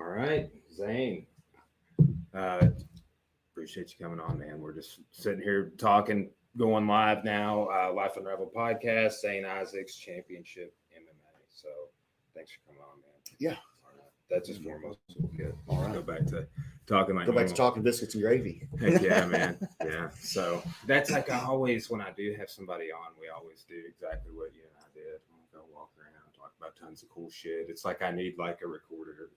right, Zane. Appreciate you coming on, man. We're just sitting here talking, going live now. Life Unraveled podcast, Zane Isaacs, Championship MMA. So thanks for coming on, man. Yeah. All right. That's just foremost. Good. All right. Go back to talking like Go back to normal. talking biscuits and gravy. Heck yeah, man. Yeah. So that's like I always, when I do have somebody on, we always do exactly what you and I did. We'll go walk around, talk about tons of cool shit. It's like I need like a recorder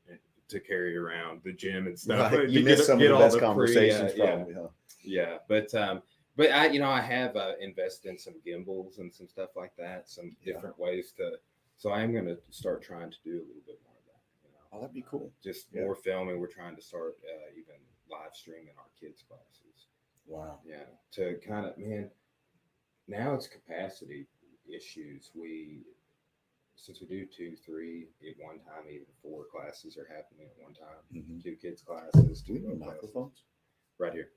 to carry around the gym and stuff. Right. You missed some of the best conversations probably, huh? Yeah. But I have invested in some gimbals and some stuff like that, some different ways to. So I am going to start trying to do a little bit more of that. Oh, that'd be cool. Just more filming. We're trying to start even live streaming our kids' classes. Wow. Yeah. To kind of, man, now it's capacity issues. Since we do 2, 3 at one time, even 4 classes are happening at one time. Mm-hmm. 2 kids' classes. Do we have microphones? Right here.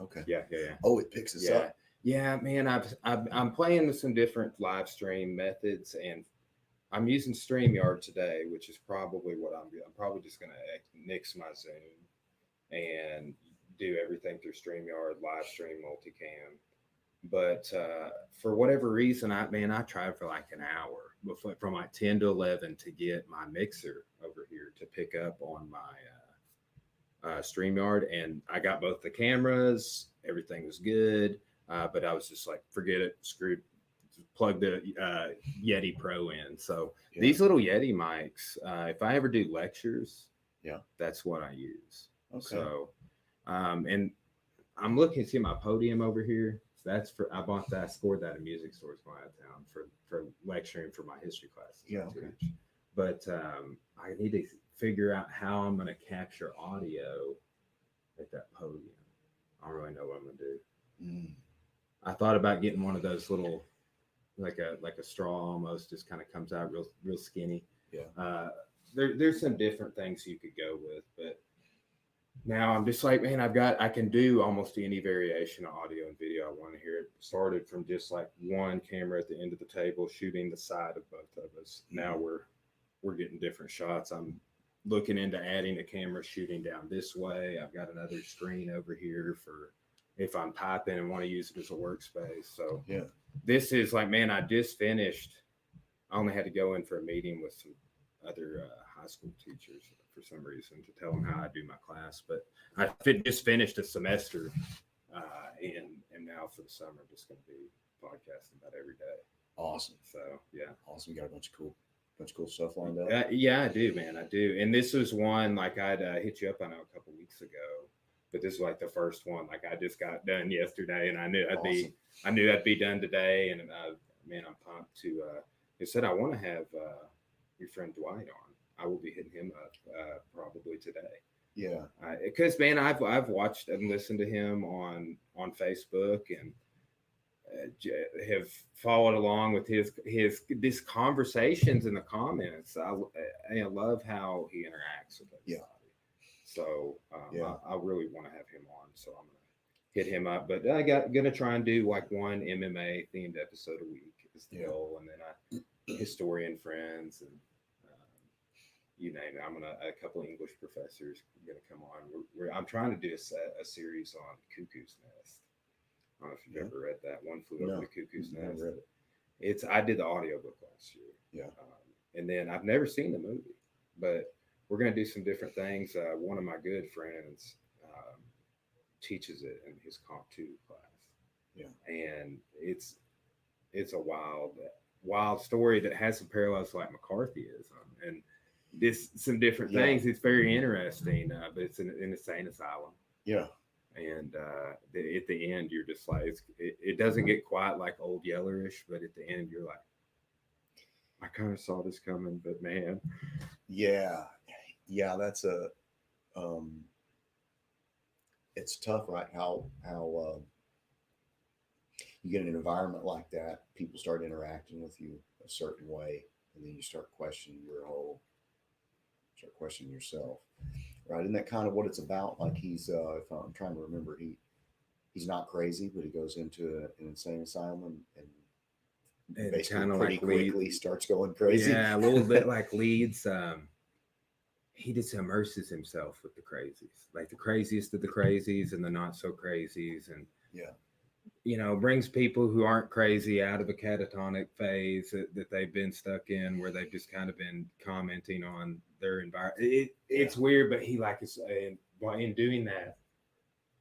Okay. Yeah. Oh, it picks us up. Yeah, man. I'm playing with some different live stream methods, and I'm using StreamYard today, which is probably what I'm probably just going to nix my Zoom and do everything through StreamYard, live stream, multicam. But for whatever reason, I tried for like an hour from like 10 to 11 to get my mixer over here to pick up on my StreamYard, and I got both the cameras. Everything was good, but I was just like, forget it, screwed. Plug the Yeti Pro in. So these little Yeti mics, if I ever do lectures, that's what I use. Okay. So, and I'm looking to see my podium over here. So that's for, I bought that, scored that at music stores going out of town for lecturing for my history classes. Yeah. Okay. But I need to figure out how I'm going to capture audio at that podium. I don't really know what I'm going to do. I thought about getting one of those little, like a straw almost, just kind of comes out real skinny. Yeah. There's some different things you could go with, but now I'm just like, man, I can do almost any variation of audio and video I want to hear. It started from just like one camera at the end of the table shooting the side of both of us. Now we're getting different shots. I'm looking into adding a camera shooting down this way. I've got another screen over here for if I'm typing and want to use it as a workspace. So yeah. This is like, man, I just finished. I only had to go in for a meeting with some other high school teachers for some reason to tell them how I do my class. But I just finished a semester, and now for the summer, I'm just going to be podcasting about every day. Awesome. So yeah, awesome. You got a bunch of cool stuff lined up. Yeah, I do, man. I do. And this was one like I'd hit you up on a couple weeks ago. But this is like the first one. Like I just got done yesterday, and I knew I'd be done today. And man, I'm pumped to. He said I want to have your friend Dwight on. I will be hitting him up probably today. Yeah, because man, I've watched and listened to him on Facebook and have followed along with his conversations in the comments. I love how he interacts with us. Yeah. So I really want to have him on. So I'm gonna hit him up. But gonna try and do like one MMA themed episode a week is the goal, and then historian friends and you name it. A couple of English professors are gonna come on. I'm trying to do a series on Cuckoo's Nest. I don't know if you've ever read that. One Flew Over the Cuckoo's Nest. Read it. I did the audiobook last year. Yeah. And then I've never seen the movie, but we're going to do some different things. One of my good friends teaches it in his Comp 2 class. Yeah. And it's a wild story that has some parallels to like McCarthyism and some different things. It's very interesting, but it's an insane asylum. Yeah. And at the end, you're just like, it doesn't get quite like Old Yellerish, but at the end, you're like, I kind of saw this coming, but man. Yeah, that's it's tough, right? How you get an environment like that, people start interacting with you a certain way, and then you start questioning yourself, right? Isn't that kind of what it's about? Like he's, if I'm trying to remember, he's not crazy, but he goes into an insane asylum and basically pretty quickly starts going crazy. Yeah, a little bit like Leeds. he just immerses himself with the crazies, like the craziest of the crazies and the not so crazies, and Yeah. brings people who aren't crazy out of a catatonic phase that they've been stuck in, where they've just kind of been commenting on their environment. It's weird, but he like is in doing that,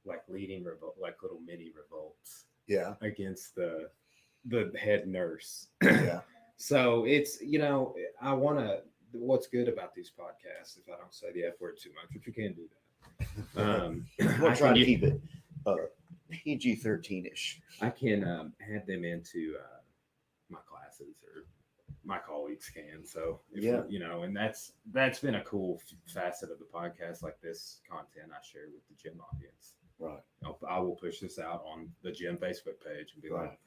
like leading revolt, like little mini revolts. Yeah. Against the head nurse. Yeah. So it's I want to. What's good about these podcasts, if I don't say the F word too much, which you can do that. We'll try to keep it PG-13-ish. I can add them into my classes, or my colleagues can. So and that's been a cool facet of the podcast. Like this content I share with the gym audience. Right. I will push this out on the gym Facebook page and be like,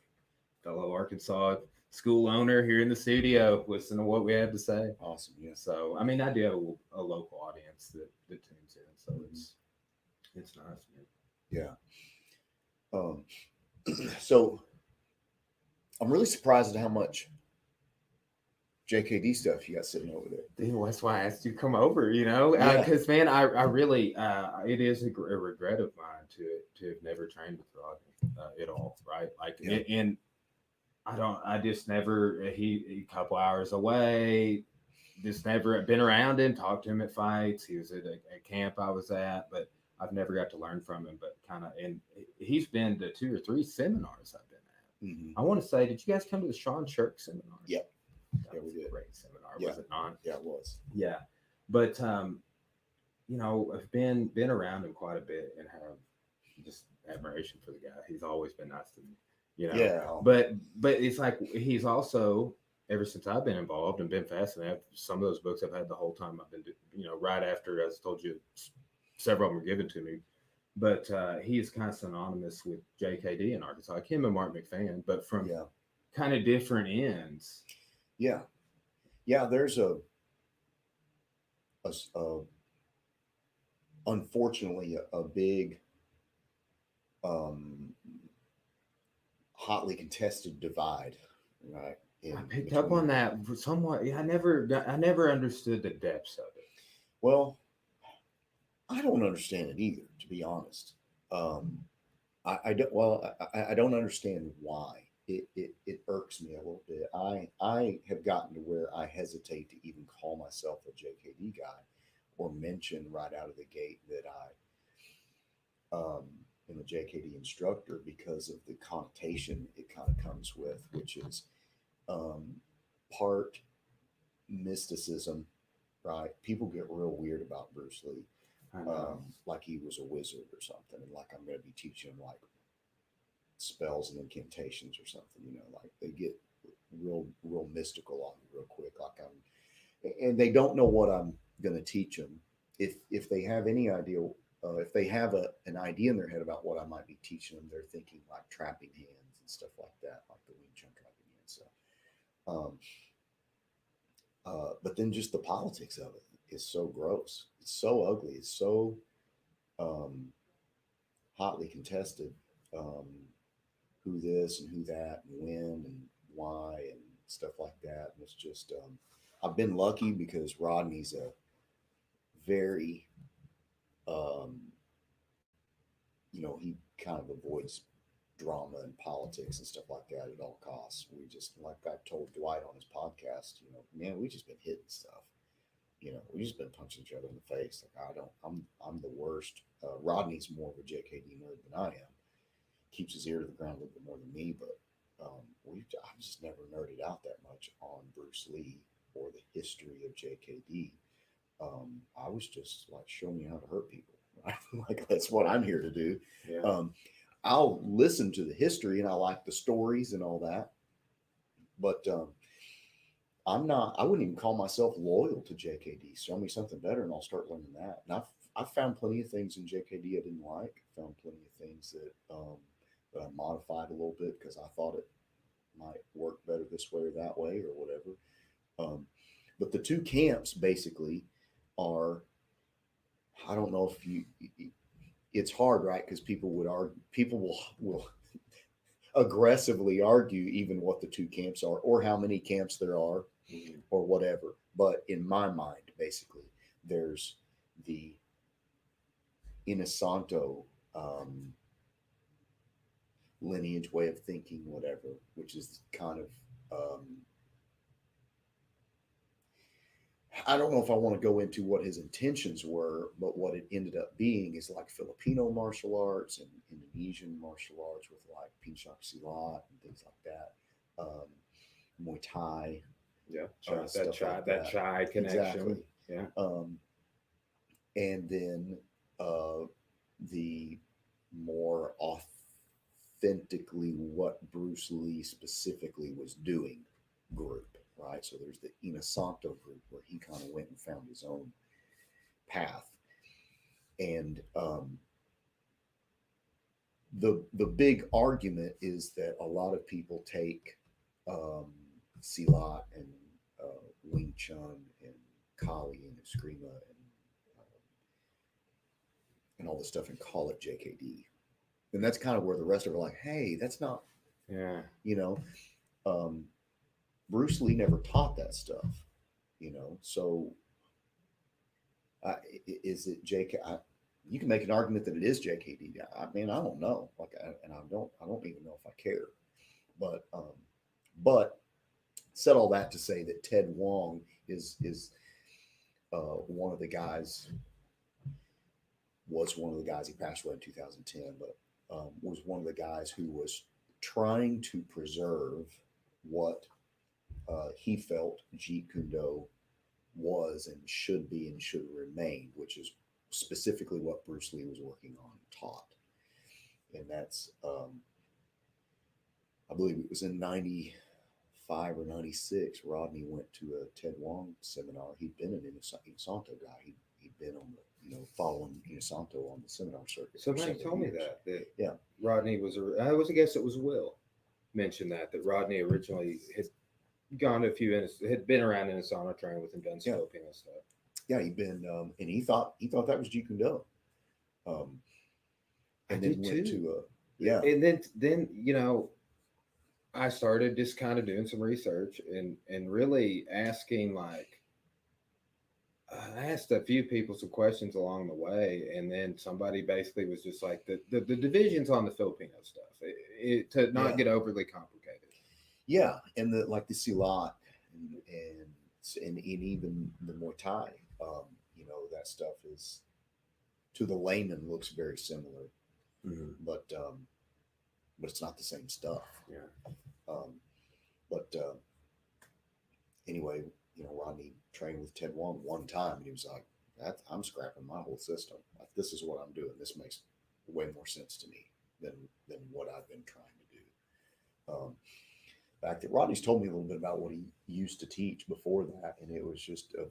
fellow Arkansas school owner here in the studio, listen to what we have to say. Awesome. Yeah. So, I mean, I do have a local audience that tunes in. So it's nice, man. Yeah. So I'm really surprised at how much JKD stuff you got sitting over there. Well, that's why I asked you to come over, because man, I really, it is a regret of mine to have never trained with Rodney at all, right? Like, and I just never, he a couple hours away, just never been around him, talked to him at fights. He was at a camp I was at, but I've never got to learn from him, but and he's been to 2 or 3 seminars I've been at. Mm-hmm. I want to say, did you guys come to the Sean Shirk seminar? Yep. That was a great seminar, was it not? Yeah, it was. Yeah. But, I've been around him quite a bit and have just admiration for the guy. He's always been nice to me, Yeah. But it's like, he's also, ever since I've been involved and been fascinated, some of those books I've had the whole time I've been, right after, as I told you, several of them were given to me. But he is kind of synonymous with JKD in Arkansas, like him and Mark McFan, but from kind of different ends. Yeah. Yeah, there's a unfortunately a big hotly contested divide, right? I picked up on that somewhat. I never understood the depths of it. Well, I don't understand it either, to be honest. I don't understand why. It irks me a little bit. I have gotten to where I hesitate to even call myself a JKD guy or mention right out of the gate that I am a JKD instructor, because of the connotation it kind of comes with, which is part mysticism, right? People get real weird about Bruce Lee, like he was a wizard or something, and like I'm going to be teaching him like spells and incantations or something, like they get real mystical on me real quick, like and they don't know what I'm going to teach them. If they have any idea, if they have an idea in their head about what I might be teaching them, they're thinking like trapping hands and stuff like that, like the Wing Chun trapping hands. So, but then just the politics of it is so gross. It's so ugly. It's so hotly contested. Who this and who that and when and why and stuff like that. And it's just, I've been lucky because Rodney's a very, he kind of avoids drama and politics and stuff like that at all costs. We just, like I told Dwight on his podcast, man, we just been hitting stuff. We just been punching each other in the face. Like I'm the worst. Rodney's more of a JKD nerd than I am. Keeps his ear to the ground a little bit more than me, but I've just never nerded out that much on Bruce Lee or the history of JKD. I was just like showing you how to hurt people. Right? Like that's what I'm here to do. Yeah. I'll listen to the history and I like the stories and all that, but I wouldn't even call myself loyal to JKD. Show me something better and I'll start learning that. And I've found plenty of things in JKD I didn't like. Found plenty of things that I modified a little bit because I thought it might work better this way or that way or whatever. But the two camps basically are, I don't know if it's hard, right? Because people will aggressively argue even what the two camps are or how many camps there are or whatever. But in my mind, basically, there's the Inasanto lineage, way of thinking, whatever, which is kind of I don't know if I want to go into what his intentions were, but what it ended up being is like Filipino martial arts and Indonesian martial arts with like Pencak Silat and things like that, Muay Thai. Yeah, that chai connection. Exactly. Yeah. And then the more authentically what Bruce Lee specifically was doing group, right? So there's the Inasanto group where he kind of went and found his own path. And the big argument is that a lot of people take Silat and Wing Chun and Kali and Eskrima and all this stuff and call it JKD. And that's kind of where the rest of it are like, hey, that's not, Yeah. you know, Bruce Lee never taught that stuff, you know. So is it JK? You can make an argument that it is JKD. I mean, I don't know. Like, and I don't even know if I care. But said all that to say that Ted Wong is one of the guys. Was one of the guys, he passed away in 2010, but was one of the guys who was trying to preserve what he felt Jeet Kune Do was and should be and should remain, which is specifically what Bruce Lee was working on and taught. And that's, I believe it was in 95 or 96, Rodney went to a Ted Wong seminar. He'd been an Inasanto guy. He'd been on the, following Inasanto on the seminar circuit. Somebody told me that yeah, Rodney was, I guess it was Will mentioned that Rodney originally had gone to a few, had been around Inasanto training with him, done Filipino stuff. Yeah, he'd been, and he thought that was Jeet Kune Do. And then went to yeah. And then, I started just kind of doing some research and really asking, like, I asked a few people some questions along the way, and then somebody basically was just like, the divisions on the Filipino stuff, to not get overly complicated. Yeah, and the Silat and even the Muay Thai, that stuff is, to the layman, looks very similar, but it's not the same stuff. Yeah. Anyway, Rodney trained with Ted Wong one time, and he was like, I'm scrapping my whole system. Like, this is what I'm doing. This makes way more sense to me than what I've been trying to do. Fact that Rodney's told me a little bit about what he used to teach before that, and it was just a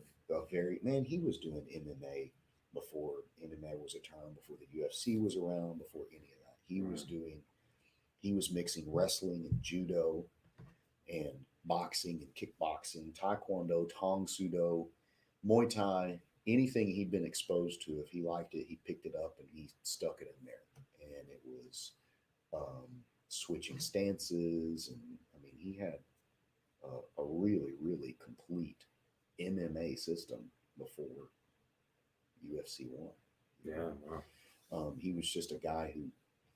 very, man, he was doing MMA before MMA was a term, before the UFC was around, before any of that. He was mixing wrestling and judo and boxing and kickboxing, taekwondo, tong sudo, Muay Thai, anything he'd been exposed to. If he liked it, he picked it up and he stuck it in there. And it was switching stances. And I mean, he had a really, really complete MMA system before UFC 1. Yeah. Wow. He was just a guy who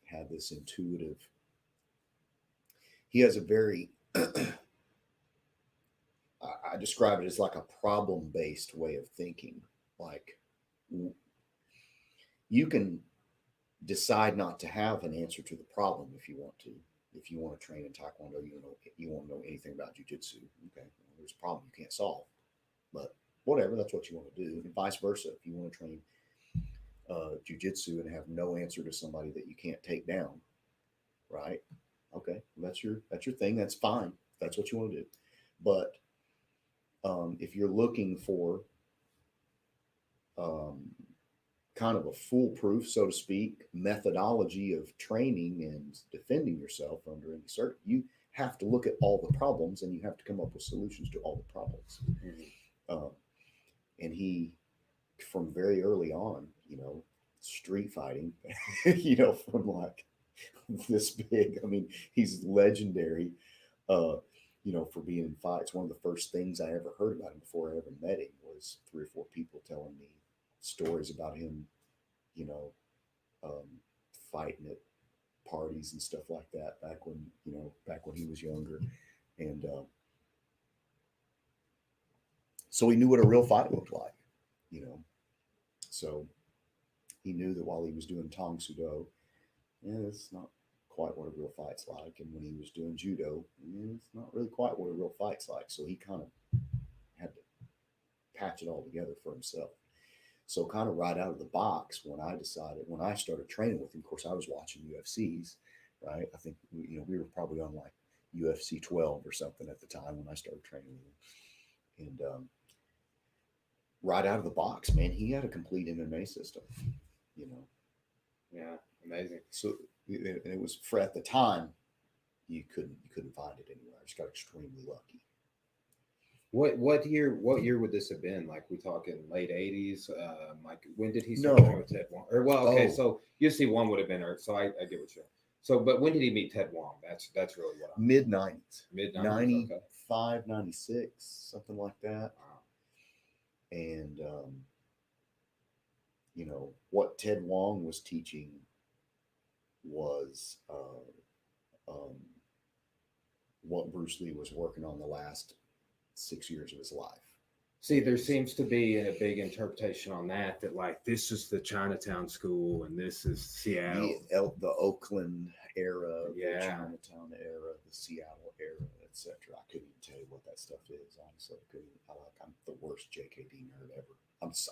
had this intuitive, he has a very, I describe it as like a problem-based way of thinking. Like, you can decide not to have an answer to the problem if you want to. If you want to train in Taekwondo, you won't know anything about Jiu-Jitsu. Okay, well, there's a problem you can't solve, but whatever, that's what you want to do. And vice versa, if you want to train Jiu-Jitsu and have no answer to somebody that you can't take down, right? Okay, well, that's your thing. That's fine. That's what you want to do. But if you're looking for kind of a foolproof, so to speak, methodology of training and defending yourself under any cert, you have to look at all the problems and you have to come up with solutions to all the problems. Mm-hmm. And he, from very early on, street fighting, from like this big, I mean, he's legendary, for being in fights. One of the first things I ever heard about him before I ever met him was 3 or 4 people telling me stories about him, you know, fighting at parties and stuff like that back when he was younger. And so he knew what a real fight looked like, you know. So he knew that while he was doing Tang Soo Do, it's not quite what a real fight's like. And when he was doing judo, it's not really quite what a real fight's like. So he kind of had to patch it all together for himself. So kind of right out of the box, when I started training with him, of course, I was watching UFCs, right? I think, we were probably on like UFC 12 or something at the time when I started training with him. And right out of the box, man, he had a complete MMA system, you know. Yeah, amazing. So it was, for at the time, you couldn't find it anywhere. I just got extremely lucky. What year would this have been? Like, we talking late 80s? Like, when did he start training with Ted Wong? Or, well, okay, so UFC 1 would have been, so I get what you're. So, but when did he meet Ted Wong? That's really what I'm. Mid-90s. Mid-90s, 95, okay. 96, something like that. Wow. And what Ted Wong was teaching was what Bruce Lee was working on the last 6 years of his life. See, there seems to be a big interpretation on that like, this is the Chinatown school and this is Seattle. The Oakland era, yeah. The Chinatown era, the Seattle era, etc. I couldn't even tell you what that stuff is, honestly. I'm the worst JKD nerd ever.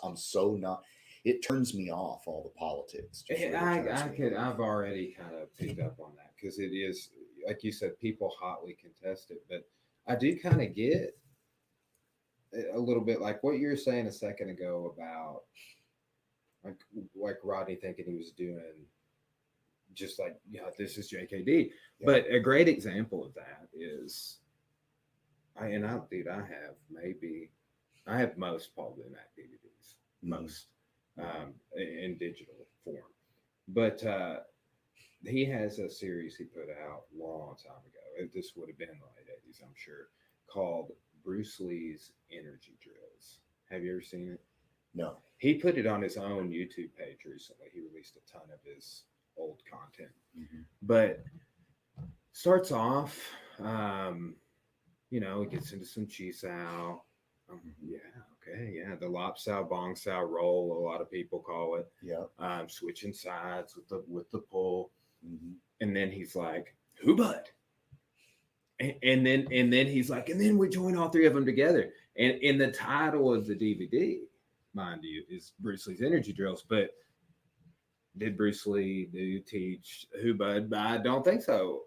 I'm so not. It turns me off, all the politics. I've already kind of picked up on that, because it is, like you said, people hotly contest it, but I do kind of get a little bit like what you were saying a second ago about like Rodney thinking he was doing just like, this is JKD. Yeah. But a great example of that is, I have most Paul Lumac DVDs, most in digital form, but he has a series he put out a long time ago. This would have been in the late 80s, I'm sure, called Bruce Lee's Energy Drills. Have you ever seen it? No. He put it on his own YouTube page recently. He released a ton of his old content. Mm-hmm. But starts off, he gets into some chi sao. The lop sao, bong sao roll, a lot of people call it. Yeah. Switching sides with the pull. Mm-hmm. And then he's like, "Who bud?" And then he's like, and then we join all three of them together. And in the title of the DVD, mind you, is Bruce Lee's Energy Drills. But did Bruce Lee teach Who Bud? I don't think so.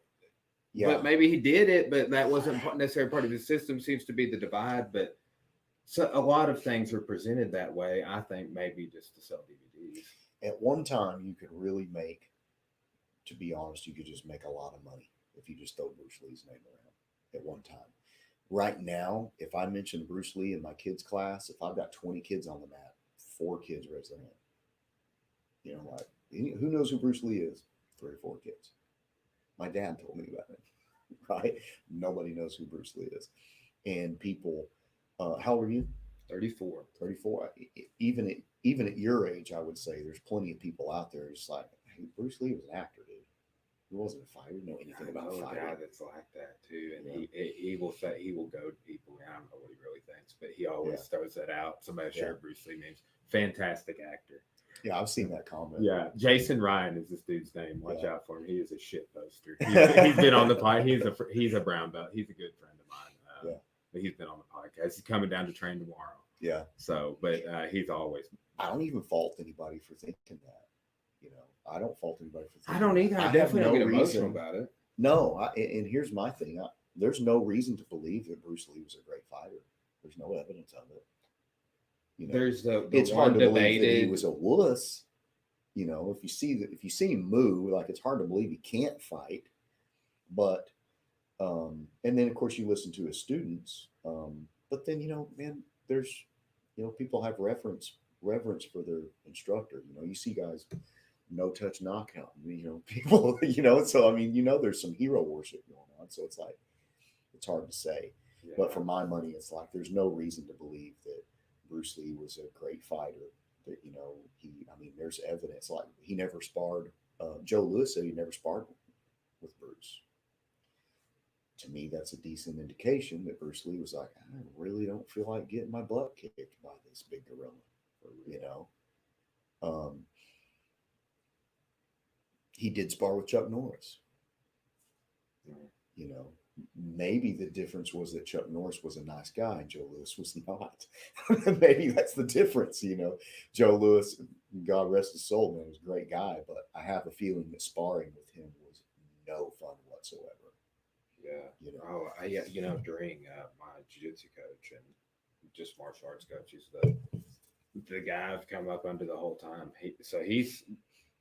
Yeah. But maybe he did it, but that wasn't necessarily part of his system. Seems to be the divide. But so a lot of things are presented that way, I think, maybe just to sell DVDs. At one time, you could really make, to be honest, you could just make a lot of money if you just throw Bruce Lee's name around at one time. Right now, if I mention Bruce Lee in my kids' class, if I've got 20 kids on the mat, 4 kids raise their hand. Like, who knows who Bruce Lee is? 3 or 4 kids. My dad told me about it, right? Nobody knows who Bruce Lee is. And people, how old are you? 34. 34. Even at your age, I would say there's plenty of people out there just like, hey, Bruce Lee was an actor, dude. He wasn't a fighter. Know anything about fighting? A guy that's like that too, and he will say, he will go to people. I don't know what he really thinks, but he always throws that out. Somebody shared Bruce Lee memes. Fantastic actor. Yeah, I've seen that comment. Yeah, Jason Ryan is this dude's name. Watch out for him. He is a shit poster. He's been on the podcast. He's a brown belt. He's a good friend of mine. But he's been on the podcast. He's coming down to train tomorrow. Yeah. So, but he's always. I don't even fault anybody for thinking that. I don't fault anybody for thinking I don't either. I definitely don't get emotional about it. No, and here's my thing. There's no reason to believe that Bruce Lee was a great fighter. There's no evidence of it. There's the it's hard to believe that he was a wuss. If you see him move, like, it's hard to believe he can't fight. But and then of course you listen to his students. But then man, there's people have reverence for their instructor. You see guys no touch knockout. People. So I mean, there's some hero worship going on. So it's like it's hard to say. Yeah. But for my money, it's like there's no reason to believe that Bruce Lee was a great fighter that, you know, there's evidence like he never sparred. Joe Louis said he never sparred with Bruce. To me, that's a decent indication that Bruce Lee was like, I really don't feel like getting my butt kicked by this big gorilla, you know. He did spar with Chuck Norris. You know, maybe the difference was that Chuck Norris was a nice guy and Joe Louis was not. Maybe that's the difference, you know. Joe Louis, God rest his soul, man, was a great guy, but I have a feeling that sparring with him was no fun whatsoever. Yeah. You know. You know, during my jiu-jitsu coach and just martial arts coach, he's the guy I've come up under the whole time. He's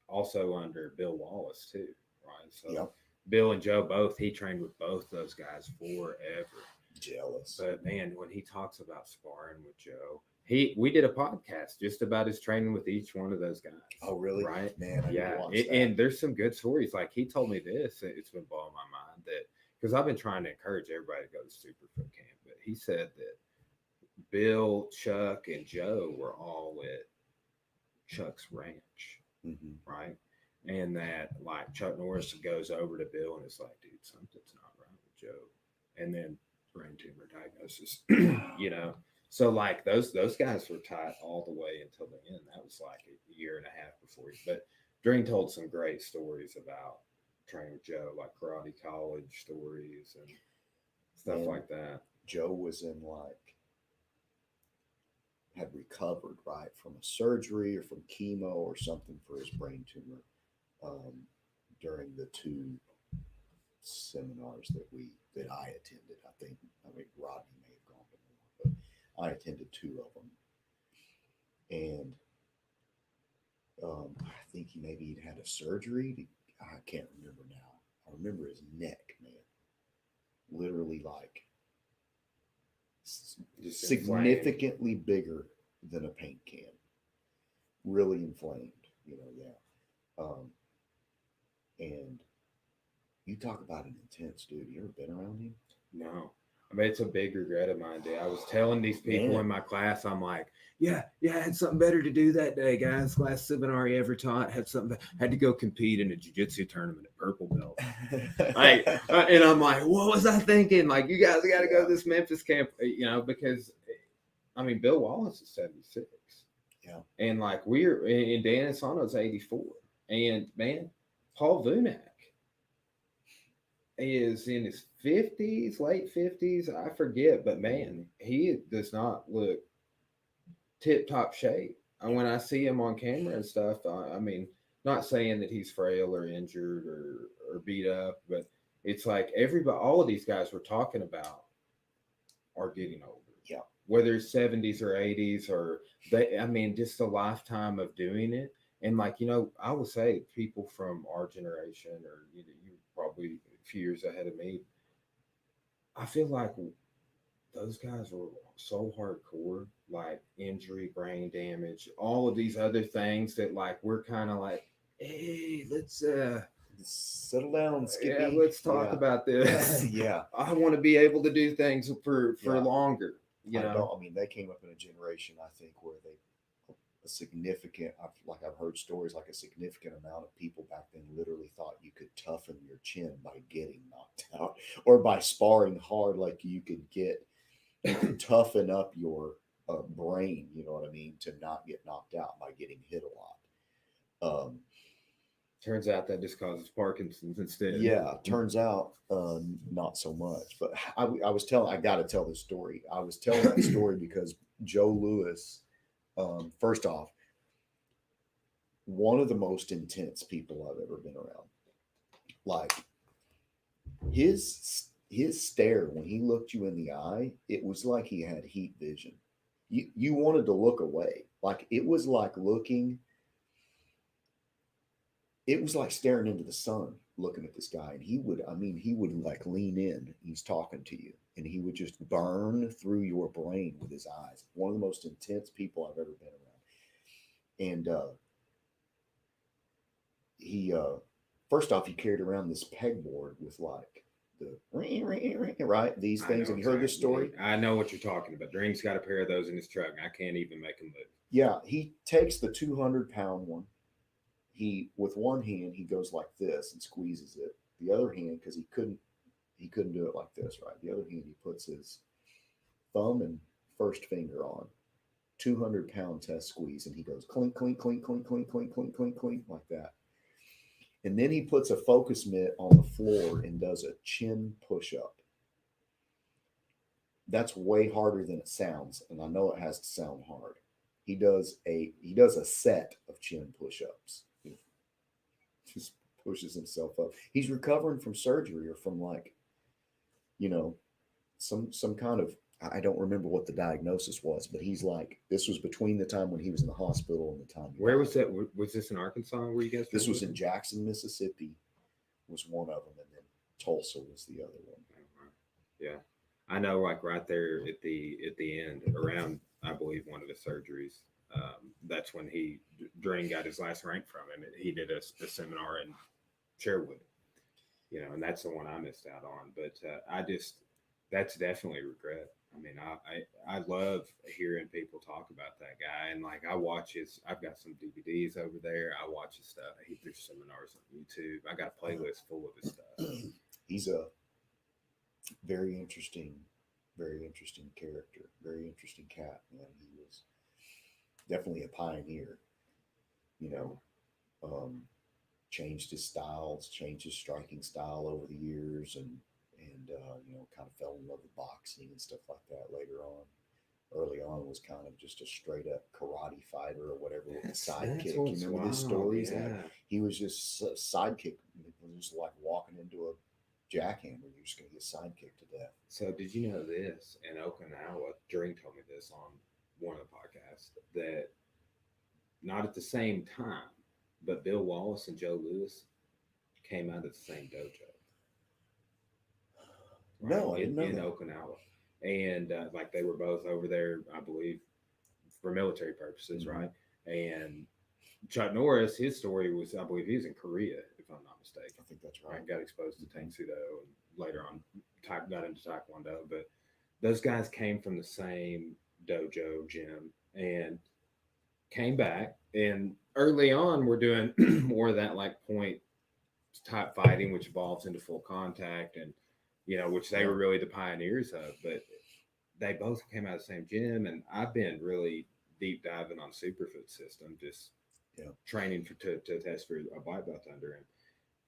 also under Bill Wallace too, right? So Yep. Bill and Joe both, he trained with both those guys forever. Jealous. But man, when he talks about sparring with Joe, we did a podcast just about his training with each one of those guys. Oh, really? Right? Man, yeah. And there's some good stories. Like he told me this, it's been blowing my mind that because I've been trying to encourage everybody to go to Superfoot Camp, but he said that Bill, Chuck, and Joe were all at Chuck's ranch, right? And that like Chuck Norris goes over to Bill and it's like, dude, something's not right with Joe. And then brain tumor diagnosis, you know. So like those guys were tight all the way until the end. That was like a year and a half before. But Dream told some great stories about training with Joe, like karate college stories and stuff like that. Joe was in had recovered right from a surgery or from chemo or something for his brain tumor during the 2 seminars that I attended. I think Rodney may have gone to more, but I attended 2 of them, and I think he'd had a surgery. I can't remember now. I remember his neck, man, literally like just significantly bigger than a paint can, really inflamed, you know. And you talk about an intense dude. You ever been around him? No. I mean, it's a big regret of mine, dude. I was telling these people in my class, I'm like, yeah, I had something better to do that day, guys. Last seminar you ever taught, had to go compete in a jiu-jitsu tournament at purple belt. And I'm like, what was I thinking? Like, you guys got to go to this Memphis camp, you know, because, I mean, Bill Wallace is 76. Yeah. And like and Dan Asano's 84. And man, Paul Vunak is in his 50s, late 50s, I forget, but man, he does not look tip-top shape. And when I see him on camera and stuff, I mean, not saying that he's frail or injured or beat up, but it's like all of these guys we're talking about are getting older. Yeah. Whether it's 70s or 80s just a lifetime of doing it. And like, you know, I would say people from our generation or you probably a few years ahead of me, I feel like those guys were so hardcore, like injury, brain damage, all of these other things that like we're kind of like, hey, let's settle down, Skippy. Yeah, let's talk about this. Yeah. I want to be able to do things for longer. You know? I mean, they came up in a generation, I think, where I've heard stories like a significant amount of people back then literally thought you could toughen your chin by getting knocked out or by sparring hard, like you could toughen up your brain, you know what I mean, to not get knocked out by getting hit a lot. Turns out that just causes Parkinson's instead. Yeah, turns out not so much. But I got to tell this story. I was telling that story because Joe Louis, first off, one of the most intense people I've ever been around. Like his stare when he looked you in the eye, it was like he had heat vision. You wanted to look away. Like it was like staring into the sun looking at this guy. And he would like lean in. He's talking to you and he would just burn through your brain with his eyes. One of the most intense people I've ever been around. And he first off, he carried around this pegboard with like the right, these things. Have you heard this story? I know what you're talking about. Dream's got a pair of those in his truck. I can't even make him move. Yeah, he takes the 200-pound one. He, with one hand, he goes like this and squeezes it. The other hand, because he couldn't do it like this, right? The other hand, he puts his thumb and first finger on. 200-pound test squeeze, and he goes clink, clink, clink, clink, clink, clink, clink, clink, clink, like that. And then he puts a focus mitt on the floor and does a chin push up. That's way harder than it sounds, and I know it has to sound hard. He does a set of chin push ups. He just pushes himself up. He's recovering from surgery or from like, you know, some kind of, I don't remember what the diagnosis was, but he's like, this was between the time when he was in the hospital and the time. Where was that? Was this in Arkansas where you guys? This was in Jackson, Mississippi, was one of them, and then Tulsa was the other one. Yeah, I know. Like right there at the end, around I believe one of the surgeries. That's when Drain got his last rank from him. He did a seminar in Sherwood, and that's the one I missed out on. But that's definitely a regret. I mean, I love hearing people talk about that guy, and like I watch I've got some DVDs over there. I watch his stuff. There's seminars on YouTube. I got a playlist full of his stuff. He's a very interesting character, very interesting cat, man. He was definitely a pioneer, changed his styles, changed his striking style over the years, and kind of fell in love with boxing and stuff like that later on. Early on was kind of just a straight up karate fighter or whatever with a sidekick. You remember these stories? Yeah. Like, he was just a sidekick, just like walking into a jackhammer. You're just going to get sidekicked to death. So did you know this? In Okinawa, Drink told me this on one of the podcasts, that not at the same time, but Bill Wallace and Joe Louis came out of the same dojo. Right? No, I didn't know in that. Okinawa, and like they were both over there, I believe, for military purposes, right? And Chuck Norris, his story was, I believe, he was in Korea, if I'm not mistaken. I think that's right. Got exposed to Tang Soo Do, and later on, got into Taekwondo. But those guys came from the same dojo gym and came back. And early on, we're doing more of that like point type fighting, which evolves into full contact, and which they were really the pioneers of. But they both came out of the same gym, and I've been really deep diving on Superfoot system, just training to test for a white belt under him,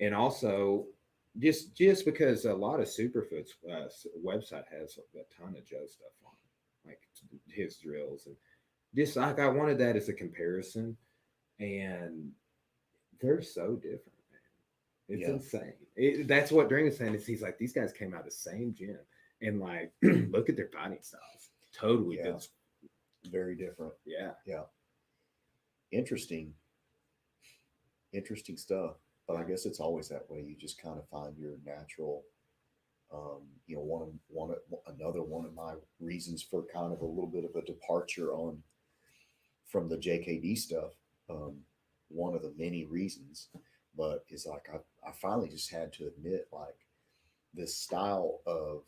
and also just because a lot of Superfoot's website has a ton of Joe stuff on, like his drills, and just like I wanted that as a comparison, and they're so different. It's insane. That's what Drain is saying. He's like, these guys came out of the same gym, and like, look at their fighting styles. Totally different. Very different. Yeah. Interesting stuff. But I guess it's always that way. You just kind of find your natural. Another one of my reasons for kind of a little bit of a departure from the JKD stuff. One of the many reasons. But it's like I finally just had to admit, like, this style of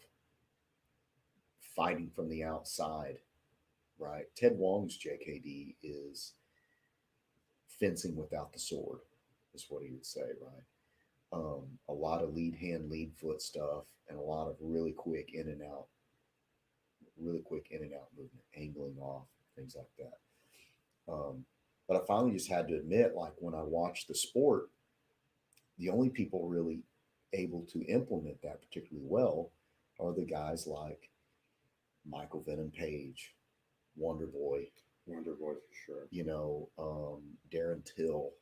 fighting from the outside, right? Ted Wong's JKD is fencing without the sword, is what he would say, right? A lot of lead hand, lead foot stuff, and a lot of really quick in and out movement, angling off, things like that. But I finally just had to admit, like, when I watched the sport, the only people really able to implement that particularly well are the guys like Michael Venom Page, Wonder Boy for sure. Darren Till.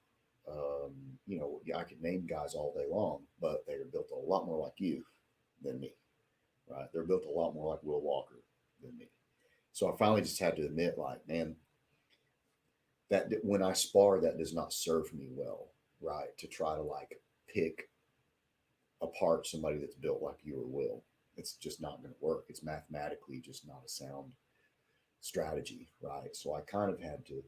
I could name guys all day long, but they're built a lot more like you than me, right? They're built a lot more like Will Walker than me. So I finally just had to admit, like, man, that when I spar, that does not serve me well, right? To try to like pick apart somebody that's built like you or Will. It's just not going to work. It's mathematically just not a sound strategy, right? So I kind of had to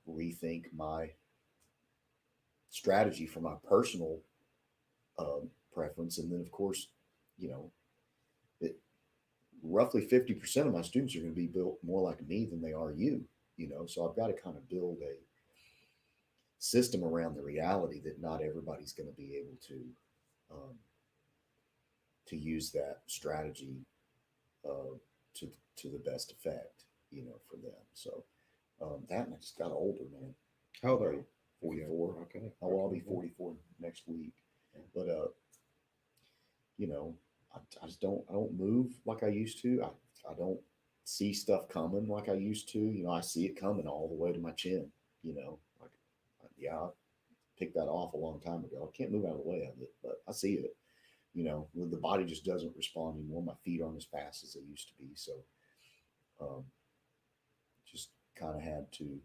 rethink my strategy for my personal preference. And then, of course, roughly 50% of my students are going to be built more like me than they are you, so I've got to kind of build a system around the reality that not everybody's going to be able to use that strategy to the best effect, for them. So that, and I just got older, man. How old are you? 44. Okay. I'll be 44 next week. But I just I don't move like I used to. I don't see stuff coming like I used to. I see it coming all the way to my chin. Like, I picked that off a long time ago. I can't move out of the way of it, but I see it. The body just doesn't respond anymore. My feet aren't as fast as they used to be. So, just kind of had to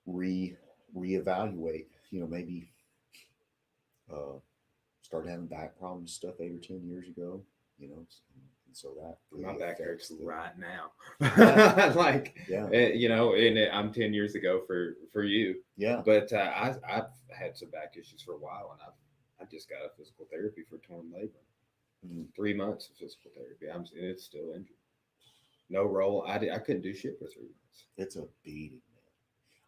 reevaluate. Maybe started having back problems stuff 8 or 10 years ago. And so that really my back hurts right now. Like, yeah, and I'm 10 years ago for you. Yeah. But I've had some back issues for a while, and I just got a physical therapy for torn labrum. 3 months of physical therapy. It's still injured. No roll. I couldn't do shit for 3 months. It's a beating,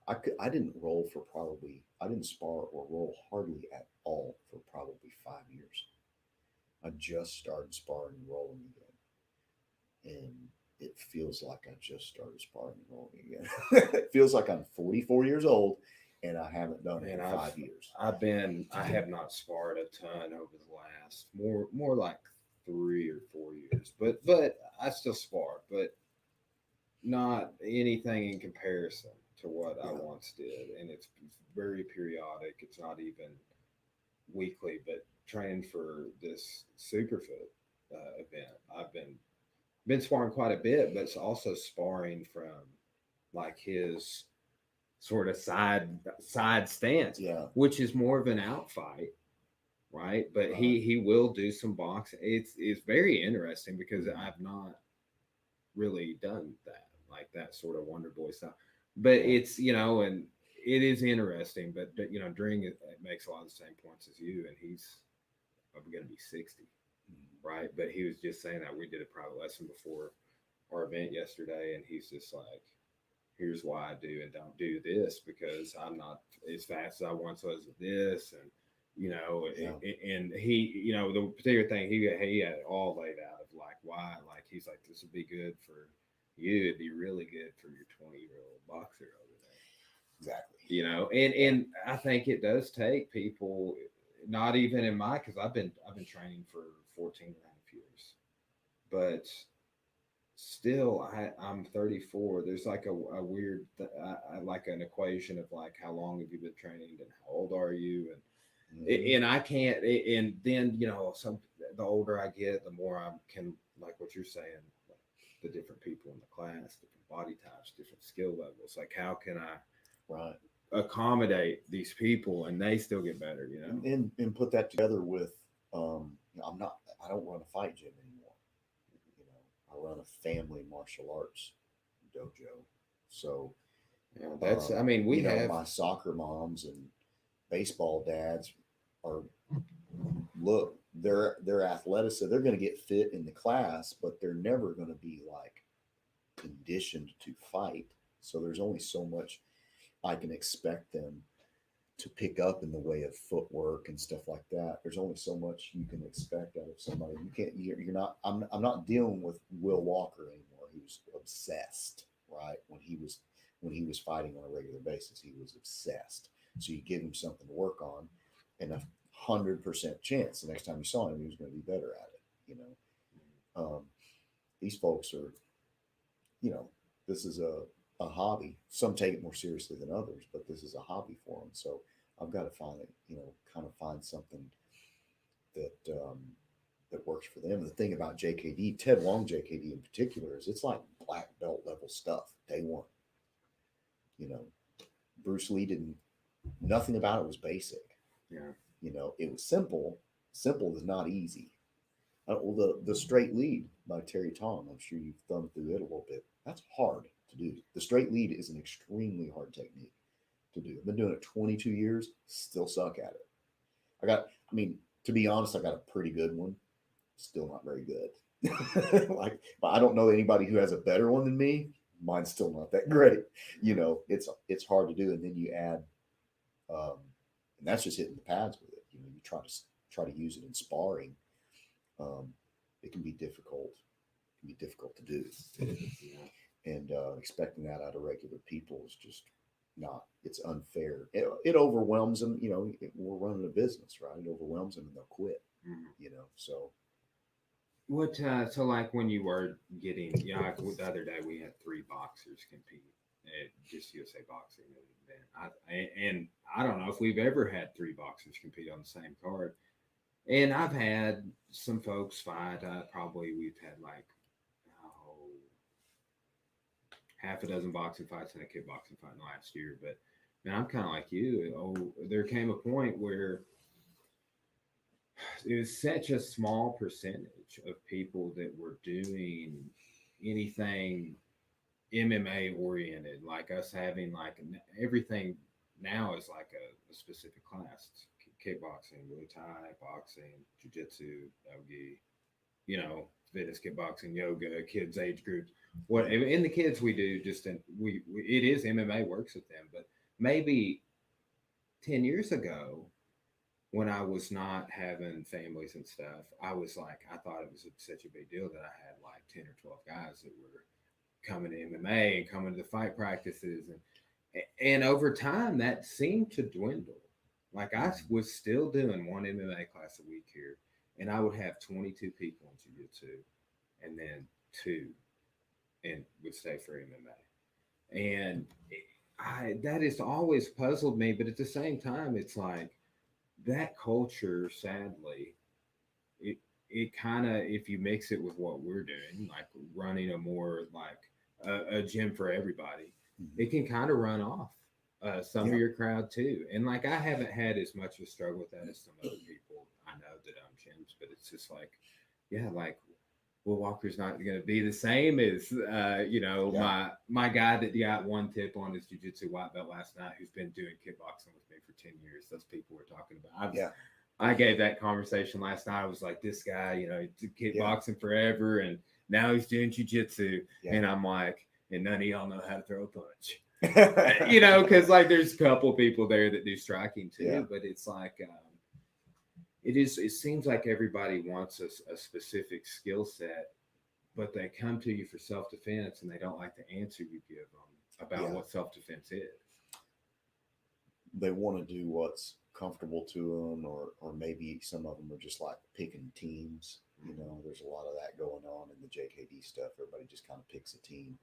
man. I didn't roll for I didn't spar or roll hardly at all for probably 5 years. I just started sparring and rolling again. And it feels like I just started sparring and rolling again. It feels like I'm 44 years old and I haven't done it in 5 years. I have not sparred a ton over the last more like 3 or 4 years. But I still spar, but not anything in comparison to what I once did. And it's very periodic. It's not even weekly, but training for this Superfoot event, I've been sparring quite a bit, but it's also sparring from like his sort of side stance, which is more of an out fight, right? But he will do some boxing. It's very interesting because I've not really done that, like that sort of Wonder Boy stuff. But it's and it is interesting. But Dring it makes a lot of the same points as you, and he's going to be 60, right? But he was just saying that we did a private lesson before our event yesterday, and he's just like, here's why I do and don't do this, because I'm not as fast as I once was with this, and and he, the particular thing he had it all laid out of like why, like he's like, this would be good for you, it'd be really good for your 20-year-old boxer over there. Exactly. And I think it does take people, not even in my, because I've been training for 14 and a half years, but still I'm 34. There's like a weird like an equation of like, how long have you been training and how old are you, and I can't, and then the older I get, the more I can, like what you're saying, like the different people in the class, different body types, different skill levels, like how can I accommodate these people and they still get better, and put that together with I don't run a fight gym anymore. I run a family martial arts dojo. So that's we have my soccer moms and baseball dads are they're athletic, so they're going to get fit in the class, but they're never going to be like conditioned to fight. So there's only so much I can expect them to pick up in the way of footwork and stuff like that. There's only so much you can expect out of somebody. You're not, I'm not dealing with Will Walker anymore, who's obsessed, right? When he was fighting on a regular basis, he was obsessed. So you give him something to work on, and 100% chance the next time you saw him, he was going to be better at it. These folks are, this is a hobby. Some take it more seriously than others, but this is a hobby for them. So I've got to find find something that that works for them. And the thing about JKD, Ted Wong JKD in particular, is it's like black belt level stuff day one. Bruce Lee didn't. Nothing about it was basic. Yeah. It was simple. Simple is not easy. Well, the straight lead by Terry Tong, I'm sure you've thumbed through it a little bit. That's hard to do. The straight lead is an extremely hard technique to do. I've been doing it 22 years, still suck at it. To be honest, I got a pretty good one. Still not very good. Like, but I don't know anybody who has a better one than me. Mine's still not that great. It's hard to do. And then you add, and that's just hitting the pads with it. You try to use it in sparring. It can be difficult. It can be difficult to do. And expecting that out of regular people is just not. It's unfair. It overwhelms them. We're running a business, right? It overwhelms them, and they'll quit. So. What so like when you were getting like the other day we had 3 boxers compete at just USA Boxing and I don't know if we've ever had 3 boxers compete on the same card. And I've had some folks fight. Probably we've had like half a dozen boxing fights and a kickboxing fight in the last year. But man, I'm kind of like you. There came a point where it was such a small percentage of people that were doing anything MMA oriented, like us having like everything now is like a specific class: kickboxing, Muay Thai, boxing, jiu-jitsu, nogi, fitness, kickboxing, yoga, kids age groups. What in the kids we do just we it is MMA works with them, but maybe 10 years ago when I was not having families and stuff, I thought it was such a big deal that I had like 10 or 12 guys that were coming to MMA and coming to the fight practices. And over time, that seemed to dwindle. Like I was still doing 1 MMA class a week here, and I would have 22 people in jiu-jitsu and then 2 and would stay for MMA. And that has always puzzled me, but at the same time, it's like, that culture, sadly, it kind of, if you mix it with what we're doing, like running a more like a gym for everybody, it can kind of run off some of your crowd too. And like I haven't had as much of a struggle with that as some other people I know that own gyms, but it's just like, like Will Walker's not going to be the same as my guy that got 1 tip on his jiu-jitsu white belt last night, who's been doing kickboxing with me for 10 years. Those people we're talking about. I gave that conversation last night. I was like, this guy, he's kickboxing forever, and now he's doing jiu-jitsu, and I'm like, and none of y'all know how to throw a punch. Because like there's a couple people there that do striking too, but it's like. It seems like everybody wants a specific skill set, but they come to you for self-defense and they don't like the answer you give them about what self-defense is. They want to do what's comfortable to them, or maybe some of them are just like picking teams. There's a lot of that going on in the JKD stuff. Everybody just kind of picks a team.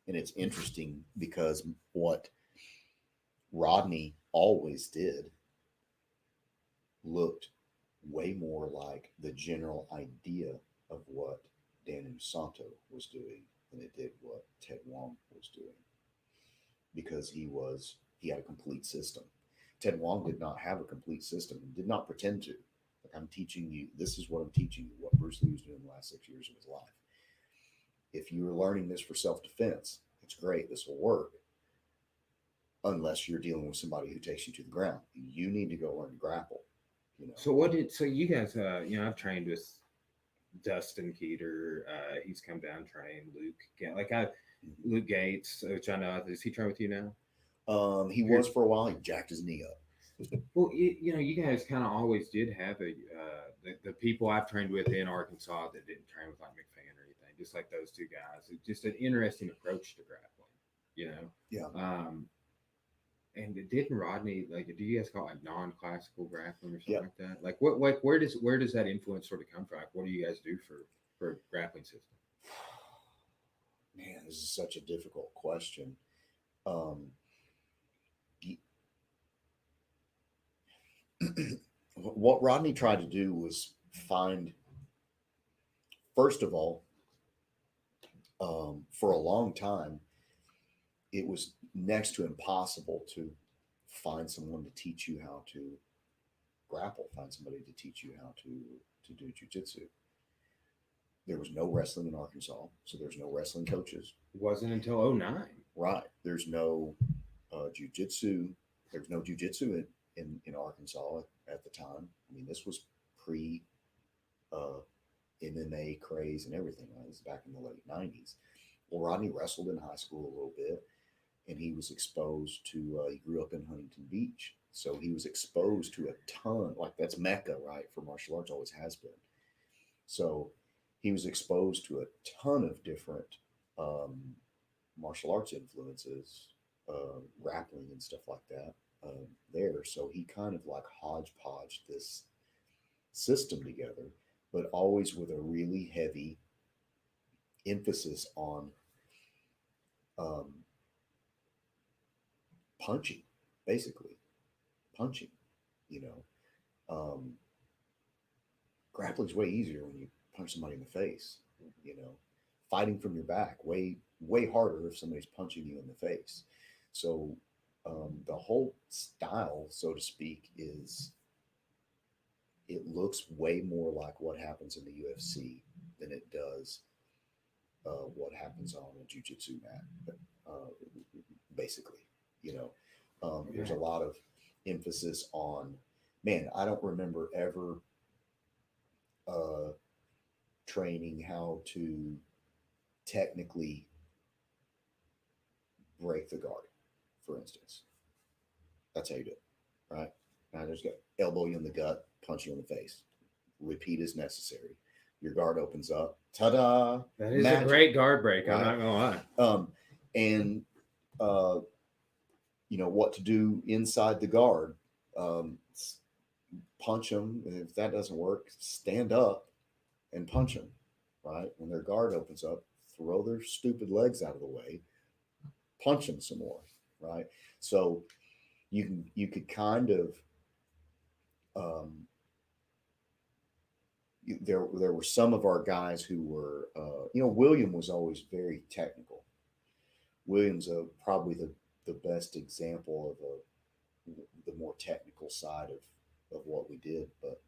And it's interesting because what Rodney always did looked way more like the general idea of what Dan Santo was doing than it did what Ted Wong was doing, because he had a complete system. Ted Wong did not have a complete system and did not pretend to. Like, I'm teaching you, this is what I'm teaching you, what Bruce Lee was doing the last 6 years of his life. If you are learning this for self-defense, it's great, this will work, unless you're dealing with somebody who takes you to the ground. You need to go learn to grapple. So you guys, I've trained with Dustin Keeter. He's come down trained. Luke Gates, which I know, does he train with you now? He was for a while. He jacked his knee up. Well, you guys kind of always did have the people I've trained with in Arkansas that didn't train with like McFan or anything, just like those 2 guys. It's just an interesting approach to grappling, Yeah. And didn't Rodney, like, do you guys call it non-classical grappling or something like that? Like, where does that influence sort of come from? Like, what do you guys do for a grappling system? Man, this is such a difficult question. What Rodney tried to do was find, first of all, for a long time, it was next to impossible to find someone to teach you how to grapple, find somebody to teach you how to do jiu-jitsu. There was no wrestling in Arkansas, so there's no wrestling coaches. It wasn't until 2009. Right. There's no jiu-jitsu. There's no jiu-jitsu in Arkansas at the time. I mean, this was pre MMA craze and everything. Right? This is back in the late 90s. Well, Rodney wrestled in high school a little bit, and he was exposed to, he grew up in Huntington Beach. So he was exposed to a ton, like that's Mecca, right, for martial arts, always has been. So he was exposed to a ton of different martial arts influences, grappling and stuff like that there. So he kind of like hodgepodged this system together, but always with a really heavy emphasis on punching, basically punching. You know, grappling's way easier when you punch somebody in the face. You know, fighting from your back way harder if somebody's punching you in the face. So the whole style, so to speak, is it looks way more like what happens in the UFC than it does what happens on a jiu-jitsu mat, basically. You know, there's a lot of emphasis on, man, I don't remember ever training how to technically break the guard, for instance. That's how you do it, right? Now just got elbow you in the gut, punch you in the face. Repeat as necessary. Your guard opens up. Ta-da! That is a great guard break. Right? I'm not gonna lie. And you know what to do inside the guard. Punch them. If that doesn't work, stand up and punch them. Right? When their guard opens up, throw their stupid legs out of the way. Punch them some more. Right? So you could kind of there were some of our guys who were William was always very technical. William's probably the best example of the more technical side of what we did, but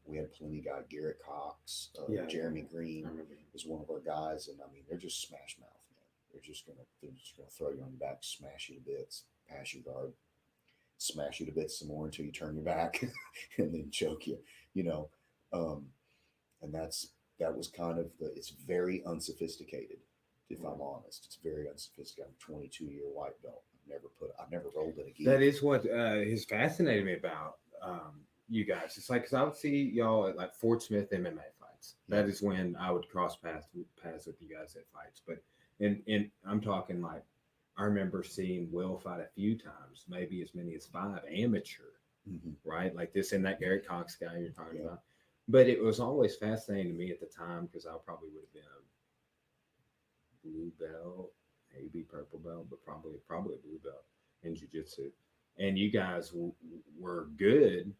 we had plenty of guys. Garrett Cox, Jeremy Green was one of our guys, and I mean they're just smash mouth, man. They're just gonna throw you on your back, smash you to bits, pass your guard, smash you to bits some more until you turn your back, and then choke you. You know, and that was kind of it's very unsophisticated. If I'm honest, it's very unsophisticated. I'm a 22-year white belt. I've never rolled in a gi. That is what has fascinated me about you guys. It's like, because I would see y'all at like Fort Smith MMA fights. That is when I would cross paths with you guys at fights. But and I'm talking like, I remember seeing Will fight a few times, maybe as many as 5 amateur, right? Like this and that Garrett Cox guy you're talking about. But it was always fascinating to me at the time, because I probably would have been a blue belt, maybe purple belt, but probably a blue belt in jiu-jitsu. And you guys were good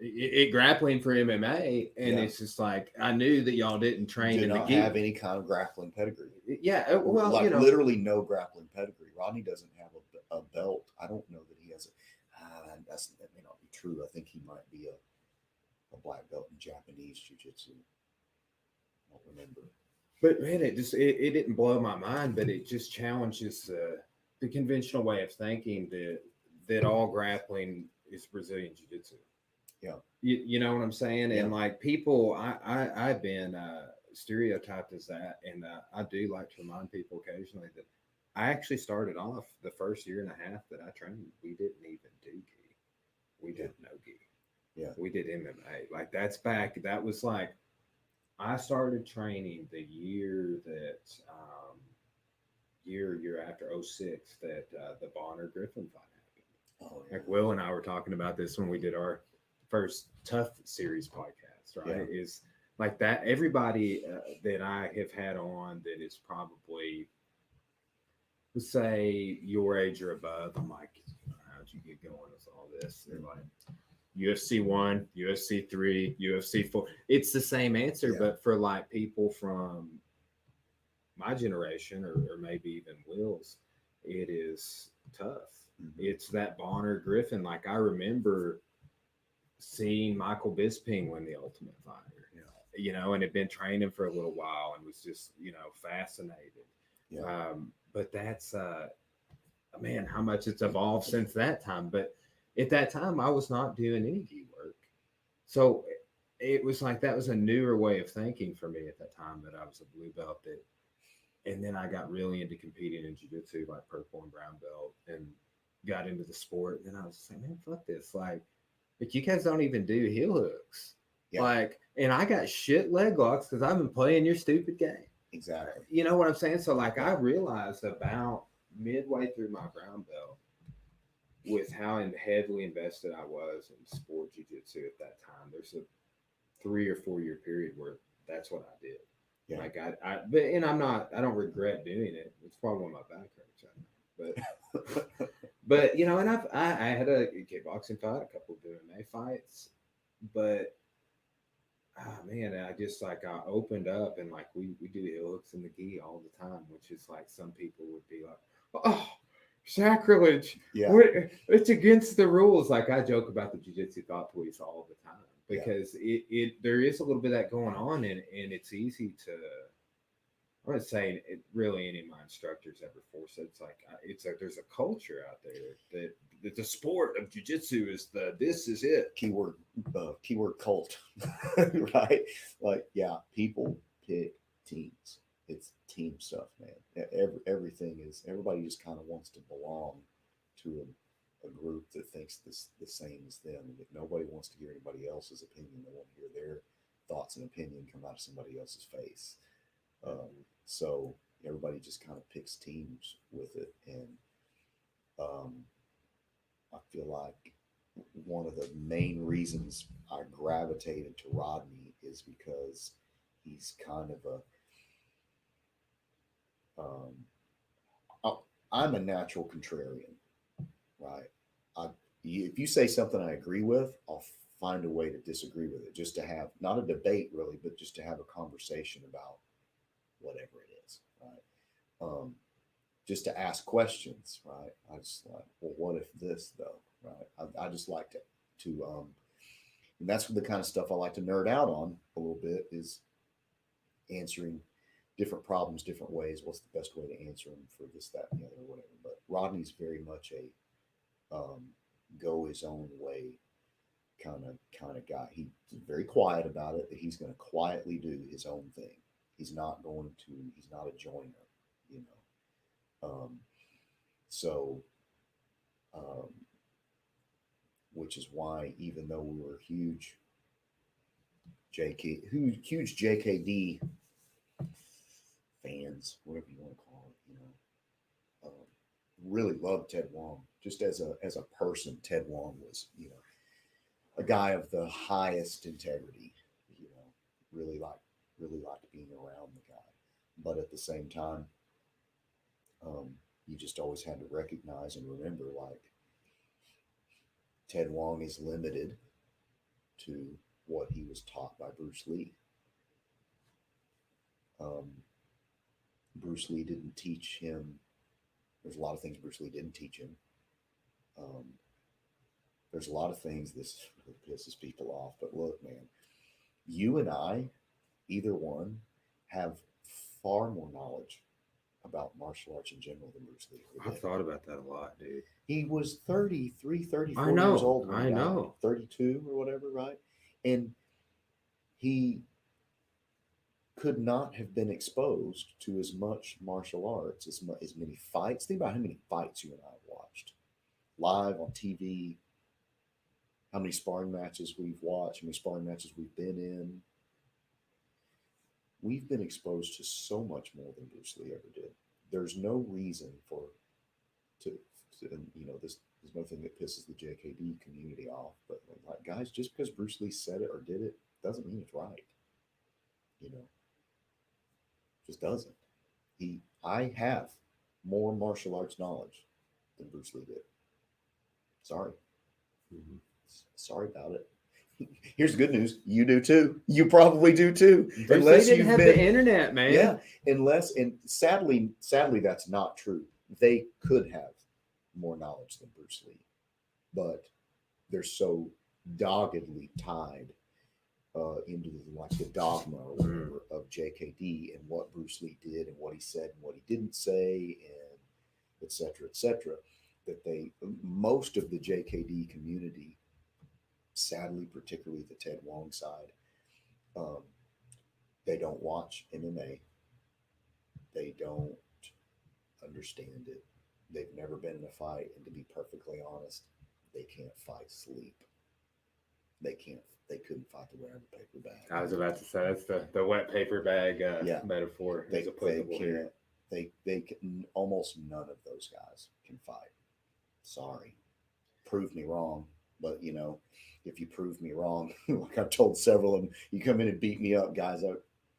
at grappling for MMA, and it's just like, I knew that y'all didn't train Did in not the gi. have any kind of grappling pedigree. Yeah, well, like literally no grappling pedigree. Rodney doesn't have a belt. I don't know that he has that may not be true. I think he might be a black belt in Japanese jiu-jitsu. I don't remember. But man, it didn't blow my mind, but it just challenges the conventional way of thinking that all grappling is Brazilian jiu-jitsu. Yeah. You know what I'm saying? Yeah. And like people, I've been stereotyped as that. And I do like to remind people occasionally that I actually started off the first year and a half that I trained. We didn't even do gi. We did no gi. Yeah. We did MMA. Like that was like, I started training the year that year after 06 that the Bonner Griffin fight happened. Oh, yeah. Like Will and I were talking about this when we did our first Tough Series podcast, right? Yeah. Is like that everybody that I have had on that is probably, let's say, your age or above, I'm like, how'd you get going with all this? They're like, UFC 1, UFC 3, UFC 4. It's the same answer, but for like people from my generation or maybe even Will's, it is tough. It's that Bonner Griffin. Like I remember seeing Michael Bisping win the Ultimate Fighter, you know, and had been training for a little while and was just, fascinated. Yeah. But that's, man, how much it's evolved since that time. But at that time, I was not doing any gi work. So it was like that was a newer way of thinking for me at that time, that I was a blue belt. That, and then I got really into competing in jiu-jitsu, like purple and brown belt, and got into the sport. And I was just like, man, fuck this. Like you guys don't even do heel hooks. Yeah. Like, and I got shit leg locks because I've been playing your stupid game. Exactly. You know what I'm saying? So like I realized about midway through my brown belt with how heavily invested I was in sport jiu-jitsu at that time. There's a 3 or 4 year period where that's what I did. Yeah. Like but and I don't regret doing it. It's probably one of my back hurts right now. But you know, and I had a kickboxing fight, a couple of MMA fights, but man, I just like I opened up and like we do heel hooks in the gi all the time, which is like some people would be like, oh, sacrilege. Yeah. It's against the rules. Like I joke about the jiu-jitsu thought police all the time because there is a little bit of that going on, and it's easy to. I'm not saying really any of my instructors ever force it. It's like there's a culture out there that the sport of jiu-jitsu is this is it. Keyword cult, right? Like, yeah, people pick teams. It's team stuff, man. Everybody just kind of wants to belong to a group that thinks the same as them. And nobody wants to hear anybody else's opinion. They want to hear their thoughts and opinion come out of somebody else's face. So everybody just kind of picks teams with it. And I feel like one of the main reasons I gravitated to Rodney is because he's kind of I'm a natural contrarian, right? If you say something I agree with, I'll find a way to disagree with it, just to have not a debate really, but just to have a conversation about whatever it is, right? Just to ask questions, right? I just like, well, what if this though, right? I just like to and that's the kind of stuff I like to nerd out on a little bit, is answering different problems different ways. What's the best way to answer them for this, that, and the other, whatever. But Rodney's very much a go his own way kind of guy. He's very quiet about it, that he's going to quietly do his own thing. He's not a joiner, you know. Which is why, even though we were huge JKD fans, whatever you want to call it, you know, really loved Ted Wong. Just as a person, Ted Wong was, you know, a guy of the highest integrity, you know, really liked being around the guy. But at the same time, you just always had to recognize and remember, like, Ted Wong is limited to what he was taught by Bruce Lee. Bruce Lee didn't teach him. There's a lot of things Bruce Lee didn't teach him. There's a lot of things, this really pisses people off, but look, man, you and I, either one, have far more knowledge about martial arts in general than Bruce Lee. I've thought about that a lot, dude. He was 33, 34 I know, years old when I he know. died, 32 or whatever, right? And he could not have been exposed to as much martial arts, as many fights. Think about how many fights you and I have watched live on TV, how many sparring matches we've watched, how many sparring matches we've been in. We've been exposed to so much more than Bruce Lee ever did. There's no reason you know, there's nothing that pisses the JKD community off, but like, guys, just because Bruce Lee said it or did it doesn't mean it's right. You know, just doesn't. I have more martial arts knowledge than Bruce Lee did. Sorry. Mm-hmm. Sorry about it. Here's the good news. You do too. You probably do too. Unless you have the internet, man. Yeah. And sadly, that's not true. They could have more knowledge than Bruce Lee, but they're so doggedly tied into the dogma or whatever of JKD and what Bruce Lee did and what he said and what he didn't say, and et cetera, that most of the JKD community, sadly, particularly the Ted Wong side, They don't watch MMA. They don't understand it. They've never been in a fight, and to be perfectly honest, they can't fight sleep. They can't. They couldn't fight the wear of a paper bag. I was about to say that's the wet paper bag metaphor. They can't. They can, almost none of those guys can fight. Sorry, prove me wrong. But if you prove me wrong, like I've told several of them, you come in and beat me up, guys.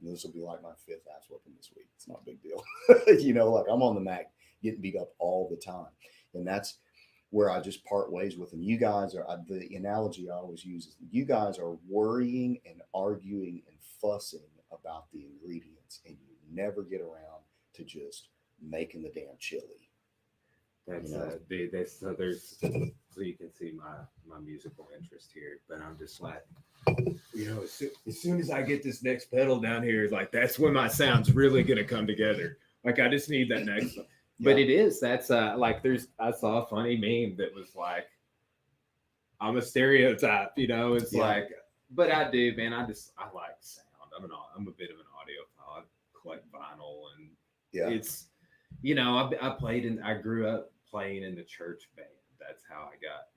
This will be like my 5th ass whooping this week. It's not a big deal. Like I'm on the mat getting beat up all the time, and that's where I just part ways with them. You guys are, the analogy I always use is you guys are worrying and arguing and fussing about the ingredients, and you never get around to just making the damn chili. That's so you can see my musical interest here, but I'm just like, as soon as I get this next pedal down here, like that's when my sound's really gonna come together. Like I just need that next one. But it is, that's like I saw a funny meme that was like, I'm a stereotype, it's like, but I do, man, I like sound. I'm a bit of an audiophile. I collect vinyl, and it's, I grew up playing in the church band. That's how I got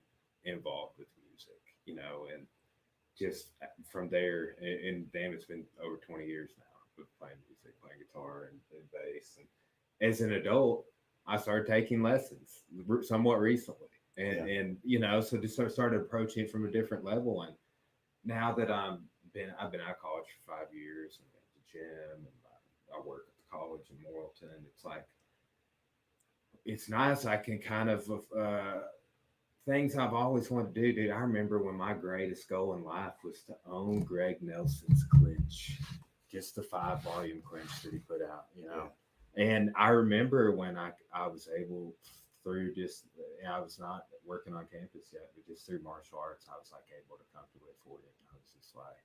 involved with music, and just from there, and damn, it's been over 20 years now with playing music, playing guitar and bass. And as an adult, I started taking lessons somewhat recently, and so just started approaching it from a different level. And now that I've been out of college for 5 years, and went to gym, and I work at the college in Morrilton. It's like, it's nice. I can kind of things I've always wanted to do, dude. I remember when my greatest goal in life was to own Greg Nelson's clinch, just the 5-volume clinch that he put out, And I remember when I was able, through just, I was not working on campus yet, but just through martial arts, I was like able to comfortably afford it. I was just like,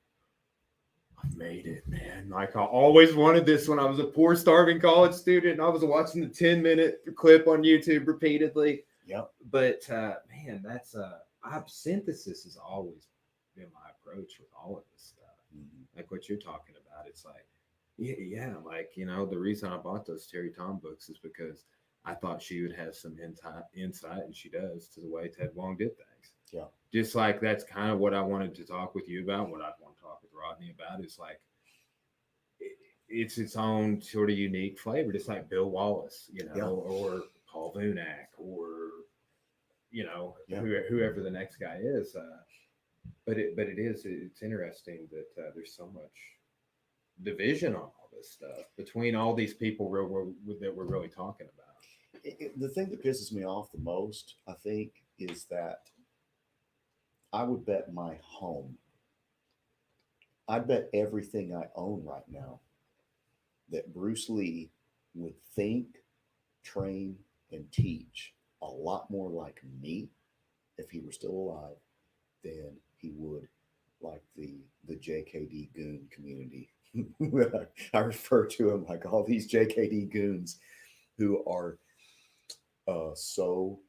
I made it, man. Like I always wanted this when I was a poor, starving college student, and I was watching the 10-minute clip on YouTube repeatedly. Yep. But man, that's synthesis has always been my approach with all of this stuff. Mm-hmm. Like what you're talking about, it's like, like, the reason I bought those Terry Tom books is because I thought she would have some insight, and she does, to the way Ted Wong did things. Yeah. Just like that's kind of what I wanted to talk with you about, what I'd want to talk with Rodney about, is like, it's its own sort of unique flavor, just like Bill Wallace, or Paul Vunak, or, whoever the next guy is. But it's interesting that there's so much division on all this stuff between all these people that we're really talking about. The thing that pisses me off the most, I think, is that I would bet my home, I'd bet everything I own right now, that Bruce Lee would think, train, and teach a lot more like me if he were still alive than he would like the JKD goon community. I refer to him like all these JKD goons who are so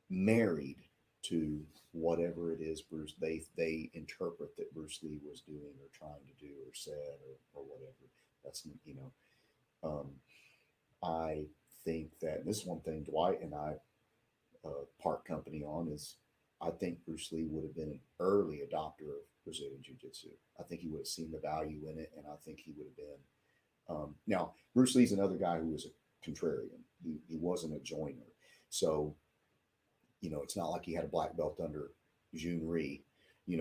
married to whatever it is they interpret that Bruce Lee was doing or trying to do or said or whatever. That's I think that this is one thing Dwight and I part company on is I think Bruce Lee would have been an early adopter of Brazilian Jiu-Jitsu. I think he would have seen the value in it, and I think he would have been. Now, Bruce Lee's another guy who was a contrarian. He wasn't a joiner. So, it's not like he had a black belt under Jun Rhee,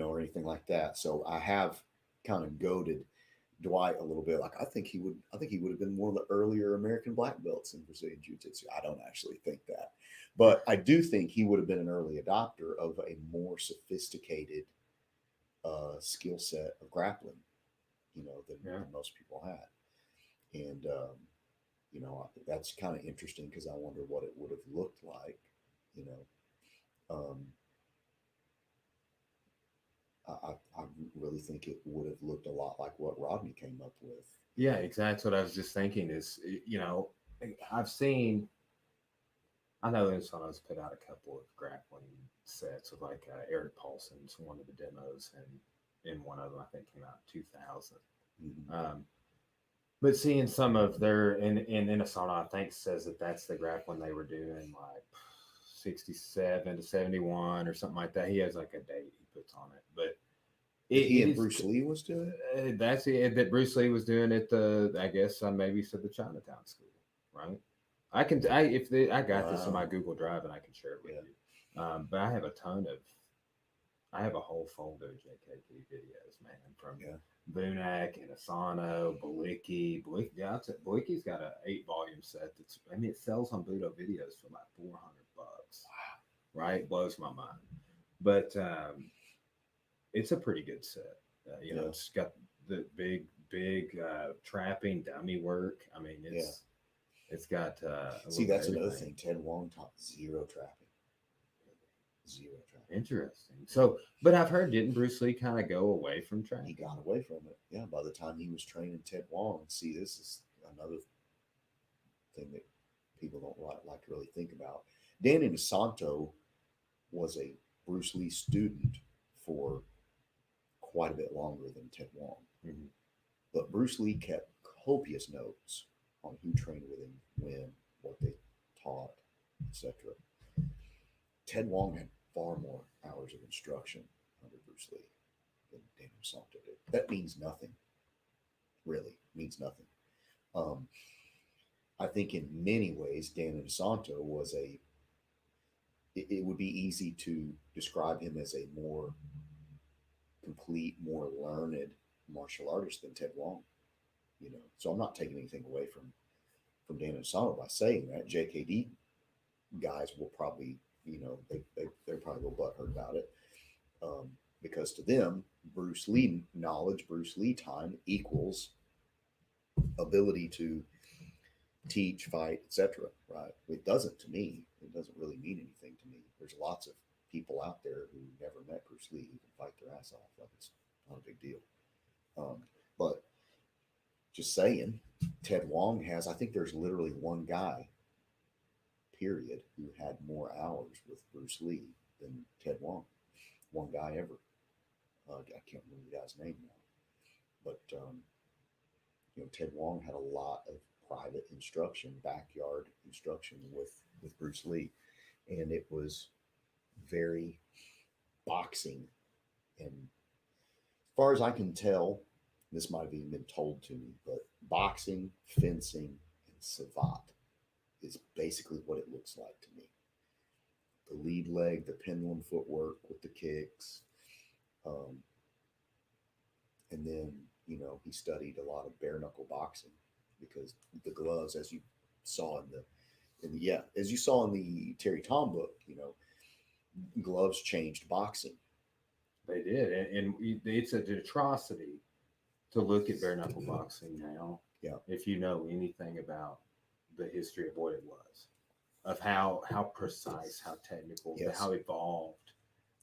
or anything like that. So I have kind of goaded Dwight a little bit. Like I think he would have been one of the earlier American black belts in Brazilian Jiu-Jitsu. I don't actually think that, but I do think he would have been an early adopter of a more sophisticated skill set of grappling, than most people had. And that's kind of interesting because I wonder what it would have looked like, I really think it would have looked a lot like what Rodney came up with. Yeah, exactly. What I was just thinking is, I know Insona's put out a couple of grappling sets with like Eric Paulson's one of the demos, in one of them. I think came out in 2000. Mm-hmm. But seeing some of their in Asana, I think says that that's the grappling they were doing like 67 to 71 or something like that. He has like a date he puts on it, but he and Bruce Lee was doing. That's it. That Bruce Lee was doing at I guess maybe said the Chinatown School, right? I got this in my Google Drive and I can share it with you. But I have a whole folder of JKD videos, man, from Bunak and Asano, Balicki. Balicki's got an 8-volume set. It sells on Budo Videos for like $400. Wow. Right? Blows my mind. But it's a pretty good set. It's got the big trapping dummy work. I mean, it's got. See, that's another thing. Ted Wong taught zero trapping. Zero trapping. Interesting. So, but I've heard, didn't Bruce Lee kind of go away from trapping? He got away from it. Yeah. By the time he was training Ted Wong, see, this is another thing that people don't like to really think about. Danny DeSanto was a Bruce Lee student for quite a bit longer than Ted Wong. Mm-hmm. But Bruce Lee kept copious notes on who trained with him, when, what they taught, etc. Ted Wong had far more hours of instruction under Bruce Lee than Danny DeSanto did. That means nothing. Really means nothing. I think in many ways, Danny DeSanto was it would be easy to describe him as a more complete, more learned martial artist than Ted Wong. So I'm not taking anything away from Dan DeSanto by saying that. JKD guys will probably, they're probably a little butthurt about it, because to them, Bruce Lee knowledge, Bruce Lee time equals ability to teach, fight, etc. Right? It doesn't to me. It doesn't really mean anything to me. There's lots of people out there who never met Bruce Lee who can fight their ass off. Like, it's not a big deal. But just saying, Ted Wong has, I think there's literally one guy, period, who had more hours with Bruce Lee than Ted Wong. One guy ever. I can't remember the guy's name now. But, Ted Wong had a lot of private instruction, backyard instruction with Bruce Lee. And it was very boxing. And as far as I can tell, this might have even been told to me, but boxing, fencing, and savate is basically what it looks like to me. The lead leg, the pendulum footwork with the kicks. And then, he studied a lot of bare knuckle boxing because the gloves, as you saw in the Terry Tom book, gloves changed boxing. They did. And it's an atrocity to look at bare knuckle boxing now. Yeah. If you know anything about the history of what it was, of how precise, how technical, how evolved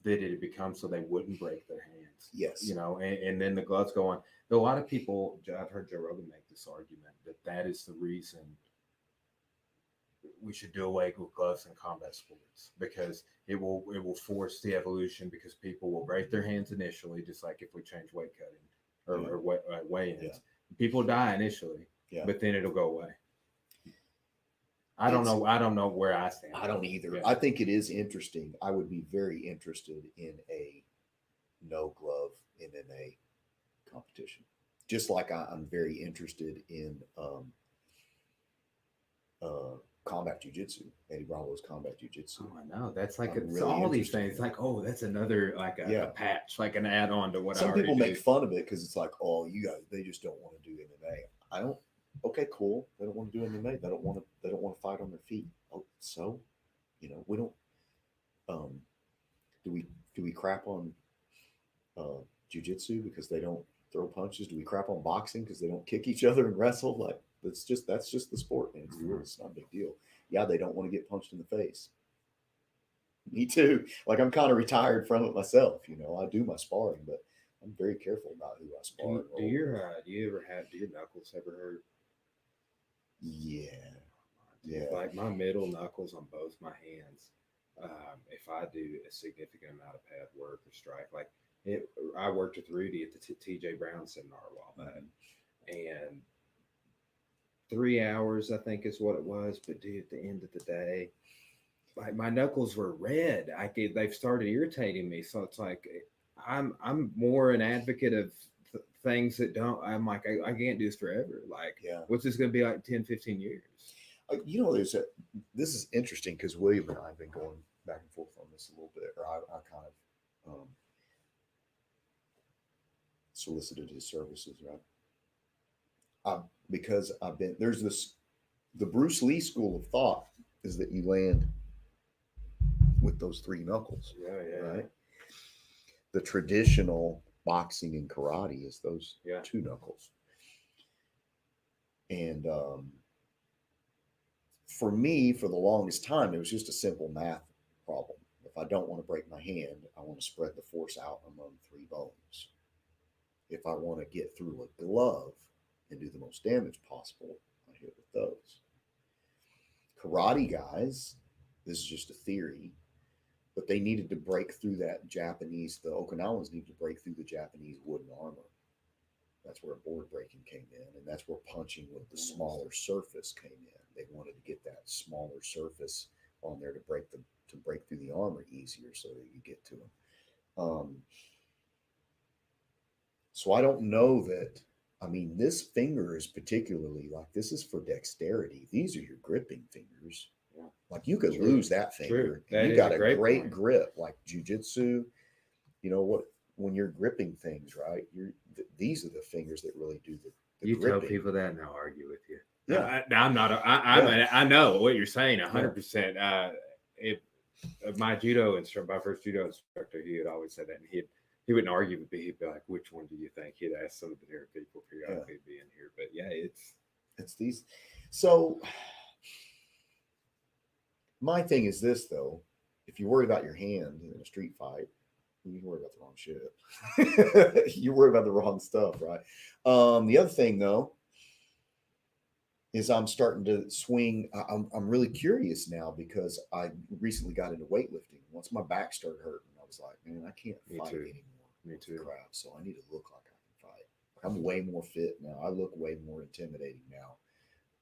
that it had become, so they wouldn't break their hands. Yes. And then the gloves go on. A lot of people, I've heard Joe Rogan make this argument that is the reason we should do away with gloves in combat sports, because it will force the evolution, because people will break their hands initially, just like if we change weight cutting or weigh-ins. Yeah. People die initially, but then it'll go away. I don't know where I stand. I don't either. Yeah. I think it is interesting. I would be very interested in a no glove MMA competition, just like I'm very interested in combat jiu-jitsu, Eddie Bravo's combat jiu-jitsu. Oh, I know. That's like it's really all these things. Like, that's another a patch, like an add-on to what. Some people make fun of it because it's like, you guys, they just don't want to do MMA. I don't. Okay, cool. They don't want to do MMA. They don't want to fight on their feet. Oh, so, we don't. Do we crap on jiu-jitsu because they don't throw punches? Do we crap on boxing because they don't kick each other and wrestle? Like, that's just the sport, man. It's not a big deal. Yeah, they don't want to get punched in the face. Me too. Like, I'm kind of retired from it myself. I do my sparring, but I'm very careful about who I spar. Do your knuckles ever hurt? Yeah. Like my middle knuckles on both my hands. If I do a significant amount of pad work or strike, like I worked with Rudy at the TJ Brown seminar a while back, and 3 hours I think is what it was. But dude, at the end of the day, like my knuckles were red. They've started irritating me. So it's like I'm more an advocate of things that don't. I'm like I can't do this forever. Like what's this going to be like 10, 15 years? You know, this is interesting because William and I have been going back and forth on this a little bit, or I kind of solicited his services, right? Because there's the Bruce Lee school of thought is that you land with those 3 knuckles, right? The traditional boxing and karate is those 2 knuckles, and for me, for the longest time, it was just a simple math problem. If I don't want to break my hand, I want to spread the force out among 3 bones. If I want to get through a glove and do the most damage possible, I hit with those. Karate guys, this is just a theory, but they needed to break through the Okinawans needed to break through the Japanese wooden armor. That's where board breaking came in, and that's where punching with the smaller surface came in. They wanted to get that smaller surface on there to break through the armor easier, so that you get to them. So I don't know that. I mean, this finger is particularly like this is for dexterity. These are your gripping fingers. Yeah. Like you could lose that finger. And you got a great grip, like jujitsu. You know what? When you're gripping things, right? These are the fingers that really do the you gripping. Tell people that, and I'll argue with you. Yeah, I'm not. I know what you're saying 100%. My judo instructor, my first judo instructor, he had always said that, and he wouldn't argue with me. He'd be like, "Which one do you think?" He'd ask some of the different people periodically being here, but it's these. So my thing is this though: if you worry about your hand in a street fight, you worry about the wrong shit. You worry about the wrong stuff, right? The other thing though is I'm starting to swing. I'm really curious now because I recently got into weightlifting. Once my back started hurting, I was like, man, I can't fight anymore. Me too. Crap. So I need to look like I can fight. I'm way more fit now. I look way more intimidating now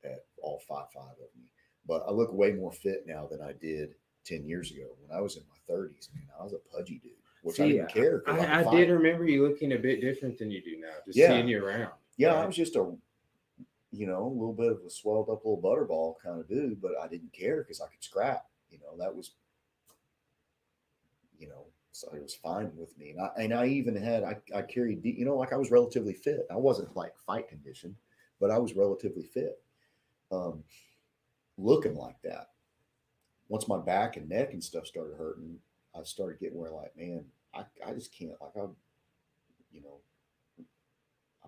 at all 5'5" of me. But I look way more fit now than I did 10 years ago. When I was in my 30s, man, I was a pudgy dude, which I didn't care. I did remember you looking a bit different than you do now, just seeing you around. Yeah, right? I was just a little bit of a swelled up little butterball kind of dude, but I didn't care because I could scrap. That was, so it was fine with me. And I even had, I carried, like I was relatively fit. I wasn't like fight conditioned, but I was relatively fit. Looking like that. Once my back and neck and stuff started hurting, I started getting where like, man, I just can't, like I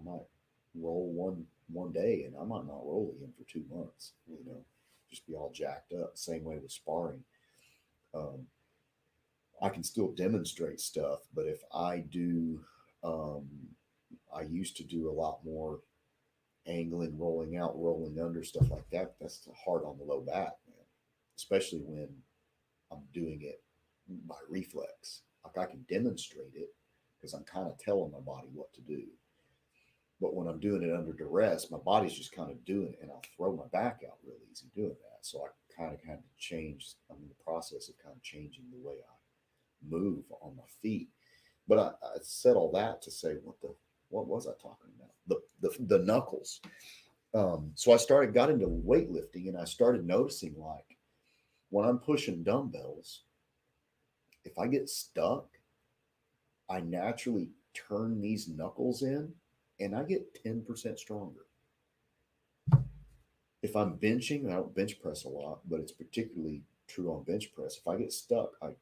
might roll one day and I might not roll again for 2 months, just be all jacked up. Same way with sparring. I can still demonstrate stuff, but if I do, I used to do a lot more angling, rolling out, rolling under, stuff like that. That's hard on the low back, man, especially when I'm doing it by reflex. Like I can demonstrate it because I'm kind of telling my body what to do. But when I'm doing it under duress, my body's just kind of doing it, and I'll throw my back out real easy doing that. So I kind of had to change. I'm in the process of kind of changing the way I move on my feet. But I said all that to say, what was I talking about? The knuckles. So I got into weightlifting, and I started noticing like when I'm pushing dumbbells, if I get stuck, I naturally turn these knuckles in and I get 10% stronger. If I'm benching, I don't bench press a lot, but it's particularly true on bench press. If I get stuck, I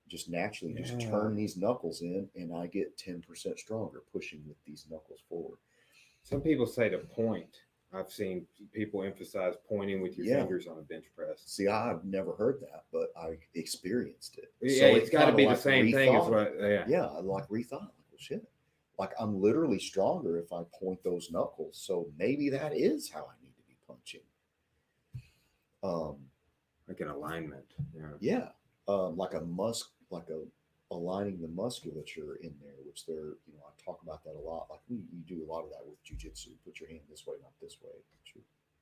just naturally just turn these knuckles in and I get 10% stronger pushing with these knuckles forward. Some people say to point. I've seen people emphasize pointing with your fingers on a bench press. See, I've never heard that, but I experienced it. Yeah, so it's got to be the same thing as what. Yeah, I like rethought. Like, well, shit. Like I'm literally stronger if I point those knuckles. So maybe that is how I need to be punching. Like an alignment. Yeah. Like a aligning the musculature in there, which they're, I talk about that a lot. Like you do a lot of that with jujitsu. Put your hand this way, not this way.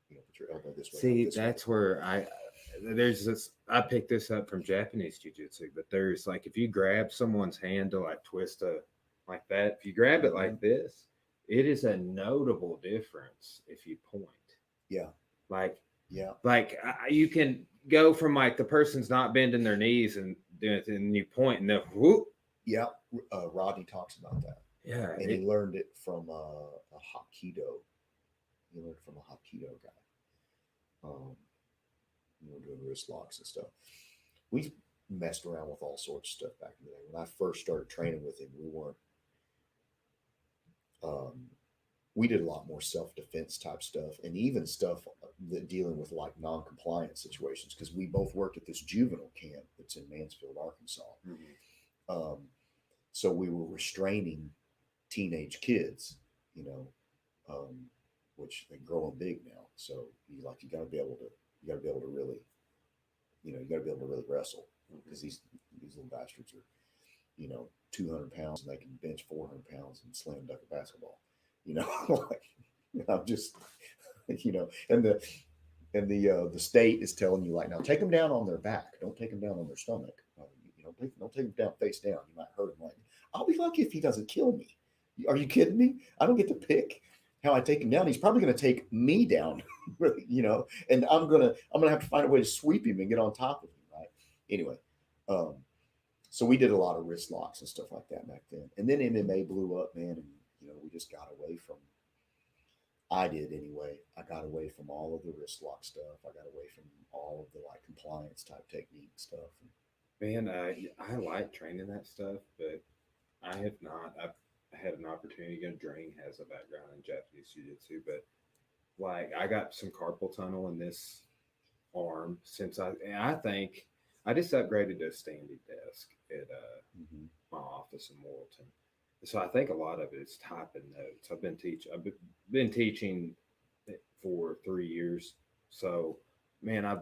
Put your elbow this way. See, not this that's way. where there's this. I picked this up from Japanese jiu-jitsu, but there's like if you grab someone's hand to like twist like that, if you grab it like this, it is a notable difference if you point. Yeah. Like yeah. Like you can go from like the person's not bending their knees and you point and then whoop. Yeah. Rodney talks about that. Yeah. And he learned it from a Hapkido. He learned from a Hapkido guy. Doing wrist locks and stuff. We messed around with all sorts of stuff back in the day. When I first started training with him, we weren't. We did a lot more self-defense type stuff, and even stuff that dealing with like non-compliant situations, because we both worked at this juvenile camp that's in Mansfield, Arkansas. Mm-hmm. So we were restraining teenage kids, which they're growing big now. So you got to be able to really, you got to be able to really wrestle, because these little bastards are, 200 pounds and they can bench 400 pounds and slam dunk a basketball. I'm just, and the state is telling you like, now take them down on their back. Don't take them down on their stomach. Don't take them down face down. You might hurt him. Like, I'll be lucky if he doesn't kill me. Are you kidding me? I don't get to pick how I take him down. He's probably going to take me down, and I'm going to have to find a way to sweep him and get on top of him. Right. Anyway. So we did a lot of wrist locks and stuff like that back then. And then MMA blew up, man. And, we just got away from, I did anyway. I got away from all of the wrist lock stuff. I got away from all of the like compliance type technique stuff. Man, I like training that stuff, but I have not. I've had an opportunity. Drain has a background in Japanese jiu-jitsu, but like I got some carpal tunnel in this arm since I think I just upgraded to a standing desk at my office in Morrilton. So I think a lot of it is typing notes. I've been teaching for 3 years. So man, I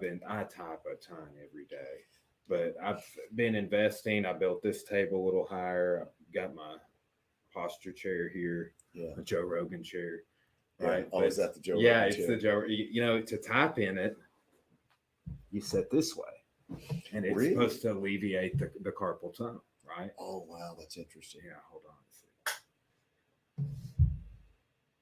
type a ton every day. But I've been investing. I built this table a little higher. I've got my posture chair here, a Joe Rogan chair. Right? Yeah. Oh, is that the Joe Rogan chair? Yeah, it's the Joe. To type in it, you sit this way. And it's supposed to alleviate the carpal tunnel, right? Oh, wow. That's interesting. Yeah, hold on.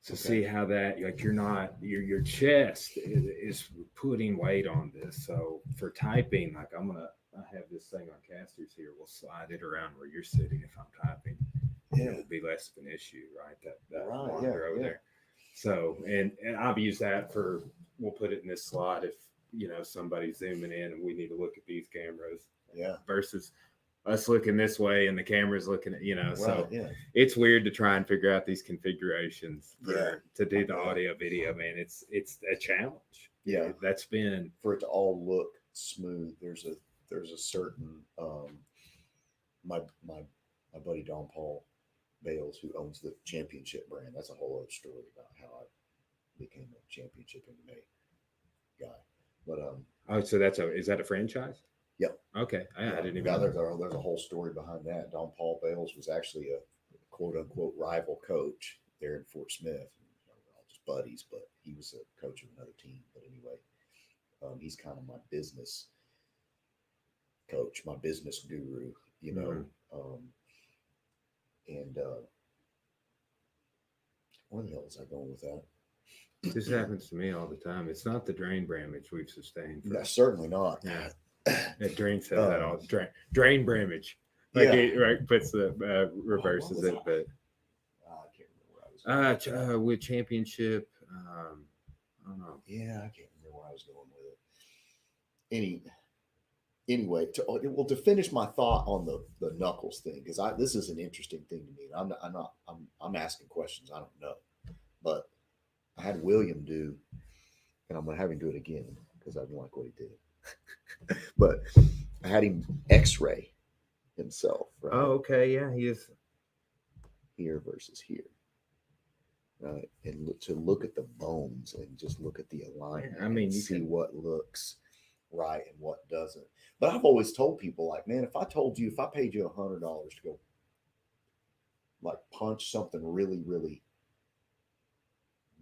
So see how that, like your chest is putting weight on this. So for typing, like I have this thing on casters here. We'll slide it around where you're sitting if I'm typing. Yeah. It will be less of an issue, right? That monitor over there. So, and I've used that we'll put it in this slot if, somebody's zooming in and we need to look at these cameras. Yeah. Versus us looking this way and the camera's looking at, so it's weird to try and figure out these configurations to do the audio video, man. It's a challenge. Yeah. That's been for it to all look smooth. There's a certain, my buddy, Don Paul Bales, who owns the Championship brand. That's a whole other story about how I became a Championship MMA guy. But so is that a franchise? Yep. Okay. I didn't even know. There's a whole story behind that. Don Paul Bales was actually a quote unquote rival coach there in Fort Smith. We're all just buddies, but he was a coach of another team. But anyway, he's kind of my business coach, my business guru, and where the hell was I going with that? This happens to me all the time. It's not the drain damage we've sustained. No, certainly not. Yeah. That drain says that all drain damage. Like it puts the reverses it, but I can't remember where I was going. With Championship, I don't know. Yeah, I can't remember where I was going with it. Anyway, to finish my thought on the knuckles thing, because this is an interesting thing to me. I'm asking questions I don't know, but I had William do, and I'm gonna have him do it again because I didn't like what he did. But I had him X-ray himself. Right? Oh, okay, yeah, he is here versus here, right? And to look at the bones and just look at the alignment. Yeah, I mean, you see what looks right and what doesn't. But I've always told people, like, man, if I paid you $100 to go like punch something really, really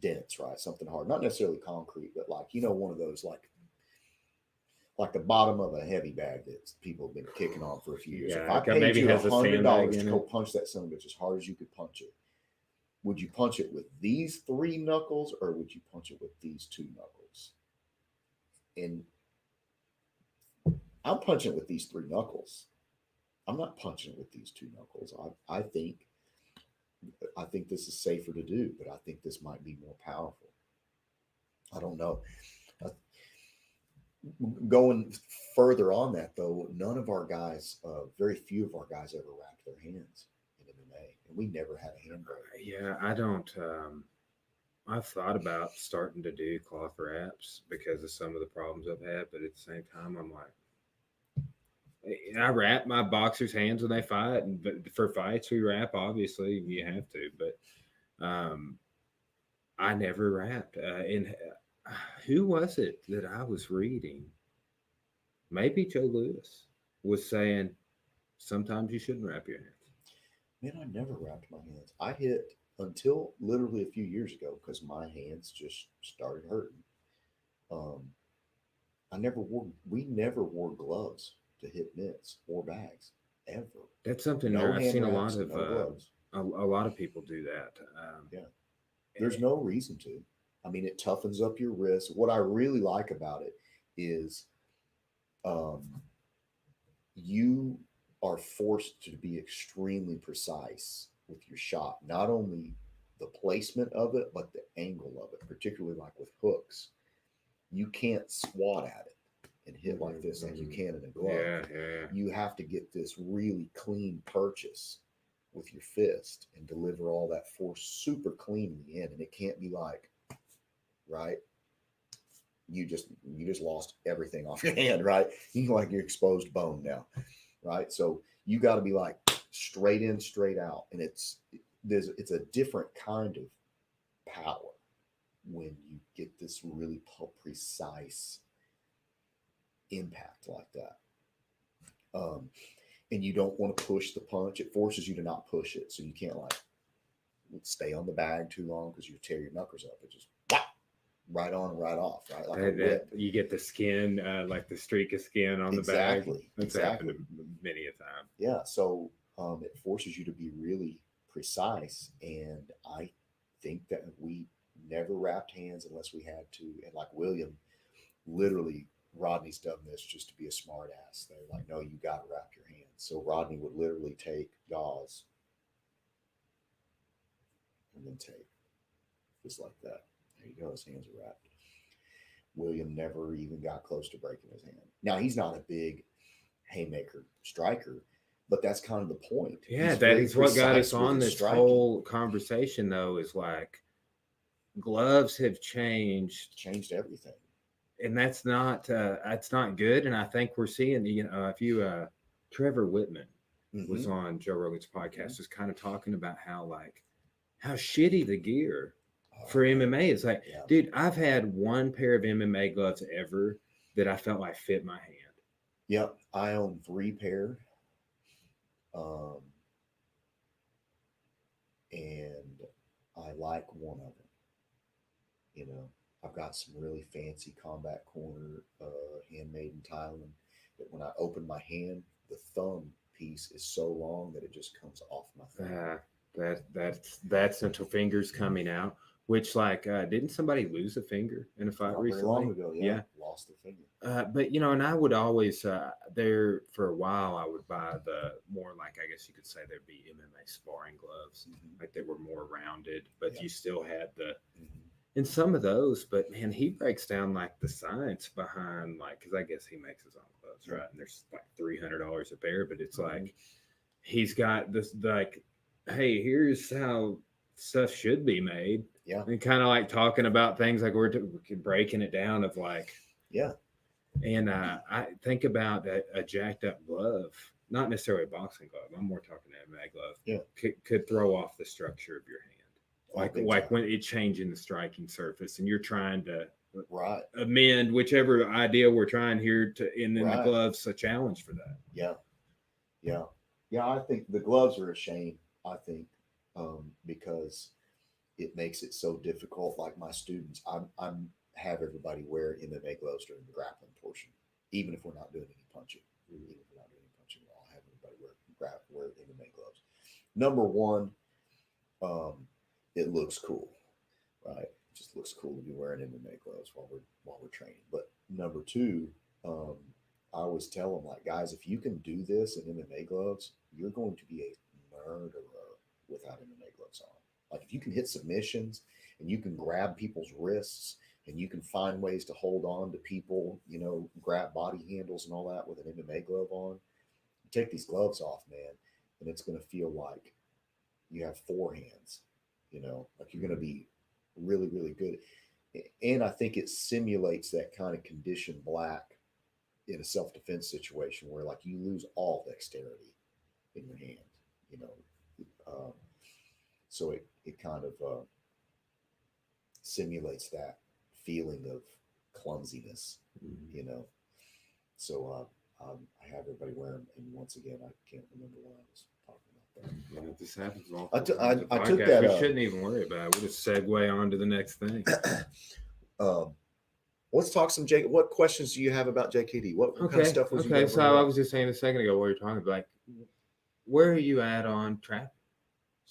dense, right? Something hard, not necessarily concrete, but like, one of those like the bottom of a heavy bag that people have been kicking on for a few years. If I paid maybe you has a $100 to sandbag in go it. punch that son of a bitch as hard as you could punch it, would you punch it with these 3 knuckles or would you punch it with these 2 knuckles? And I'm punching it with these 3 knuckles. I'm not punching it with these 2 knuckles. I think this is safer to do, but I think this might be more powerful. I don't know. Going further on that, though, none of our guys, very few of our guys ever wrapped their hands in MMA, and we never had a hand break. Yeah, I don't. I've thought about starting to do cloth wraps because of some of the problems I've had, but at the same time, I'm like, I wrap my boxers' hands when they fight, but for fights we wrap. Obviously, you have to, but I never wrapped. And who was it that I was reading? Maybe Joe Lewis was saying sometimes you shouldn't wrap your hands. Man, I never wrapped my hands. I hit until literally a few years ago because my hands just started hurting. We never wore gloves to hit mitts or bags ever. That's something No I've hand seen wraps, a lot of people do that. Yeah. There's no reason to. I mean, it toughens up your wrist. What I really like about it is you are forced to be extremely precise with your shot. Not only the placement of it, but the angle of it, particularly like with hooks. You can't swat at it and hit like this like you can in a glove. Yeah. You have to get this really clean purchase with your fist and deliver all that force super clean in the end. And it can't be like, right, you just lost everything off your hand, right? You like your exposed bone now, right? So you got to be like straight in, straight out, and it's a different kind of power when you get this really precise impact like that. And you don't want to push the punch. It forces you to not push it, so you can't like stay on the bag too long because you tear your knuckles up. It just right on, right off, right? Like a whip. You get the skin, like the streak of skin on the bag. That's happened many a time. Yeah, so it forces you to be really precise, and I think that we never wrapped hands unless we had to. And like William, literally, Rodney's done this just to be a smart ass. They're like, no, you got to wrap your hands. So Rodney would literally take gauze and then tape, just like that. There you go. His hands are wrapped. William never even got close to breaking his hand. Now, he's not a big haymaker striker, but that's kind of the point. Yeah, that is what got us on this whole conversation, though, is like gloves have changed everything. And that's not good. And I think we're seeing, Trevor Whitman was on Joe Rogan's podcast, was kind of talking about how shitty the gear for MMA is. Like, dude, I've had one pair of MMA gloves ever that I felt like fit my hand. Yep. I own 3 pair. And I like one of them. I've got some really fancy combat corner, handmade in Thailand, that when I open my hand, the thumb piece is so long that it just comes off my thumb. That's until fingers coming out. Which, didn't somebody lose a finger in a fight recently? Long ago, yeah. Lost their finger. But and I would always there for a while I would buy the more I guess you could say there'd be MMA sparring gloves, like they were more rounded, but you still had the. And some of those, but man, he breaks down the science behind because I guess he makes his own gloves, right? And there's $300 a pair, but it's he's got this hey, here's how stuff should be made. Yeah. And kind of talking about things we're breaking it down of yeah. And I think about a jacked up glove, not necessarily a boxing glove. I'm more talking MMA glove. Yeah. Could throw off the structure of your hand. Like when it's changing the striking surface and you're trying to Right. amend whichever idea we're trying here to, and then the Right. gloves a challenge for that. Yeah. Yeah. Yeah. I think the gloves are a shame. I think because it makes it so difficult. Like my students, I'm have everybody wear MMA gloves during the grappling portion, even if we're not doing any punching. Even if we're not doing any punching, I'll have everybody wear MMA gloves. Number one, it looks cool, right? It just looks cool to be wearing MMA gloves while we're training. But number two, I always tell them, like, guys, if you can do this in MMA gloves, you're going to be a murderer without MMA gloves on. Like if you can hit submissions and you can grab people's wrists and you can find ways to hold on to people, grab body handles and all that with an MMA glove on, you take these gloves off, man, and it's going to feel like you have four hands, like you're going to be really, really good. And I think it simulates that kind of conditioned black in a self-defense situation where like you lose all dexterity in your hand, so it kind of simulates that feeling of clumsiness, So I have everybody wear them, and once again, I can't remember what I was talking about there. This happens all I took podcast. that. We shouldn't even worry about it. We'll just segue on to the next thing. Let's talk some J. What questions do you have about JKD? What kind of stuff was you? Okay, so I was just saying a second ago, what you're talking about, like, where are you at on trap?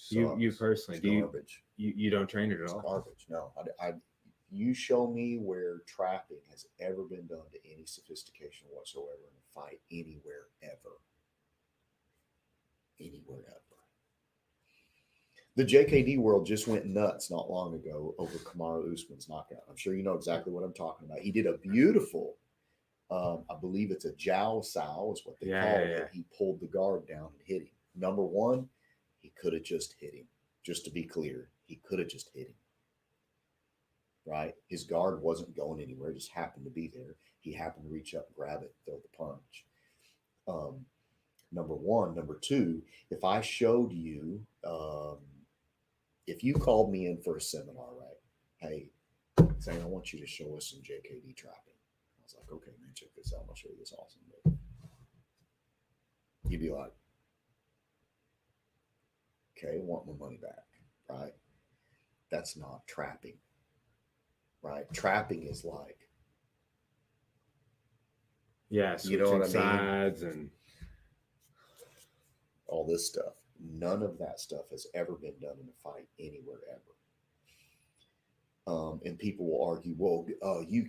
You personally, do garbage. You don't train it at all? Garbage. No, you show me where trapping has ever been done to any sophistication whatsoever in a fight anywhere ever. Anywhere ever. The JKD world just went nuts not long ago over Kamaru Usman's knockout. I'm sure you know exactly what I'm talking about. He did a beautiful, I believe it's a Jiao Sao is what they call it. Yeah. He pulled the guard down and hit him. Number one, he could have just hit him. Just to be clear, he could have just hit him. Right? His guard wasn't going anywhere. It just happened to be there. He happened to reach up, grab it, throw the punch. Number one. Number two, if I showed you, if you called me in for a seminar, right? Hey, Zane, I want you to show us some JKD trapping. I was like, okay, man, check this out. I'll show you this awesome move. You'd be like, okay, I want my money back, right? That's not trapping, right? Trapping is like, switching sides and all this stuff. None of that stuff has ever been done in a fight anywhere ever. And people will argue, well, you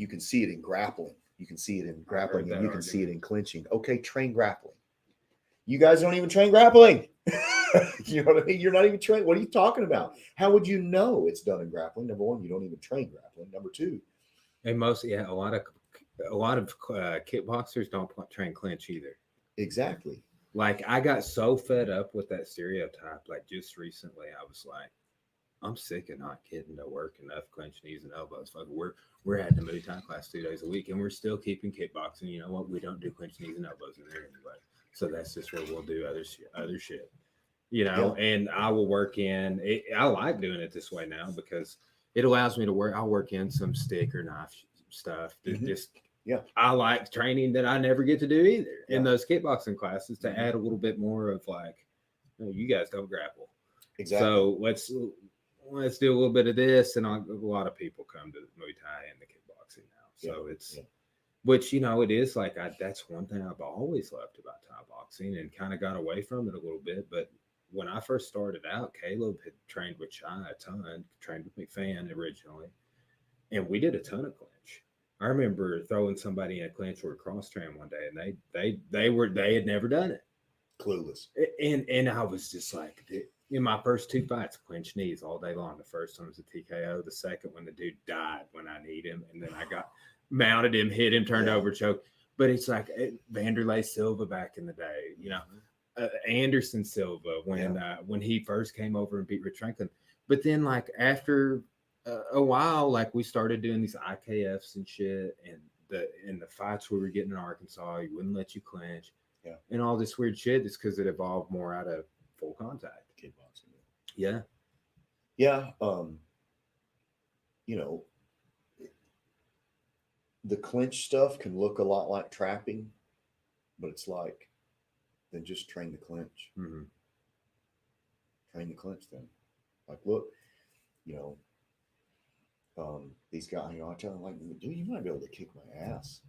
can see it in grappling. You can see it in grappling, and you can see it in clinching. Okay, train grappling. You guys don't even train grappling. You know what I mean? You're not even trained. What are you talking about? How would you know it's done in grappling? Number one, you don't even train grappling. Number two, and a lot of kickboxers don't train clinch either. Exactly. Like I got so fed up with that stereotype. Like just recently, I was like, I'm sick of not getting to work enough clinch knees and elbows. Like we're at the Muay Thai class 2 days a week, and we're still keeping kickboxing. You know what? We don't do clinch knees and elbows in there anyway. So that's just where we'll do other shit. And I will work in. I like doing it this way now because it allows me to work. I'll work in some stick or knife stuff. I like training that I never get to do either in those kickboxing classes to add a little bit more of like, you guys don't grapple. Exactly. So let's do a little bit of this, and a lot of people come to Muay Thai and the kickboxing now. So which it is like that's one thing I've always loved about Thai boxing and kind of got away from it a little bit. But when I first started out, Caleb had trained with Chai a ton, trained with McFan originally, and we did a ton of clinch. I remember throwing somebody in a clinch or a cross train one day, and they had never done it. Clueless. And I was just like, in my first 2 fights, clinch knees all day long. The first one was a TKO. The second one, the dude died when I need him, and then I got mounted him, hit him, turned over, choked. But it's like Vanderlei Silva back in the day, Anderson Silva when he first came over and beat Rich Franklin. But then like after a while, like we started doing these IKFs and shit, and the fights we were getting in Arkansas, he wouldn't let you clinch, and all this weird shit. It's because it evolved more out of full contact kickboxing. Yeah. the clinch stuff can look a lot like trapping, but it's like, then just train the clinch. Mm-hmm. Train the clinch then. Like, look, you know, these guys, you know, I tell them, like, dude, you might be able to kick my ass.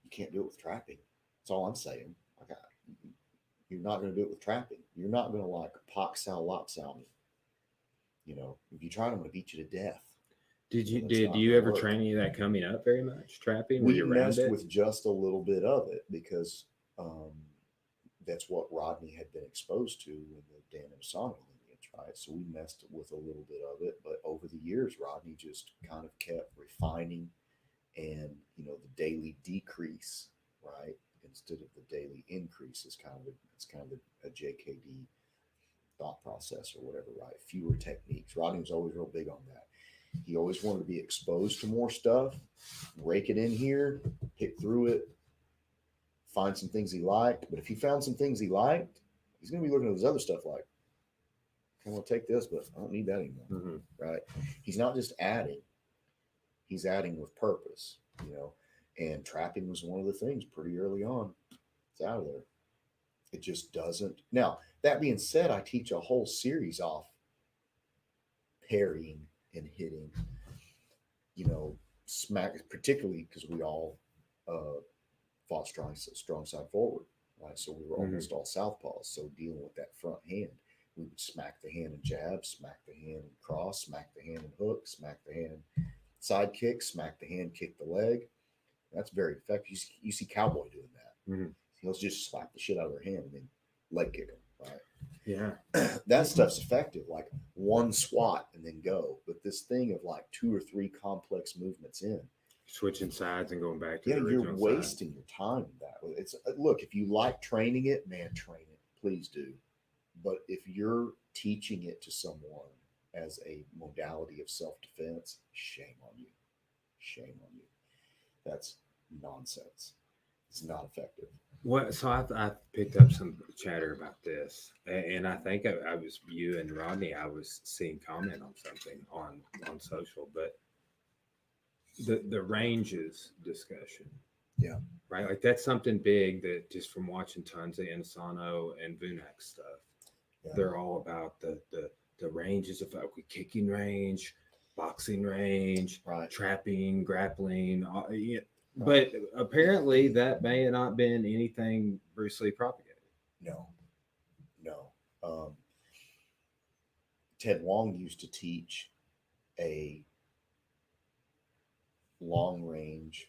You can't do it with trapping. That's all I'm saying. Like, you're not going to do it with trapping. You're not going to like pock sow lot sow me. You know, if you try, I'm going to beat you to death. Did So you that's did not you gonna ever work. train any of that coming up very much? Trapping? Were We you around messed it? with just a little bit of it because that's what Rodney had been exposed to in the Dan Inosanto lineage, right? So we messed with a little bit of it, but over the years, Rodney just kind of kept refining, and you know, the daily decrease, right, instead of the daily increase is kind of a JKD thought process or whatever, right? Fewer techniques. Rodney was always real big on that. He always wanted to be exposed to more stuff, rake it in here, pick through it, find some things he liked. But if he found some things he liked, he's going to be looking at this other stuff like, I'm going to take this, but I don't need that anymore. Mm-hmm. Right? He's not just adding, he's adding with purpose, you know. And trapping was one of the things pretty early on. It's out of there. It just doesn't. Now, that being said, I teach a whole series off parrying and hitting, you know, smack, particularly because we all fought strong side forward, right? So we were almost all southpaws. So dealing with that front hand, we would smack the hand and jab, smack the hand and cross, smack the hand and hook, smack the hand side kick, smack the hand, kick the leg. That's very effective. You see Cowboy doing that. Mm-hmm. He'll just slap the shit out of their hand and then leg kick them, right? Yeah. That stuff's effective, like one swat and then go. But this thing of like 2 or 3 complex movements in, Switching sides and going back to yeah, the original you're wasting your time with that. It's look, if you like training it, man, train it. Please do. But if you're teaching it to someone as a modality of self-defense, shame on you. Shame on you. That's nonsense. It's not effective. What? So I picked up some chatter about this, and I think I was you and Rodney. I was seeing comment on something on social, but the ranges discussion, Yeah. right? Like that's something big that just from watching tons of Inosanto and Vunak stuff, Yeah. they're all about the ranges of like kicking range, boxing range, Right. trapping, grappling. Yeah. But apparently that may have not been anything Bruce Lee propagated. No. Ted Wong used to teach a long range,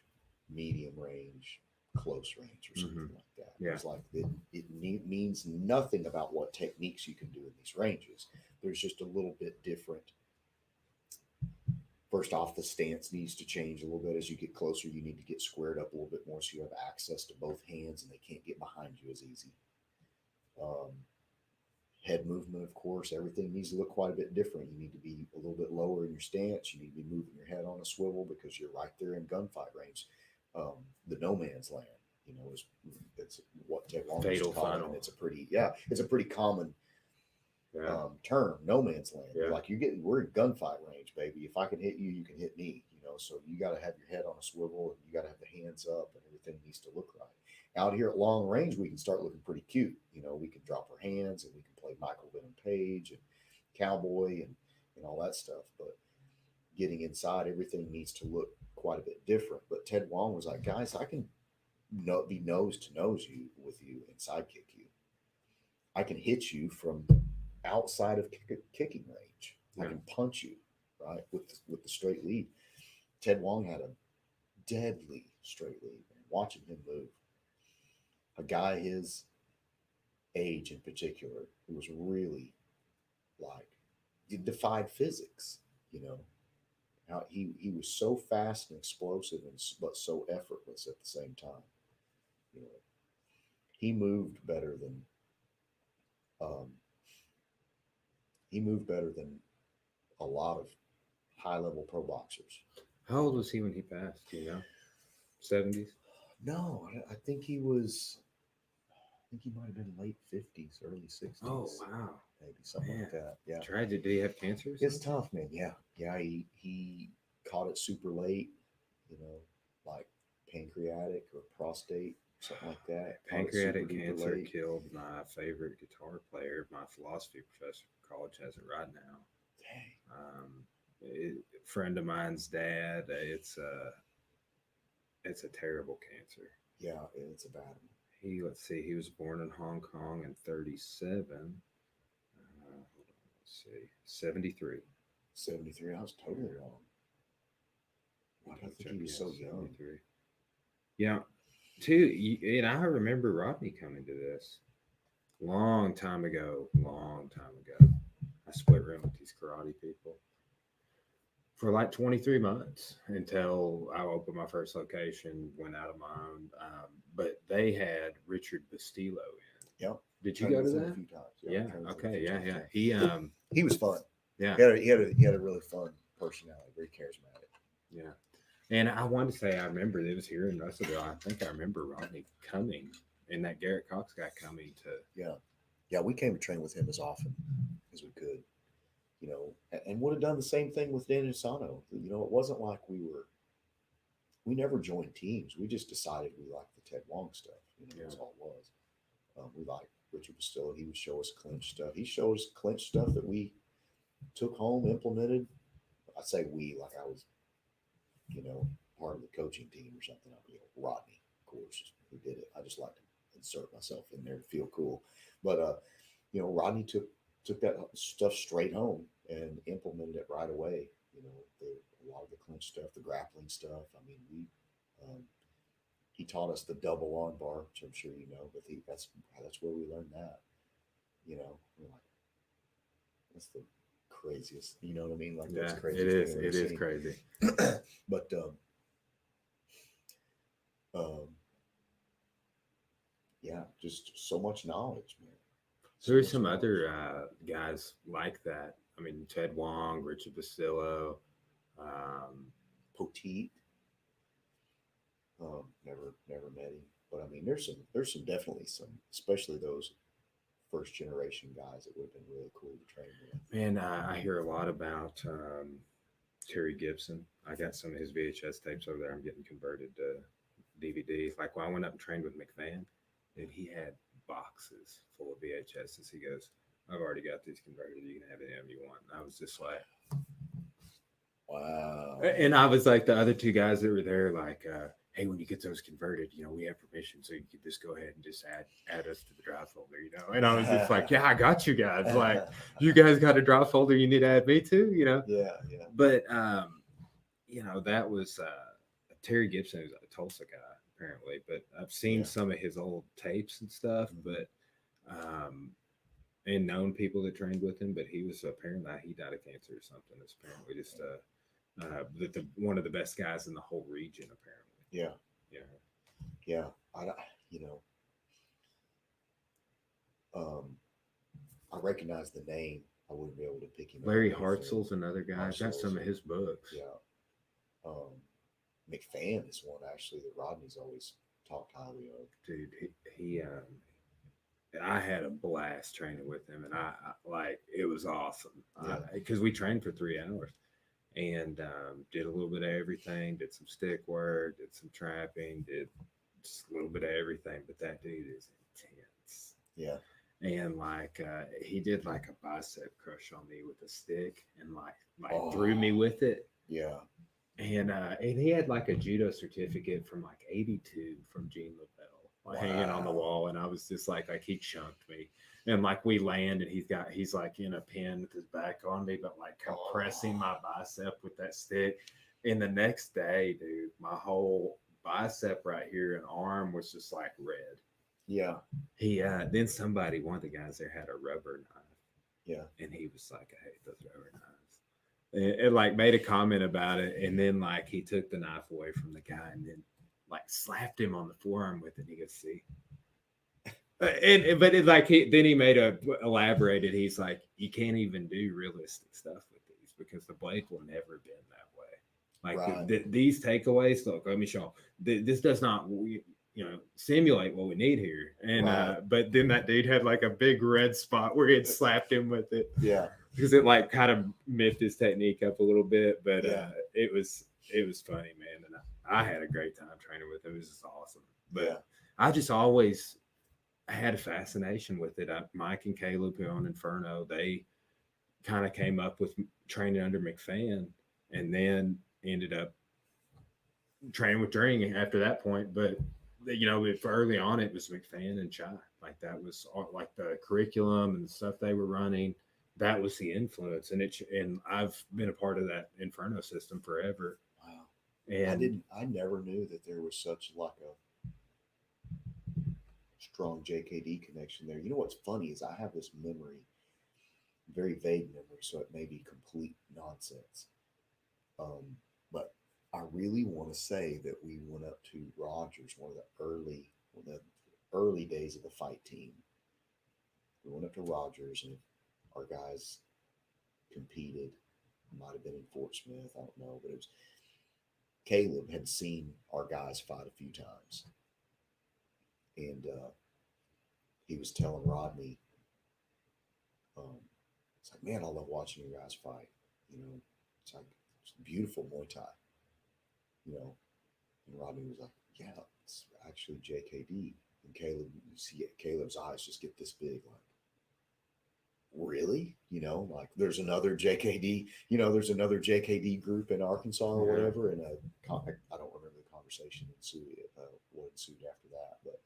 medium range, close range, or something like that. Yeah. It's like it means nothing about what techniques you can do in these ranges. There's just a little bit different. First off, the stance needs to change a little bit. As you get closer, you need to get squared up a little bit more so you have access to both hands and they can't get behind you as easy. Head movement, of course, everything needs to look quite a bit different. You need to be a little bit lower in your stance. You need to be moving your head on a swivel because you're right there in gunfight range. The no man's land, you know, it's what Ted Wong used to call it. And it's a pretty common term, no man's land. Yeah. Like we're in gunfight range, baby. If I can hit you, you can hit me, you know, so you got to have your head on a swivel and you got to have the hands up and everything needs to look right. Out here at long range, we can start looking pretty cute. You know, we can drop our hands and we can play Michael Venom Page and Cowboy and all that stuff. But getting inside, everything needs to look quite a bit different. But Ted Wong was like, guys, I can be nose to nose with you and sidekick you. I can hit you from outside of kicking range. I can punch you, right, with the straight lead. Ted Wong had a deadly straight lead. Man. Watching him move, a guy his age in particular, who was really like, he defied physics. You know, how he was so fast and explosive but so effortless at the same time. You know, he moved better than a lot of high-level pro boxers. How old was he when he passed? Do you know? 70s? No, I think he might have been late 50s, early 60s. Oh, wow. Maybe something like that. Yeah. Tragic. Did he have cancer? It's tough, man. Yeah. He caught it super late, you know, like pancreatic or prostate, something like that. Pancreatic Super duper cancer late. killed my favorite guitar player. My philosophy professor for college has it right now. Dang. Friend of mine's dad. It's a terrible cancer. Yeah, it's a bad one. Let's see, he was born in Hong Kong in 37. Hold on, let's see, 73. 73. I was totally wrong. Why did I think he was so young? 73. Yeah, too. And I remember Rodney coming to this long time ago. I split room with these karate people for like 23 months until I opened my first location, went out of my own. But they had Richard Bustillo in. Yep. Did you go to that? A few times. Yeah. Okay. Yeah. He was fun. Yeah. He had a really fun personality, very charismatic. Yeah. And I wanted to say, I remember it was here in Russellville. I think I remember Rodney coming and that Garrett Cox guy coming to. Yeah. We came to train with him as often as we could, and would have done the same thing with Dan Usano. It wasn't like we never joined teams. We just decided we liked the Ted Wong stuff. That's all it was. We liked Richard Bustillo. He would show us clinch stuff. He showed us clinch stuff that we took home, implemented. I say we, like I was, part of the coaching team or something. Rodney, of course, who did it. I just like to insert myself in there to feel cool. But, Rodney took that stuff straight home and implemented it right away. A lot of the clinch stuff, the grappling stuff. I mean, he taught us the double arm bar, which I'm sure you know, but that's where we learned that. We're like, that's the craziest, you know what I mean? Like, that's crazy. It is crazy. But just so much knowledge, man. There's some other guys like that. I mean, Ted Wong, Richard Bustillo, Poteet. Never met him, but I mean, there's some definitely some, especially those first generation guys that would have been really cool to train with. Man, I hear a lot about Terry Gibson. I got some of his VHS tapes over there. I'm getting converted to DVD. Like when I went up and trained with McMahon, and he had boxes full of VHSs. He goes, "I've already got these converted. You can have any of them you want." And I was just like, wow. And I was like, the other two guys that were there, like, hey, when you get those converted, we have permission, so you can just go ahead and just add us to the drive folder, And I was just like, yeah, I got you guys. Like, you guys got a drive folder you need to add me to, Yeah. But that was Terry Gibson, who's a Tulsa guy apparently. But I've seen some of his old tapes and stuff, but and known people that trained with him. But he was apparently he died of cancer or something. It's apparently just one of the best guys in the whole region, apparently. Yeah. I recognize the name. I wouldn't be able to pick him up. Larry Hartzell's another guy. I've got some of his books. Yeah. McFan is one actually that Rodney's always talked highly of. Dude, he I had a blast training with him, and I it was awesome because we trained for 3 hours. And did a little bit of everything, did some stick work, did some trapping, did just a little bit of everything. But that dude is intense. Yeah. And he did like a bicep crush on me with a stick and threw me with it. Yeah. And he had like a judo certificate from 82 from Gene LaBelle hanging on the wall. And I was just like he chunked me. And we land and he's in a pin with his back on me, but compressing my bicep with that stick. And the next day, dude, my whole bicep right here and arm was just red. Yeah. He then one of the guys there had a rubber knife. Yeah. And he was like, I hate those rubber knives. And made a comment about it. And then he took the knife away from the guy and then slapped him on the forearm with it. And he goes, see. Then he elaborated. He's like, you can't even do realistic stuff with these because the blade will never bend that way. These takeaways, look, let me show them. This does not, simulate what we need here. And but then that dude had a big red spot where he had slapped him with it. Yeah, because it kind of miffed his technique up a little bit. But it was funny, man. And I had a great time training with him. It was just awesome. But Yeah. I just always had a fascination with it. Mike and Caleb, who own Inferno, they kind of came up with training under McFan, and then ended up training with Dring after that point. But early on it was McFan and Chai. Like that was like the curriculum and the stuff they were running. That was the influence, and I've been a part of that Inferno system forever. Wow. And I never knew that there was such like a strong JKD connection there. You know what's funny is I have this memory, very vague memory, so it may be complete nonsense. But I really want to say that we went up to Rogers, one of the early days of the fight team. We went up to Rogers and our guys competed. Might have been in Fort Smith, I don't know, but it was Caleb had seen our guys fight a few times, and he was telling Rodney, it's like, man, I love watching you guys fight. It's like it's beautiful Muay Thai. And Rodney was like, yeah, it's actually JKD. And Caleb, you see Caleb's eyes just get this big, like, really? Like there's another JKD, there's another JKD group in Arkansas or whatever. And I don't remember the conversation what ensued after that, but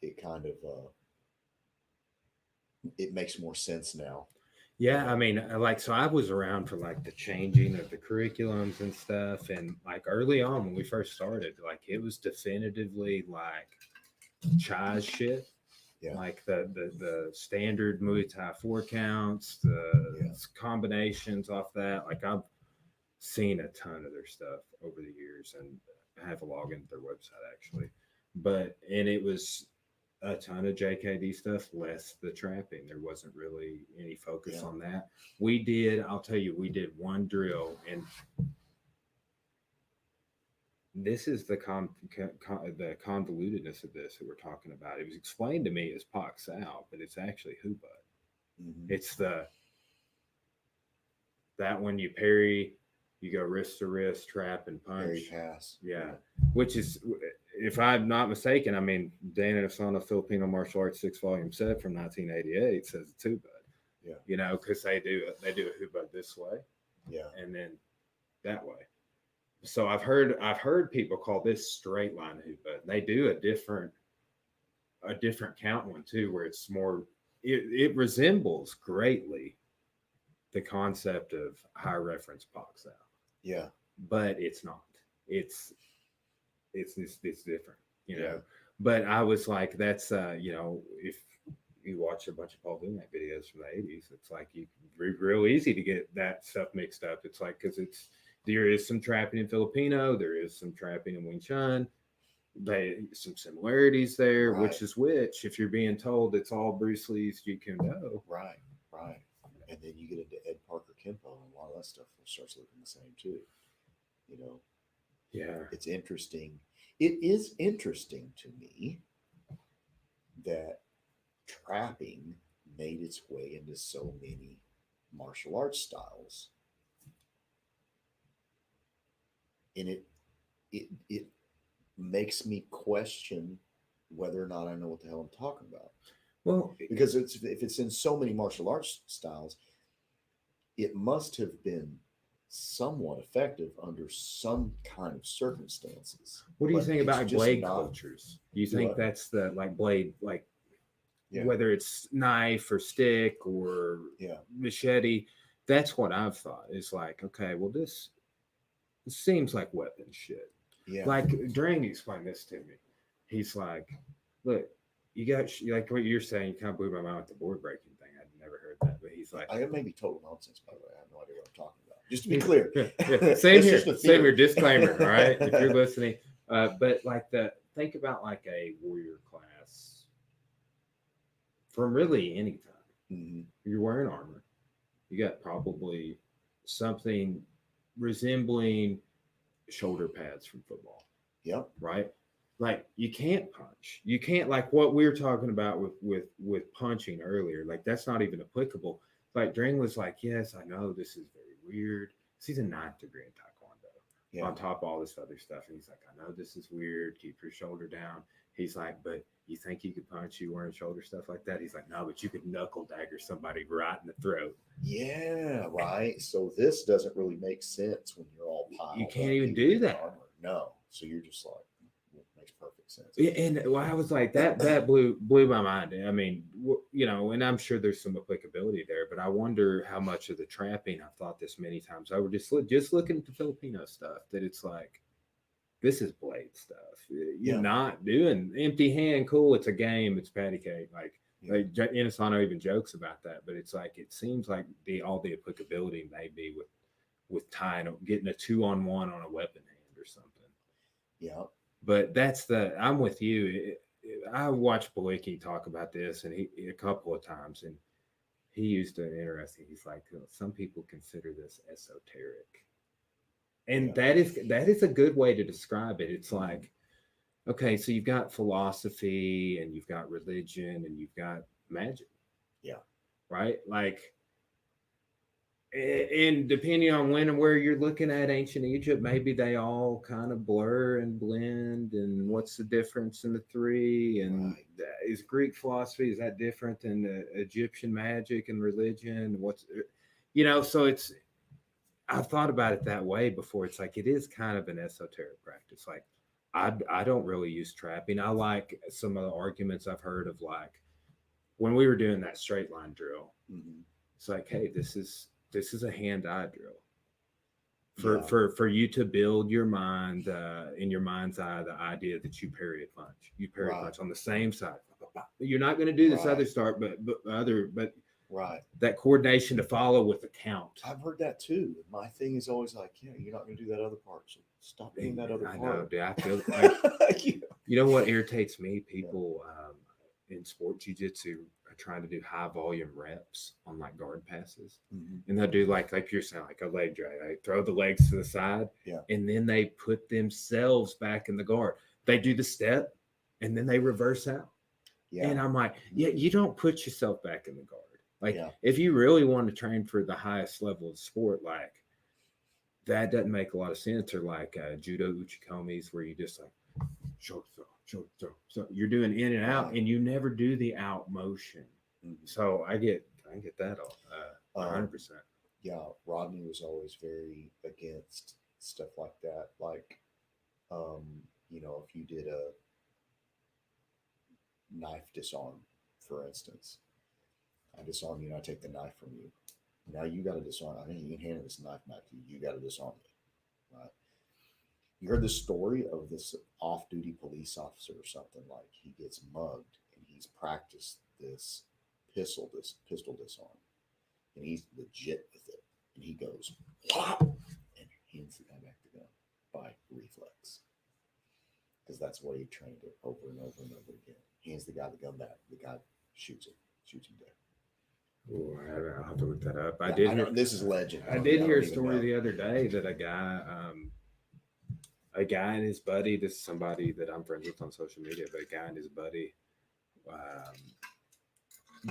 it kind of, it makes more sense now. yeah, I mean, so I was around for like the changing of the curriculums and stuff. And like early on when we first started, like it was definitively like Chai's shit. Yeah. Like the standard Muay Thai 4 counts, the combinations off that. Like I've seen a ton of their stuff over the years, and I have a login to their website actually. And it was a ton of JKD stuff, less the trapping. There wasn't really any focus on that. We did one drill, and this is the convolutedness of this that we're talking about. It was explained to me as Pak Sao, but it's actually Hubud. Mm-hmm. It's that when you parry, you go wrist to wrist, trap, and punch. Parry pass. Yeah. Which is, if I'm not mistaken, I mean, Dana Asana Filipino Martial Arts 6-volume set from 1988 says it's Hubud. Yeah. Because they do a Hubud this way. Yeah. And then that way. So I've heard people call this straight line Hubud. They do a different count one too, where it's more. It resembles greatly the concept of high reference box out. Yeah, but it's not. It's different, But I was like, that's if you watch a bunch of Paul Vunak videos from the 80s, it's like real easy to get that stuff mixed up. It's like because there is some trapping in Filipino, there is some trapping in Wing Chun. Some similarities there, right. which is which. If you're being told it's all Bruce Lee's Jeet Kune Do, right. And then you get into Ed Parker Kempo, and a lot of that stuff starts looking the same too. Yeah, it's interesting. It is interesting to me that trapping made its way into so many martial arts styles, and it makes me question whether or not I know what the hell I'm talking about. Well, because if it's in so many martial arts styles, it must have been somewhat effective under some kind of circumstances. What do you think about blade cultures? Do you think that's the blade, whether it's knife or stick or machete? That's what I've thought. Is like, okay, well, this seems like weapon shit. Yeah. Like Dring explained this to me. He's like, look, you got like what you're saying. You kind of blew my mind with the board breaking thing. I'd never heard that, but he's like, I may be total nonsense, by the way. I have no idea what I'm talking about. Just to be clear. Same here. Same here. Disclaimer. All right, if you're listening, but think about like a warrior class from really any time. Mm-hmm. You're wearing armor. You got probably something resembling shoulder pads from football. Yep. Right. Like you can't punch. You can't like what we were talking about with punching earlier. Like that's not even applicable. Like Dring was like, yes, I know this is very weird. he's a 9th degree in Taekwondo on top of all this other stuff. And he's like, I know this is weird. Keep your shoulder down. He's like, but you think you could punch you wearing shoulder stuff like that? He's like, no, but you could knuckle dagger somebody right in the throat. Yeah, right. So this doesn't really make sense when you're all piled. You can't even do that. Armor. No. So you're just like, it makes perfect sense. And well, I was like, that blew my mind. I mean, you know, and I'm sure there's some applicability there, but I wonder how much of the trapping, I've thought this many times over, just looking at the Filipino stuff, that it's like, this is blade stuff. You're not doing empty hand. Cool. It's a game. It's patty cake. Like Inosanto even jokes about that, but it's like, it seems like all the applicability may be with tying, getting a 2-on-1 on a weapon hand or something. Yeah. But I'm with you. I watched Boyke talk about this and he a couple of times, and he used an interesting, he's like, some people consider this esoteric. And that is a good way to describe it. It's like, okay, so you've got philosophy and you've got religion and you've got magic. Yeah. Right? Like, and depending on when and where you're looking at ancient Egypt, maybe they all kind of blur and blend. And what's the difference in the three? And is Greek philosophy, is that different than the Egyptian magic and religion? So I've thought about it that way before. It's like, it is kind of an esoteric practice. Like, I don't really use trapping. I like some of the arguments I've heard of, like, when we were doing that straight line drill, it's like, hey, this is a hand-eye drill for you to build your mind, in your mind's eye, the idea that you parry a punch. You parry a punch on the same side. You're not going to do this other start, but that coordination to follow with the count. I've heard that too. My thing is always like, you're not going to do that other part, so stop doing that other part. I know, dude. I feel like, you know what irritates me? People in sport jiu-jitsu are trying to do high volume reps on like guard passes, and they'll do like you're saying, like a leg drag. They throw the legs to the side, and then they put themselves back in the guard. They do the step, and then they reverse out. And I'm like, you don't put yourself back in the guard. Like, if you really want to train for the highest level of sport, like, that doesn't make a lot of sense. Or like judo uchikomis, where you just like shoulder throw. So you're doing in and out, and you never do the out motion. So I get that all 100%. Yeah, Rodney was always very against stuff like that. Like, if you did a knife disarm, for instance. I disarm you and I take the knife from you. Now you got to disarm. I mean, you can hand this knife back to you. You got to disarm me, right? You heard the story of this off-duty police officer or something, like he gets mugged and he's practiced this pistol disarm, and he's legit with it. And he goes, "Wow!" and hands the guy back the gun by reflex, because that's what he trained it over and over and over again. Hands the guy the gun back. The guy shoots him dead. Ooh, I'll have to look that up. This is legend. I did hear a story the other day that a guy and his buddy, this is somebody that I'm friends with on social media, but a guy and his buddy,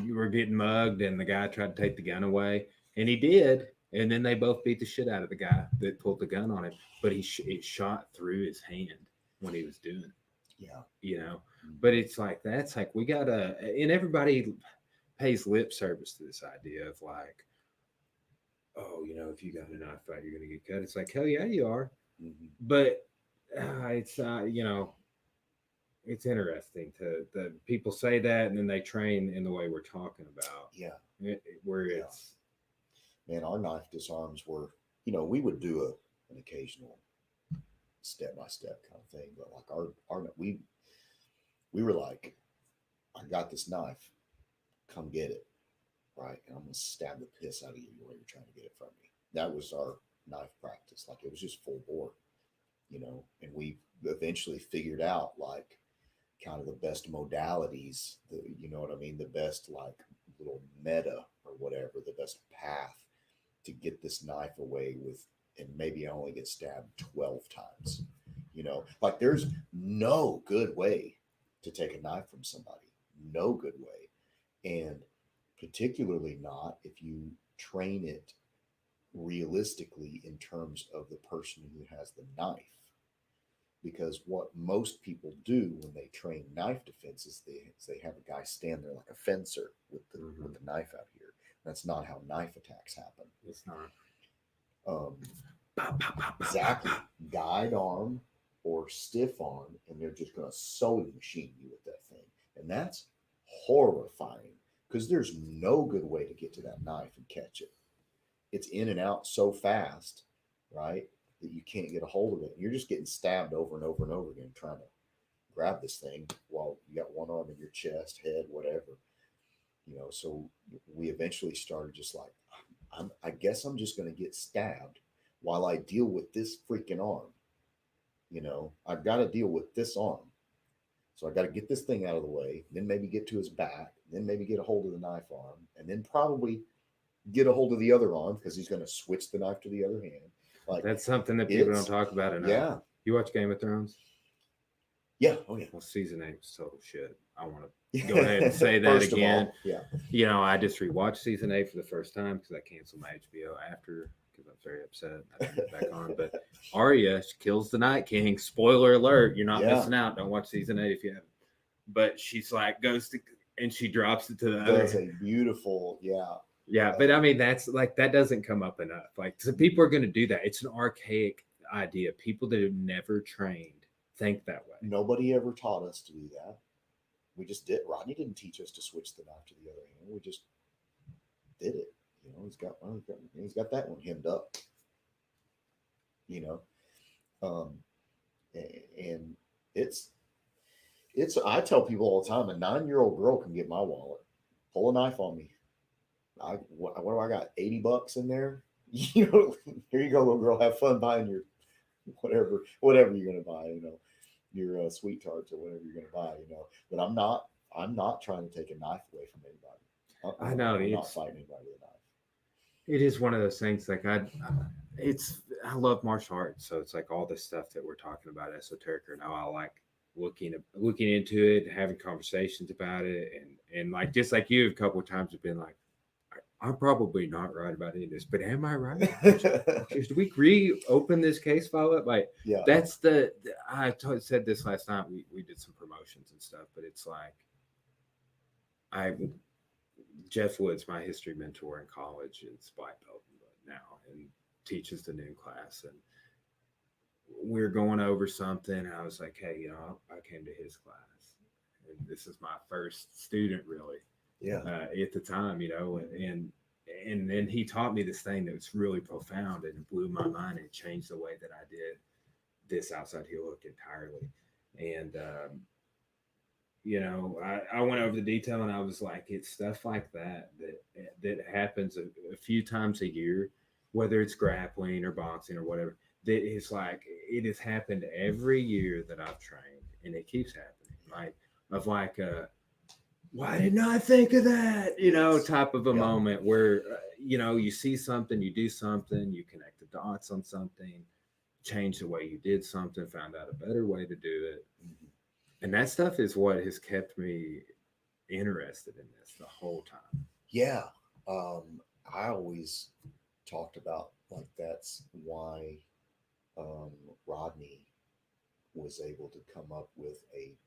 you were getting mugged, and the guy tried to take the gun away, and he did. And then they both beat the shit out of the guy that pulled the gun on him, but it shot through his hand when he was doing it. Yeah. But it's like, that's like, we gotta, and everybody pays lip service to this idea of like, oh, if you got a knife fight, you're gonna get cut. It's like, hell yeah, you are. But it's it's interesting to people say that, and then they train in the way we're talking about. It's man, our knife disarms were, we would do an occasional step-by-step kind of thing, but like we were like, I got this knife, come get it, right? And I'm gonna stab the piss out of you while you're trying to get it from me. That was our knife practice. Like, it was just full bore, and we eventually figured out like kind of the best modalities, the best like little meta or whatever, the best path to get this knife away with, and maybe I only get stabbed 12 times. Like, there's no good way to take a knife from somebody. No good way. And particularly not if you train it realistically in terms of the person who has the knife. Because what most people do when they train knife defense is they have a guy stand there like a fencer with the knife out here. That's not how knife attacks happen. It's not. Exactly. Guide arm or stiff arm, and they're just going to sewing machine you with that thing. And that's horrifying because there's no good way to get to that knife and catch it. It's in and out so fast, right, that you can't get a hold of it. You're just getting stabbed over and over and over again trying to grab this thing while you got one arm in your chest, head, whatever. So we eventually started just like, I guess I'm just going to get stabbed while I deal with this freaking arm. I've got to deal with this arm. So I got to get this thing out of the way, then maybe get to his back, then maybe get a hold of the knife arm, and then probably get a hold of the other arm because he's going to switch the knife to the other hand. Like, that's something that people don't talk about enough. Yeah. You watch Game of Thrones? Yeah. Oh, yeah. Well, season 8 was total shit. I want to go ahead and say that again. Yeah. I just rewatched season 8 for the first time because I canceled my HBO after because I was very upset. I turned it back on. But Arya kills the Night King. Spoiler alert. You're not missing out. Don't watch season 8 if you haven't. But she's like, goes to, and she drops it to the other. That's a beautiful, Yeah, but I mean, that's like, that doesn't come up enough. Like, so people are going to do that. It's an archaic idea. People that have never trained think that way. Nobody ever taught us to do that. We just did. Rodney didn't teach us to switch the knife to the other hand. We just did it. He's got that one hemmed up. And it's. I tell people all the time, a 9-year-old girl can get my wallet, pull a knife on me. What do I got? $80 in there. Here you go, little girl. Have fun buying your whatever you're gonna buy. Your sweet tarts or whatever you're gonna buy. But I'm not trying to take a knife away from anybody. I know I'm not fighting anybody with a knife. It is one of those things. Like I love martial arts, so it's like all this stuff that we're talking about esoteric or now. I like looking into it, having conversations about it, and like just like you, a couple of times have been like, I'm probably not right about any of this, but am I right? Should we reopen this case file up? Like, that's said this last night. We did some promotions and stuff, but it's like, Jeff Woods, my history mentor in college, is black belt now and teaches the noon class. And we're going over something. And I was like, hey, I came to his class. And this is my first student, really. At the time, and then he taught me this thing that was really profound and it blew my mind and changed the way that I did this outside heel hook entirely. And, I went over the detail and I was like, it's stuff like that happens a few times a year, whether it's grappling or boxing or whatever, that it's like, it has happened every year that I've trained and it keeps happening. Why didn't I think of that? Type of a moment where, you see something, you do something, you connect the dots on something, change the way you did something, found out a better way to do it. Mm-hmm. And that stuff is what has kept me interested in this the whole time. Yeah. I always talked about like, that's why Rodney was able to come up with a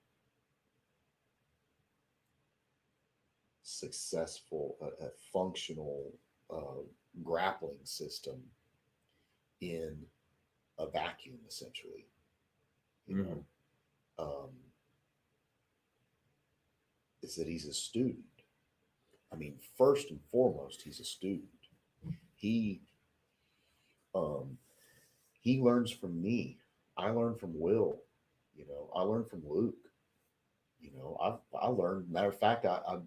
successful, a functional grappling system in a vacuum, essentially. Is that he's a student. I mean, first and foremost, he's a student. He learns from me. I learn from Will. I learn from Luke. I learned. Matter of fact, I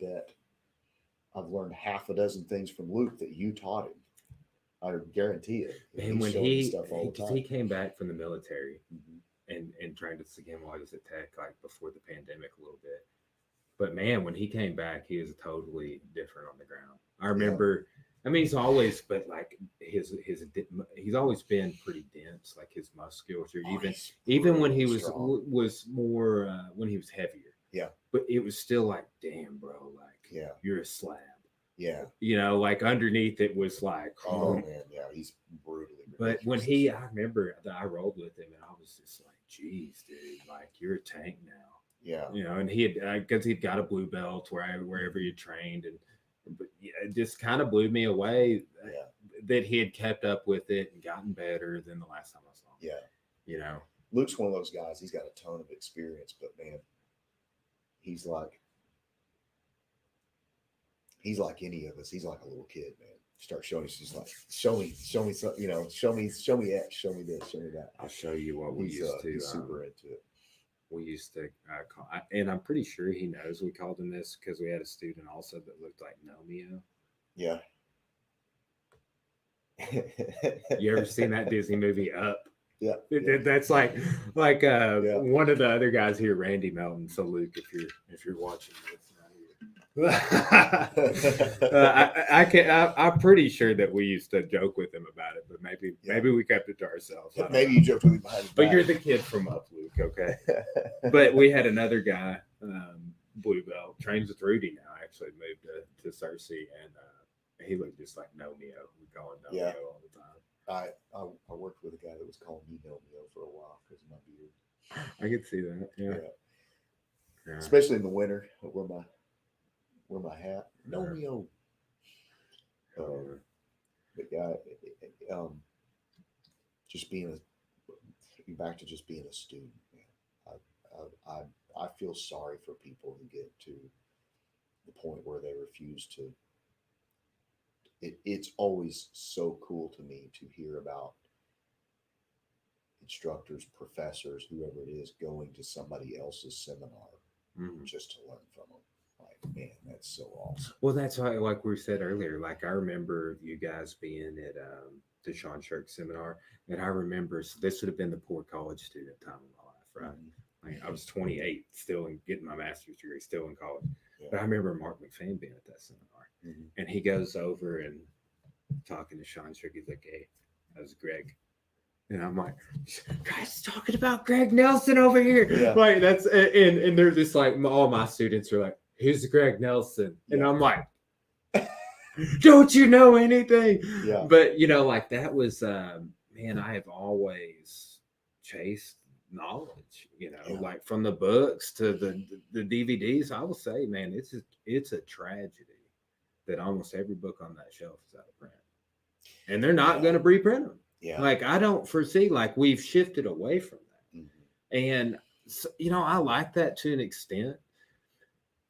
bet I've learned half a dozen things from Luke that you taught him. I guarantee it. And when he came back from the military and trained us again while he was at Tech, like before the pandemic a little bit. But man, when he came back, he is totally different on the ground. I remember, I mean, he's always always been pretty dense, like his musculature, even when he was more, when he was heavier. Yeah. But it was still like, damn, bro, like you're a slab. Yeah. Like underneath it was like, oh man, yeah, he's brutally. But when I remember that I rolled with him, and I was just like, geez, dude, like you're a tank now. Yeah. And he had, because he'd got a blue belt wherever he trained, but it just kind of blew me away that he had kept up with it and gotten better than the last time I saw him. Yeah. Luke's one of those guys. He's got a ton of experience, but man, he's like any of us. He's like a little kid, man. Start showing, he's just like, show me something, show me X, show me this, show me that. I'll show you what we used to. He's super into it. We used to call, and I'm pretty sure he knows we called him this because we had a student also that looked like Nomeo. Yeah. You ever seen that Disney movie Up? Yeah. That's like one of the other guys here, Randy Melton. So Luke, if you're watching this. I'm pretty sure that we used to joke with him about it, but maybe we kept it to ourselves. Maybe you joked with him behind his back. But you're the kid from Up, Luke, okay? But we had another guy, blue belt, trains with Rudy now. Actually moved to Cersei, and he looked just like Nomeo. We call him Nomeo all the time. I worked with a guy that was calling me Nomeo for a while because of my beard. I could see that. Yeah. Especially in the winter, wear my hat. Nomeo. But yeah, just being back to just being a student, man. I feel sorry for people who get to the point where they refuse to. It's always so cool to me to hear about instructors, professors, whoever it is, going to somebody else's seminar just to learn from them. Like, man, that's so awesome. Well, that's why, like we said earlier, like I remember you guys being at the Sean Shirk seminar, and I remember this would have been the poor college student time of my life, right? Like I was 28, still getting my master's degree, still in college. Yeah. But I remember Mark McFan being at that seminar, and he goes over and talking to Sean Shirk. He's like, "Hey, that was Greg." And I'm like, guys, talking about Greg Nelson over here. Yeah. Like that's and they're just like, all my students are like, who's Greg Nelson? And I'm like, don't you know anything? Yeah. But like that was man, I have always chased knowledge, like from the books to the DVDs. I will say, man, it's a tragedy that almost every book on that shelf is out of print. And they're not going to reprint them. Yeah. Like I don't foresee, like we've shifted away from that. And so, I like that to an extent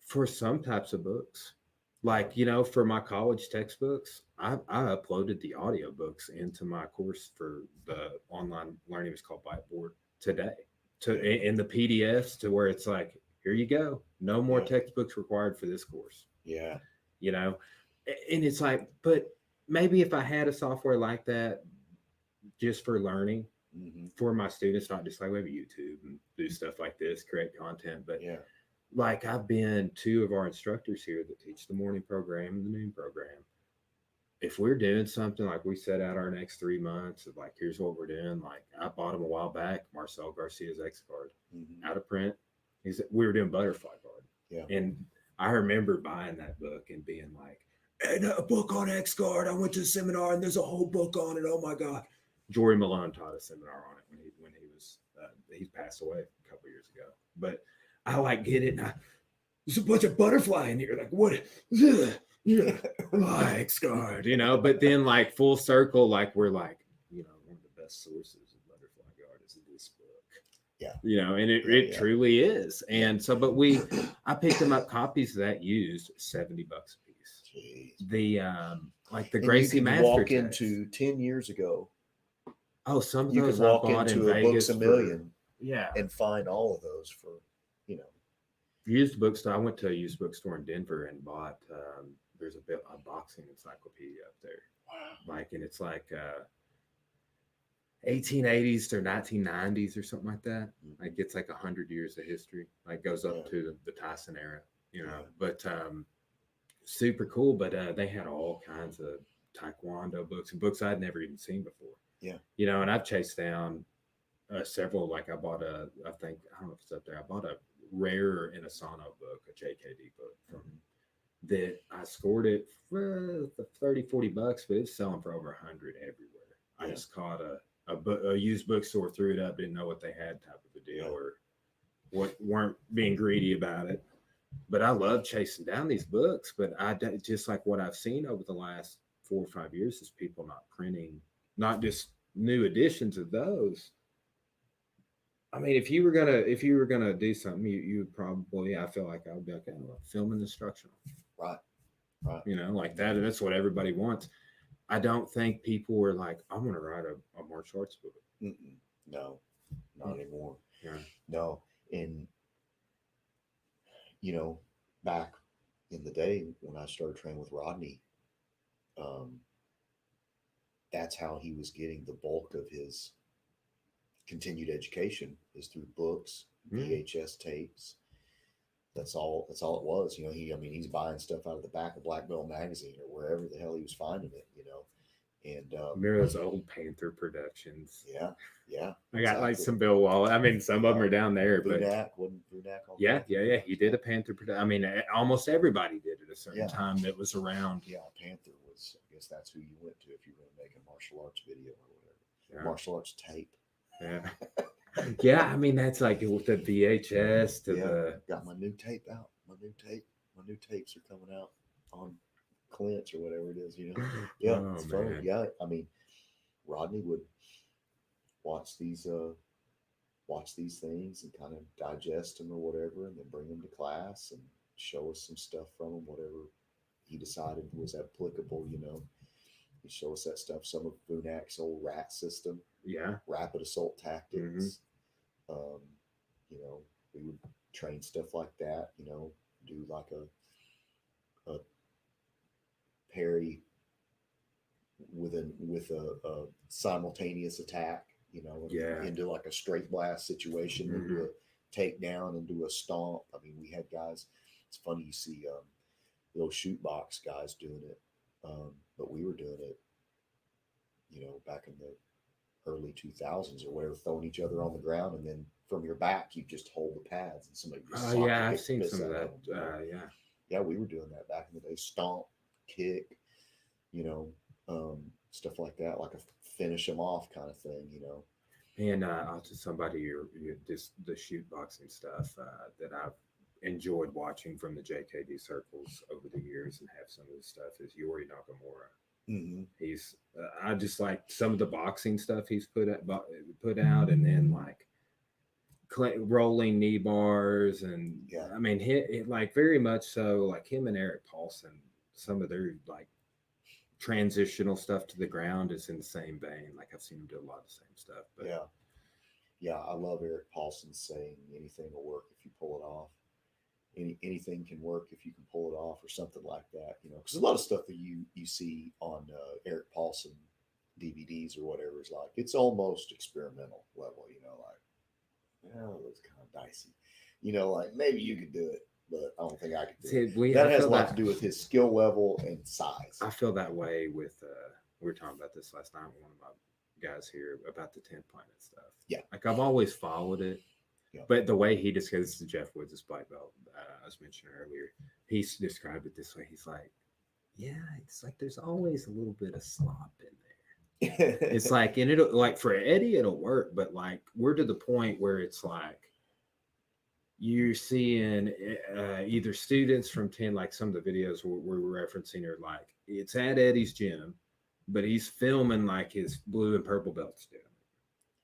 for some types of books. Like, for my college textbooks, I uploaded the audiobooks into my course for the online learning. It's called Whiteboard today in the PDFs to where it's like, here you go. No more textbooks required for this course. Yeah. And it's like, but maybe if I had a software like that, just for learning for my students, not just like we have YouTube and do stuff like this, create content. But like I've been two of our instructors here that teach the morning program and the noon program. If we're doing something like we set out our next 3 months of like, here's what we're doing. Like I bought him a while back, Marcel Garcia's X card out of print. We were doing butterfly card. Yeah. And I remember buying that book and being like, and a book on X card. I went to a seminar and there's a whole book on it. Oh my God. Jory Malone taught a seminar on it when he was he passed away a couple years ago. But I like get it. And there's a bunch of butterfly in here. Like what? X card, But then like full circle, like we're like, one of the best sources of butterfly guard is this book. Yeah. And it truly is. And so, but I picked them up copies of that used $70 a piece. Jeez. The like the Gracie Master walk into 10 years ago. Oh, some of you those can walk into a Books A Million, yeah, and find all of those for used bookstore. I went to a used bookstore in Denver and bought. There's a boxing encyclopedia up there. Wow. Like, and it's like 1880s to 1990s or something like that. Like it's like 100 years of history. Like goes up to the Tyson era, But super cool. But they had all kinds of Taekwondo books and books I'd never even seen before. Yeah. And I've chased down several, like I bought I don't know if it's up there. I bought a Rare in Asano book, a JKD book from that I scored it for $30-40, but it's selling for over 100 everywhere. I just caught a used bookstore, threw it up, didn't know what they had type of a deal, or what, weren't being greedy about it. But I love chasing down these books. But just like what I've seen over the last 4 or 5 years is people not printing, not just new editions of those. I mean, if you were gonna do something, you would probably, I feel like I would be like, oh, film an instructional, Right. like that. And that's what everybody wants. I don't think people were like, I'm gonna write a martial arts book. No, not anymore. Yeah. No, and back in the day when I started training with Rodney, that's how he was getting the bulk of his continued education, is through books, VHS tapes. That's all it was. He's buying stuff out of the back of Black Belt magazine or wherever the hell he was finding it. And remember those old Panther productions? Yeah. I got like some Bill Wallace. I mean, some of them are down there, but wasn't Brunak on yeah. He did a Panther production. I mean, almost everybody did at a certain time that was around. Yeah, Panther was. I guess that's who you went to if you were going to make a martial arts video or whatever. Martial arts tape. Yeah. Yeah, I mean, that's like with the VHS to the. Got my new tape out. My new tapes are coming out on Clint's or whatever it is. Yeah, it's funny. Yeah, I mean, Rodney would watch these things and kind of digest them or whatever, and then bring them to class and show us some stuff from them, whatever he decided was applicable. He'd show us that stuff. Some of Bunak's old RAT system. Yeah. Rapid assault tactics. We would train stuff like that. Do like a parry with a simultaneous attack. Into like a straight blast situation, and do a takedown and do a stomp. I mean, we had guys. It's funny you see the old shoot box guys doing it, but we were doing it. Back in the early 2000s or whatever, throwing each other on the ground, and then from your back you just hold the pads and somebody just I've seen some of that. Yeah, we were doing that back in the day. Stomp, kick, stuff like that, like a finish them off kind of thing. And I'll just somebody just the shoot boxing stuff that I've enjoyed watching from the JKD circles over the years and have some of the stuff is Yuri Nakamura. He's I just like some of the boxing stuff he's put out, and then like rolling knee bars, and I mean, like very much so, like him and Eric Paulson, some of their like transitional stuff to the ground is in the same vein. Like I've seen him do a lot of the same stuff. But I love Eric Paulson saying anything will work if you pull it off. Anything can work if you can pull it off, or something like that. Because a lot of stuff that you see on Eric Paulson DVDs or whatever is like, it's almost experimental level. It's kind of dicey. Like maybe you could do it, but I don't think I could do it. That has a lot to do with his skill level and size. I feel that way with we were talking about this last night with one of my guys here about the 10th Planet stuff. Yeah, like I've always followed it. Yeah. But the way he described this is Jeff Woods' black belt, I was mentioning earlier, he's described it this way. He's like, it's like there's always a little bit of slop in there. It's like, and it'll, like for Eddie, it'll work, but like we're to the point where it's like you're seeing either students from 10, like some of the videos we're referencing are like, it's at Eddie's gym, but he's filming like his blue and purple belts doing it.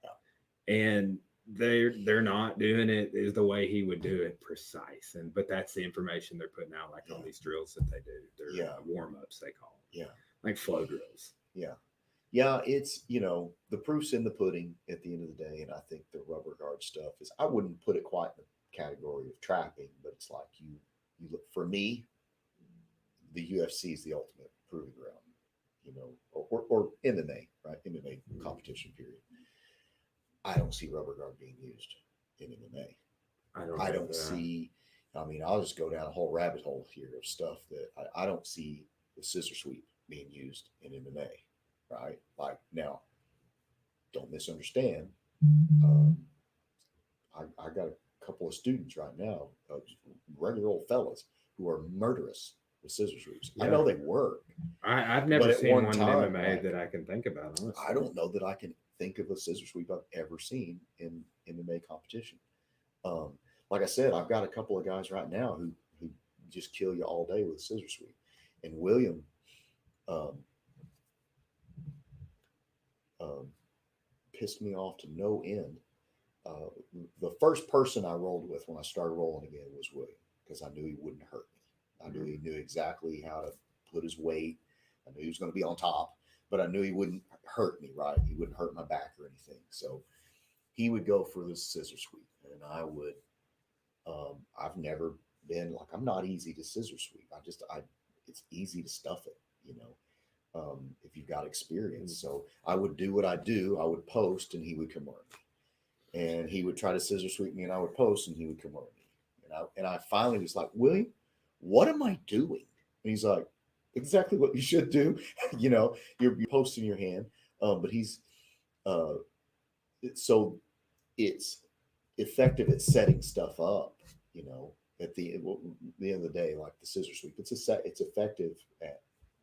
Yeah. And they're not doing it is the way he would do it precise, but that's the information they're putting out, like on these drills that they do. They're warm-ups, they call them, like flow drills. It's the proof's in the pudding at the end of the day. And I think the rubber guard stuff is, I wouldn't put it quite in the category of trapping, but it's like you look, for me, the UFC is the ultimate proving ground, or MMA, right? MMA competition period. I don't see rubber guard being used in MMA. I don't see. I mean, I'll just go down a whole rabbit hole here of stuff that I don't see the scissor sweep being used in MMA. Right? Like now, don't misunderstand. I got a couple of students right now, regular old fellas who are murderous with scissor sweeps. Yeah. I know they work. I've never at seen one one time, in MMA like, that I can think about, honestly. I don't know that I can think of a scissor sweep I've ever seen in MMA competition. Like I said, I've got a couple of guys right now who just kill you all day with a scissor sweep. And William um, pissed me off to no end. The first person I rolled with when I started rolling again was William, because I knew he wouldn't hurt me. I knew he knew exactly how to put his weight. I knew he was going to be on top, but I knew he wouldn't hurt me, right? He wouldn't hurt my back or anything. So he would go for this scissor sweep, and I would. I've never been like, I'm not easy to scissor sweep. It's easy to stuff it, if you've got experience. So I would do what I do. I would post, and he would come on me, and he would try to scissor sweep me, and I would post, and he would come on me, and I finally was like, William, what am I doing? And he's like, exactly what you should do. You're posting your hand, but he's so it's effective at setting stuff up, at the end of the day, like the scissor sweep, it's effective at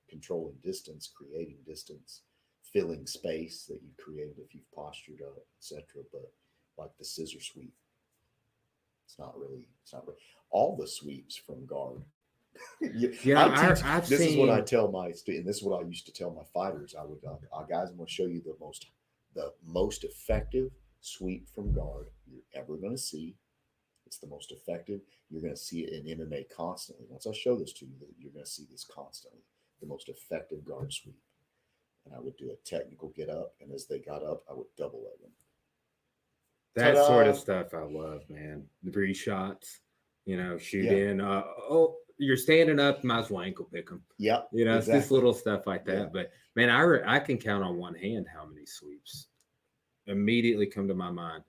controlling distance, creating distance, filling space that you created if you've postured up, etc. But like the scissor sweep, it's not really all the sweeps from guard. I've this seen... is what I tell my students, and this is what I used to tell my fighters. I would, guys, I'm going to show you the most effective sweep from guard you're ever going to see. It's the most effective. You're going to see it in MMA constantly. Once I show this to you, you're going to see this constantly. The most effective guard sweep. And I would do a technical get up, and as they got up, I would double leg them. That Ta-da! sort of stuff I love, man. The 3 shots, shoot in. You're standing up, might as well ankle pick them. Yeah, It's this little stuff like that. Yeah. But man, I can count on one hand how many sweeps immediately come to my mind.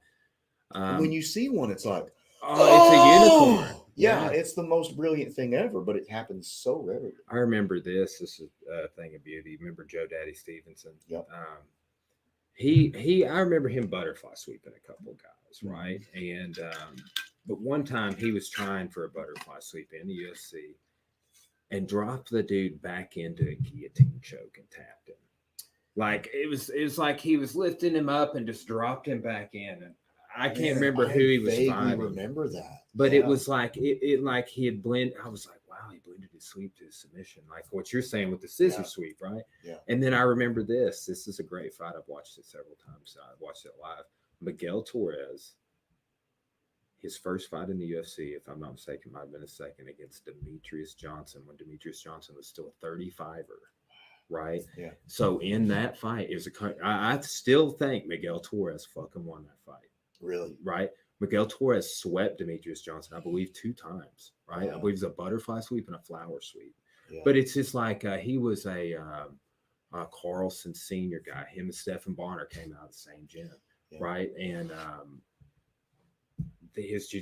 When you see one, it's like, it's a unicorn. Yeah, it's the most brilliant thing ever, but it happens so rarely. I remember this. This is a thing of beauty. Remember Joe Daddy Stevenson? Yep. I remember him butterfly sweeping a couple guys, right? And but one time he was trying for a butterfly sweep in the UFC and dropped the dude back into a guillotine choke and tapped him. Like it was like he was lifting him up and just dropped him back in. And I can't remember who he was fighting. I remember that. But it was like it like he had blended. I was like, wow, he blended his sweep to his submission. Like what you're saying with the scissor sweep, right? Yeah. And then I remember this. This is a great fight. I've watched it several times. I watched it live. Miguel Torres, his first fight in the UFC, if I'm not mistaken, might have been a second, against Demetrius Johnson, when Demetrius Johnson was still a 35er. Right. Yeah. So in that fight, it was I still think Miguel Torres fucking won that fight. Really? Right. Miguel Torres swept Demetrius Johnson, I believe, 2 times. Right. Wow. I believe it's a butterfly sweep and a flower sweep. Yeah. But it's just like he was a Carlson senior guy. Him and Stephen Bonner came out of the same gym. Yeah. Right. And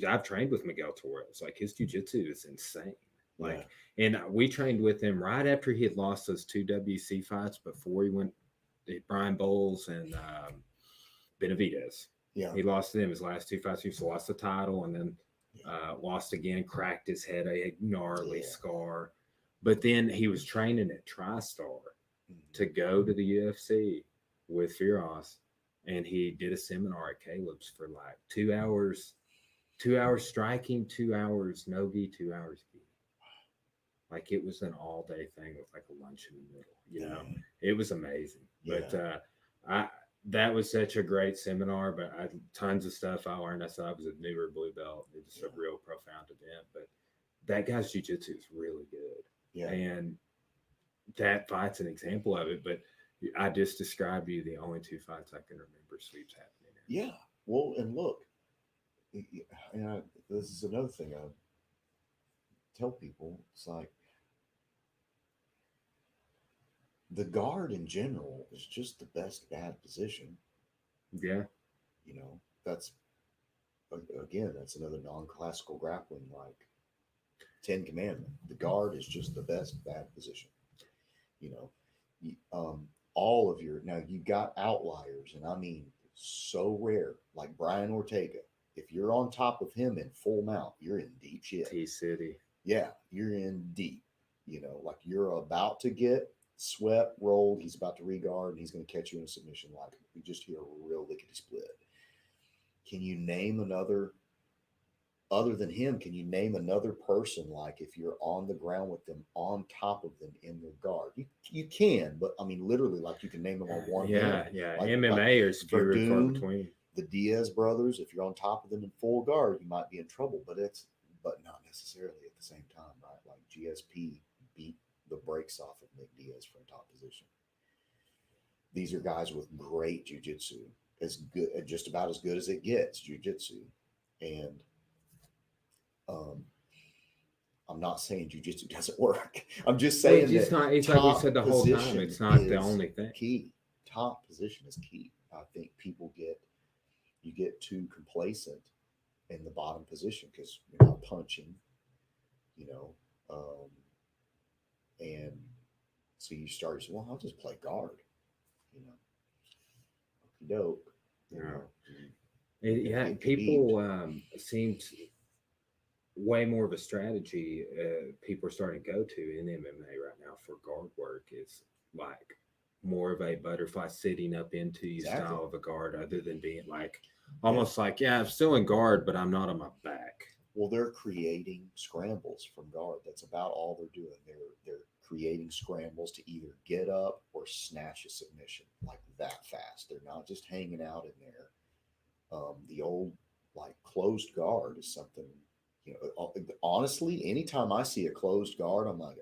I've trained with Miguel Torres. Like his jiu-jitsu is insane. Like, and we trained with him right after he had lost those 2 WC fights, before he went to Brian Bowles and Benavidez. Yeah. He lost to them his last 2 fights. He lost the title and then lost again, cracked his head, a gnarly scar. But then he was training at TriStar to go to the UFC with Firas. And he did a seminar at Caleb's for like 2 hours, 2 hours striking, 2 hours no-gi, 2 hours gi. Like it was an all-day thing with like a lunch in the middle, you know. It was amazing. Yeah. But that was such a great seminar. But tons of stuff I learned. I said I was a newer blue belt. It was a real profound event. But that guy's jiu-jitsu is really good. Yeah. And that fight's an example of it. But I just described you the only 2 fights I can remember sweeps happening in. Yeah. Well, and look, this is another thing I tell people. It's like, the guard in general is just the best bad position. Yeah. You know, that's another non-classical grappling, like 10 Commandment. The guard is just the best bad position. You know, all of now you got outliers, and I mean so rare, like Brian Ortega. If you're on top of him in full mount, you're in deep shit. T-City. Yeah, you're in deep. You know, like you're about to get swept, rolled. He's about to regard, and he's going to catch you in a submission. Like we just hear a real lickety split. Can you name another, other than him? Can you name another person? Like if you're on the ground with them, on top of them in their guard, you can, but I mean literally, like you can name them on one hand. Yeah. Like, MMA is few and far between. The Diaz brothers, if you're on top of them in full guard, you might be in trouble, but not necessarily at the same time, right? Like GSP beat the brakes off of Nick Diaz from top position. These are guys with great jiu-jitsu, as good, just about as good as it gets, jiu-jitsu. And I'm not saying jiu-jitsu doesn't work. I'm just saying it's like we said the whole time, it's not the only thing. Key. Top position is key. I think you get too complacent in the bottom position because you're not punching, you know, and so you start saying, well, I'll just play guard, you know, dope. People seem to, way more of a strategy people are starting to go to in MMA right now for guard work is like more of a butterfly sitting up into you style of a guard, other than being like almost like, I'm still in guard, but I'm not on my back. Well, they're creating scrambles from guard. That's about all they're doing. They're creating scrambles to either get up or snatch a submission like that fast. They're not just hanging out in there. The old like closed guard is something, you know, honestly, anytime I see a closed guard, I'm like,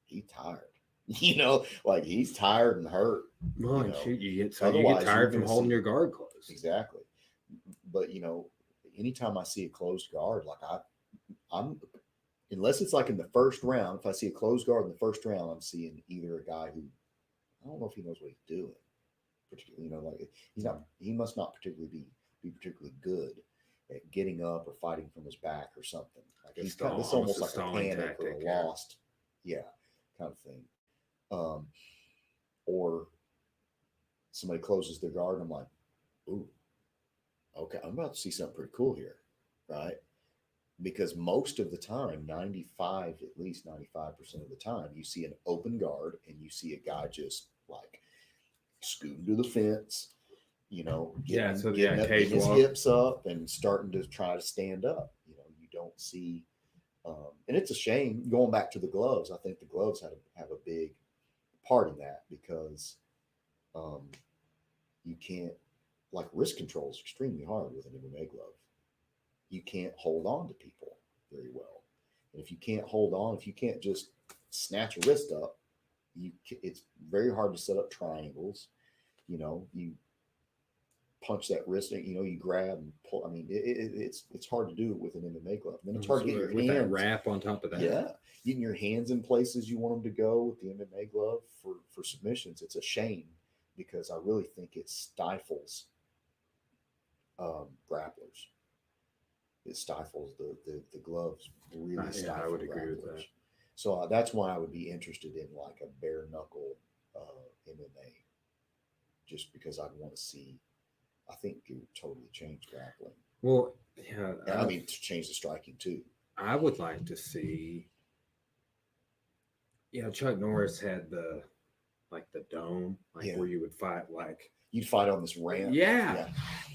he's tired. You know, like he's tired and hurt. Well, you know? Shoot, you get tired from holding your guard closed. Exactly. But you know, anytime I see a closed guard, like I'm unless it's like in the first round, if I see a closed guard in the first round, I'm seeing either a guy who I don't know if he knows what he's doing. Particularly, you know, like he must not particularly be particularly good at getting up or fighting from his back or something. Like it's almost like a panic or a lost, kind of thing. Or somebody closes their guard and I'm like, ooh, okay, I'm about to see something pretty cool here, right? Because most of the time, at least 95% of the time, you see an open guard and you see a guy just like scooting to the fence, you know, getting his hips up and starting to try to stand up. You know, you don't see, and it's a shame. Going back to the gloves, I think the gloves have a big part in that because you can't, like wrist control is extremely hard with an MMA glove. You can't hold on to people very well. And if you can't hold on, if you can't just snatch a wrist up, it's very hard to set up triangles. You know, you punch that wrist, you know, you grab and pull. I mean, it's hard to do it with an MMA glove. And then it's hard to get your hands. That wrap on top of that. Yeah. Getting your hands in places you want them to go with the MMA glove for submissions. It's a shame because I really think it stifles grapplers. It stifles the gloves really stifle I would agree with that. So that's why I would be interested in like a bare knuckle MMA, just because I'd want to see. I think it would totally change grappling. Well, yeah, and I mean to change the striking too. I would like to see. You know, Chuck Norris had the dome, where you would fight like. You'd fight on this ramp. Yeah.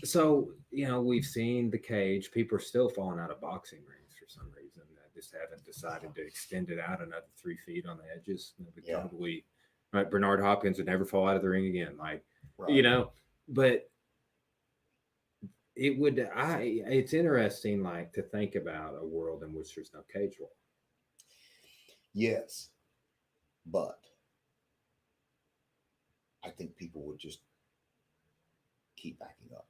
So, you know, we've seen the cage. People are still falling out of boxing rings for some reason. I just haven't decided to extend it out another 3 feet on the edges. Totally, right? Bernard Hopkins would never fall out of the ring again. Like, you know, but it would, it's interesting, like, to think about a world in which there's no cage law. Yes. But I think people would just keep backing up.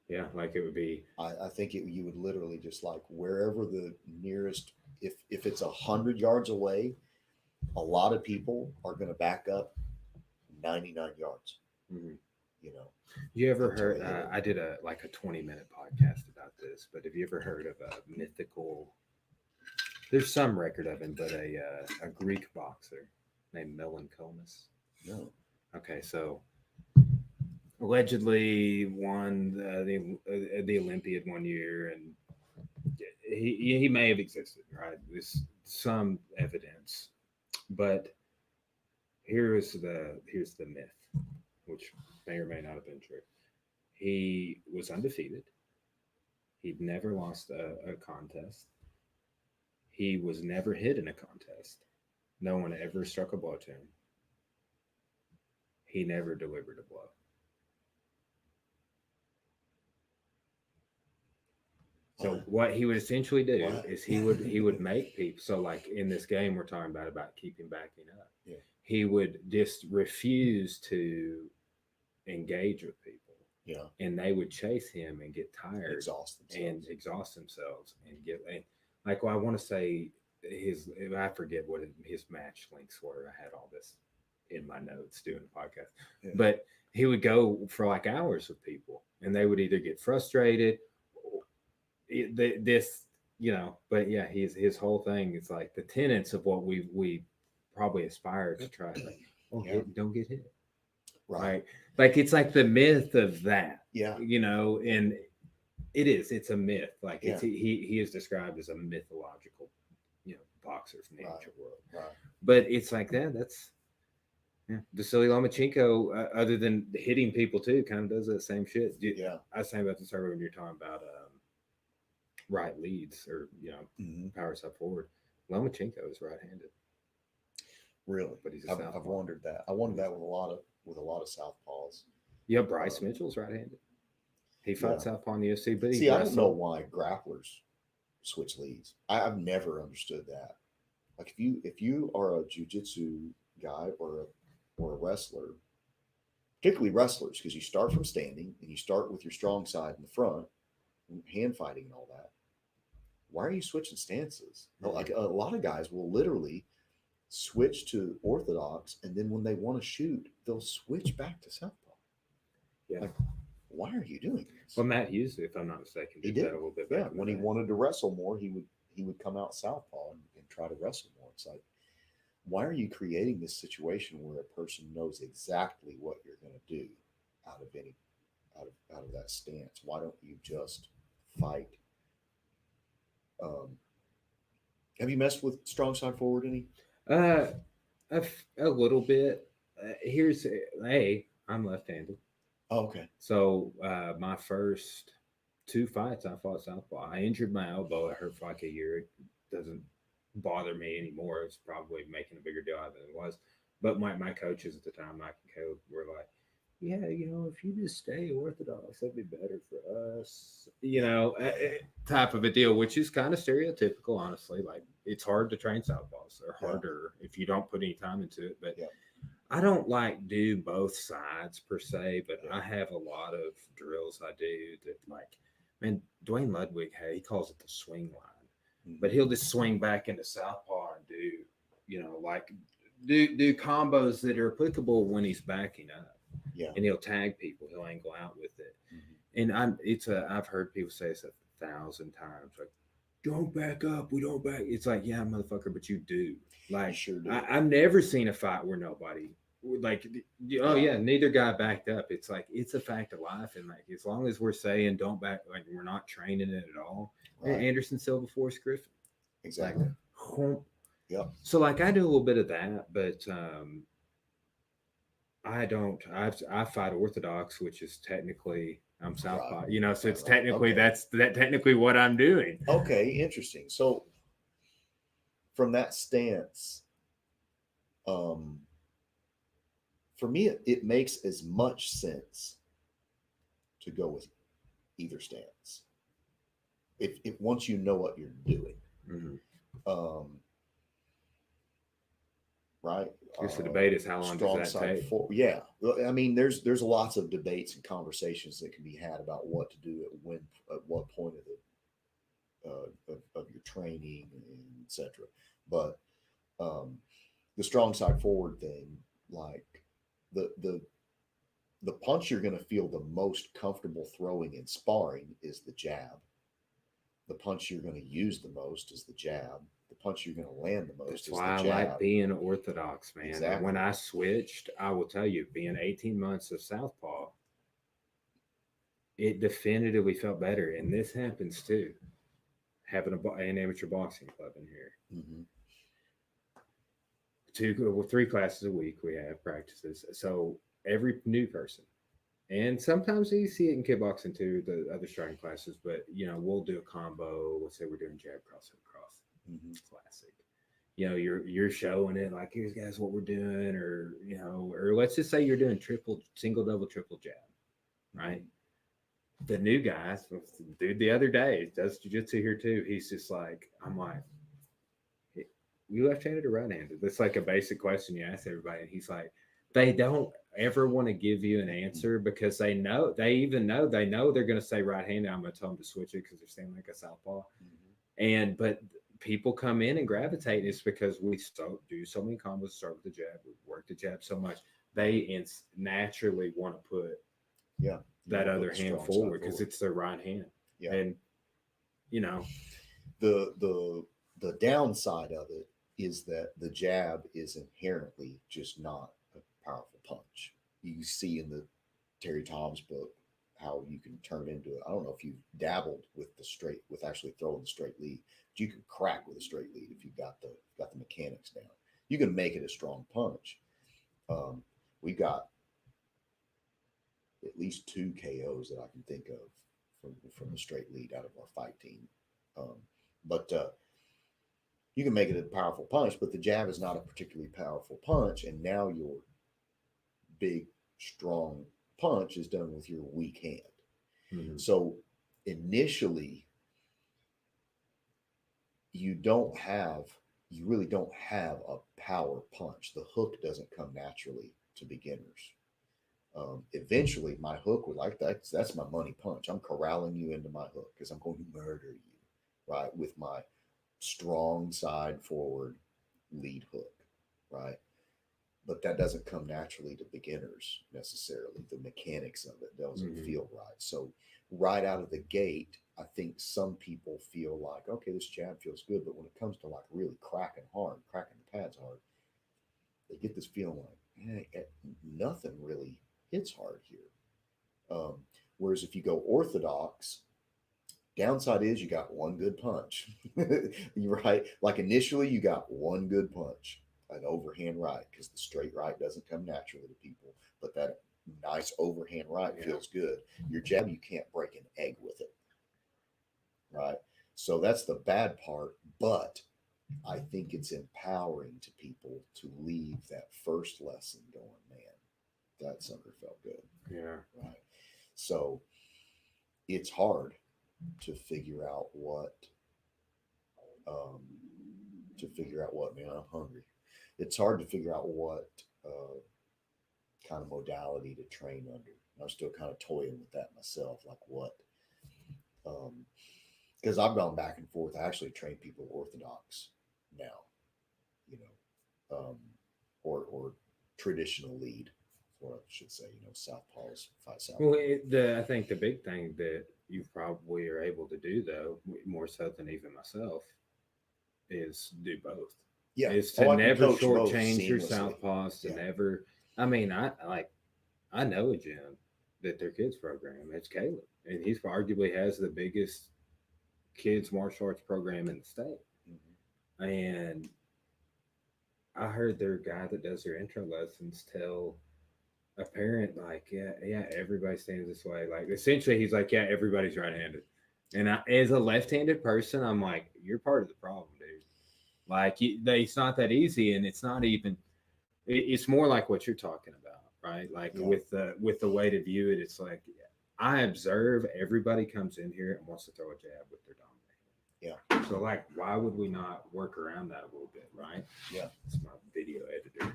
Yeah, like it would be. I think you would literally just like wherever the nearest, if it's 100 yards away, a lot of people are going to back up 99 yards. Mm-hmm. You know. You ever heard? I did a 20-minute podcast about this, but have you ever heard of a mythical? There's some record of him, but a Greek boxer named Milan Komis. No. Okay, so allegedly won the Olympiad one year, and he may have existed, right? This some evidence, but here's the myth, which may or may not have been true. He was undefeated. He'd never lost a contest. He was never hit in a contest. No one ever struck a blow to him. He never delivered a blow. So what he would essentially do is he would make people. So like in this game we're talking about keeping backing up. Yeah. He would just refuse to engage with people. Yeah. And they would chase him and get tired, exhaust themselves, and like, well, I want to say I forget what his match links were. I had all this in my notes doing the podcast, but he would go for like hours with people, and they would either get frustrated. But yeah, his whole thing is like the tenets of what we probably aspire to try. Like, don't get hit. Right. Like it's like the myth of that. Yeah. And it's a myth. Like he is described as a mythological, boxer from the ancient world. Right. But it's like that's Vasily Lomachenko, other than hitting people too, kind of does that same shit. I was saying about this earlier when you're talking about right leads or power side forward. Lomachenko is right-handed. Really? But he's I've wondered that. I wondered that with a lot of southpaws. Yeah, Bryce Mitchell's right-handed. He fought southpaw in the UFC, but I don't know why grapplers switch leads. I've never understood that. Like if you are a jiu-jitsu guy or a wrestler, particularly wrestlers, because you start from standing and you start with your strong side in the front, hand fighting and all that. Why are you switching stances? Mm-hmm. Like a lot of guys will literally switch to orthodox, and then when they want to shoot, they'll switch back to southpaw. Yeah. Like, why are you doing this? Well, Matt Hughes, if I'm not mistaken, did that a little bit. Yeah, when he wanted to wrestle more, he would come out southpaw and try to wrestle more. It's like, why are you creating this situation where a person knows exactly what you're going to do out of that stance? Why don't you just fight? Have you messed with strong side forward any? A little bit. I'm left-handed. Oh, okay. So my first 2 fights, I fought southpaw. I injured my elbow. It hurt for like a year. It doesn't bother me anymore. It's probably making a bigger deal out than it was. But my coaches at the time, Mike and Caleb, were like, yeah, if you just stay orthodox, that'd be better for us, type of a deal, which is kind of stereotypical, honestly. Like, it's hard to train southpaws. They're harder if you don't put any time into it. But I don't do both sides per se, but I have a lot of drills I do that, like, man, Dwayne Ludwig, he calls it the swing line, but he'll just swing back into southpaw and do combos that are applicable when he's backing up. Yeah. And he'll tag people. He'll angle out with it. Mm-hmm. And I've heard people say this 1,000 times. Like, don't back up. We don't back. It's like, yeah, motherfucker, but you do. Like, you sure do. I've never seen a fight where nobody, like, neither guy backed up. It's like, it's a fact of life. And like, as long as we're saying don't back, like, we're not training it at all. Right. Anderson Silva, Forrest Griffin. Exactly. Like, so like, I do a little bit of that, but I fight orthodox, which is technically I'm southpaw, so it's technically that's technically what I'm doing. Okay, interesting. So from that stance, for me, it makes as much sense to go with either stance. If once you know what you're doing, right? I guess the debate is how long does that take? I mean, there's lots of debates and conversations that can be had about what to do at what point of your training, and etc. But the strong side forward thing, like the punch you're going to feel the most comfortable throwing in sparring is the jab. The punch you're going to use the most is the jab. The punch you're going to land the most is the jab. That's why I like being orthodox, man. Exactly. When I switched, I will tell you, being 18 months of southpaw, it definitively felt better. And this happens too. having an amateur boxing club in here. Mm-hmm. 3 classes a week we have practices. So every new person, and sometimes you see it in kickboxing too, the other striking classes, but we'll do a combo. Let's say we're doing jab cross hook cross. Mm-hmm. Classic. You're showing it like, here's guys what we're doing, or or let's just say you're doing single, double, triple jab, right? The new guys, dude, the other day does jiu-jitsu here too. He's just like, I'm like, you left-handed or right-handed? That's like a basic question you ask everybody, and he's like, they don't ever want to give you an answer because they know they're going to say right-handed. I'm going to tell them to switch it because they're saying like a southpaw. Mm-hmm. But people come in and gravitate, and it's because we do so many combos, start with the jab, we work the jab so much, they naturally want to put that other hand forward because it's their right hand. Yeah. And the downside of it is that the jab is inherently just not a powerful punch. You see in the Terry Tom's book how you can turn into it. I don't know if you've dabbled with actually throwing the straight lead, but you can crack with a straight lead if you've got the mechanics down. You can make it a strong punch. We got at least 2 KOs that I can think of from the straight lead out of our fight team. But you can make it a powerful punch, but the jab is not a particularly powerful punch, and now your big, strong punch is done with your weak hand. Mm-hmm. So initially, you really don't have a power punch. The hook doesn't come naturally to beginners. Eventually, my hook would that's my money punch. I'm corralling you into my hook because I'm going to murder you, right? With my strong side forward lead hook, right? But that doesn't come naturally to beginners necessarily. The mechanics of it doesn't feel right. So right out of the gate, I think some people feel like, okay, this jab feels good, but when it comes to like really cracking the pads hard, they get this feeling like, hey, nothing really hits hard here. Whereas if you go orthodox, downside is you got one good punch, right? Like initially you got one good punch, an overhand right, because the straight right doesn't come naturally to people, but that nice overhand right feels good. Your jab, you can't break an egg with it, right? So that's the bad part, but I think it's empowering to people to leave that first lesson going, man, that sucker felt good. Yeah. Right. So it's hard to figure out what, man, I'm hungry. It's hard to figure out what kind of modality to train under. I'm still kind of toying with that myself, like what, because I've gone back and forth. I actually train people orthodox now, or traditional lead, or I should say, southpaws fight southpaw. Well, I think the big thing that you probably are able to do, though, more so than even myself, is do both. Yeah, is to never shortchange your southpaws. To never. I mean, I know a gym that their kids program. It's Caleb, and he's arguably has the biggest kids martial arts program in the state. Mm-hmm. And I heard their guy that does their intro lessons tell a parent, like, yeah, everybody stands this way. Like, essentially, he's like, yeah, everybody's right-handed. And as a left-handed person, I'm like, you're part of the problem, dude. Like, it's not that easy, and it's not even. It's more like what you're talking about, right? Like with the way to view it, it's like I observe everybody comes in here and wants to throw a jab with their dominant hand. Yeah. So like, why would we not work around that a little bit, right? Yeah. It's my video editor.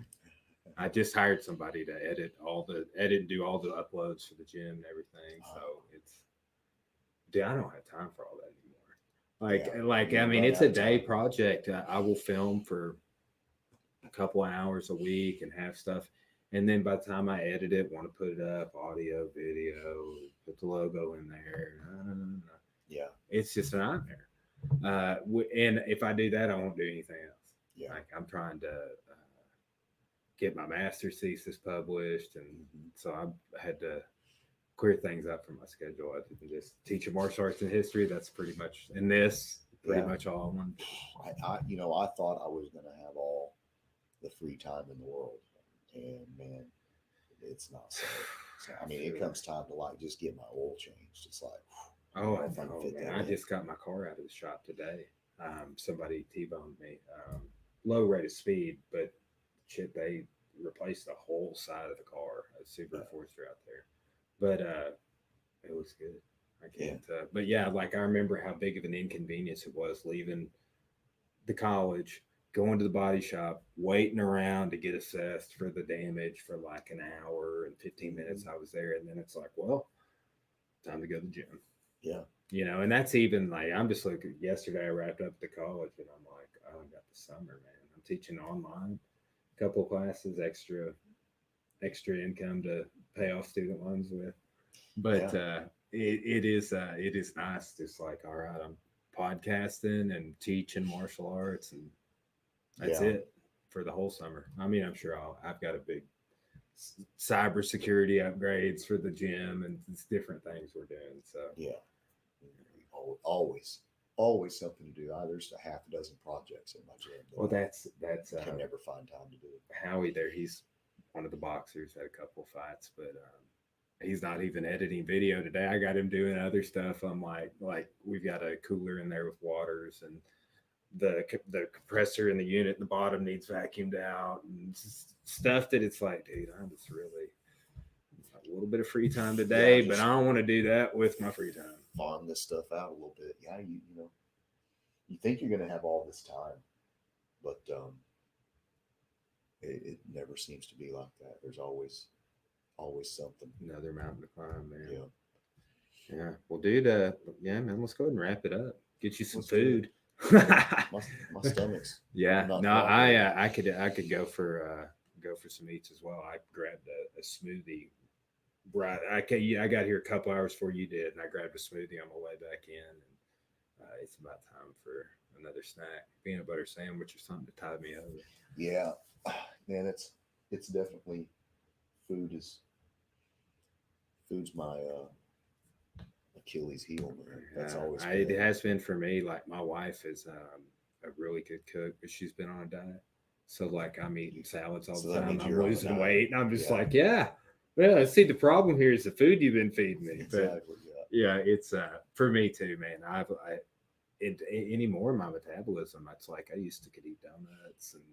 I just hired somebody to edit and do all the uploads for the gym and everything. So dude, I don't have time for all that anymore. I mean, it's a day project. I will film for a couple of hours a week and have stuff. And then by the time I edit it, want to put it up, audio, video, put the logo in there. Yeah. It's just a nightmare. And if I do that, I won't do anything else. Yeah. Like I'm trying to get my master's thesis published. And so I had to clear things up from my schedule. I didn't just teach martial arts and history. That's pretty much in this. pretty much all I wanted. I thought I was going to have all the free time in the world, and man, it's not so. So I mean, it comes time to like just get my oil changed. It's like, oh, I know, man. I just got my car out of the shop today. Somebody T-boned me, low rate of speed, but shit, they replaced the whole side of the car. A Subaru Forester out there, but it was good. I can't. But yeah, like I remember how big of an inconvenience it was leaving the college, going to the body shop, waiting around to get assessed for the damage for like an hour and 15 minutes. I was there, and then it's like, well, time to go to the gym. Yeah. You know, and that's even like, I'm just looking, yesterday I wrapped up the college and I'm like, oh, I got the summer, man. I'm teaching online, a couple of classes, extra income to pay off student loans with. But it is nice. Just like, all right, I'm podcasting and teaching martial arts, and that's it for the whole summer. I mean, I'm sure I've got a big cybersecurity upgrades for the gym, and it's different things we're doing. So always something to do. There's a half a dozen projects in my gym. Well, that's I can never find time to do it. Howie there, he's one of the boxers, had a couple of fights, but he's not even editing video today. I got him doing other stuff. I'm like we've got a cooler in there with waters, and the compressor in the unit in the bottom needs vacuumed out, and stuff that it's like, dude, I'm just really a little bit of free time today, but I don't want to do that with my free time. Farm this stuff out a little bit. Yeah, you know, you think you're going to have all this time, but it never seems to be like that. There's always something. Another mountain to climb, man. Yeah. Well, dude, yeah, man, let's go ahead and wrap it up. Get you some food. my stomach's. I could go for some eats as well. I grabbed a smoothie. Right, I got here a couple hours before you did, and I grabbed a smoothie on my way back in. And it's about time for another snack, peanut butter sandwich or something to tide me over. Yeah, man, it's definitely food's my Achilles heel, man. That's always it has been for me. Like my wife is a really good cook, but she's been on a diet, so like I'm eating salads all the time. I'm losing weight, and I'm just like, well, see, the problem here is the food you've been feeding me. Exactly. But, it's for me too, man. Anymore my metabolism. It's like I used to could eat donuts and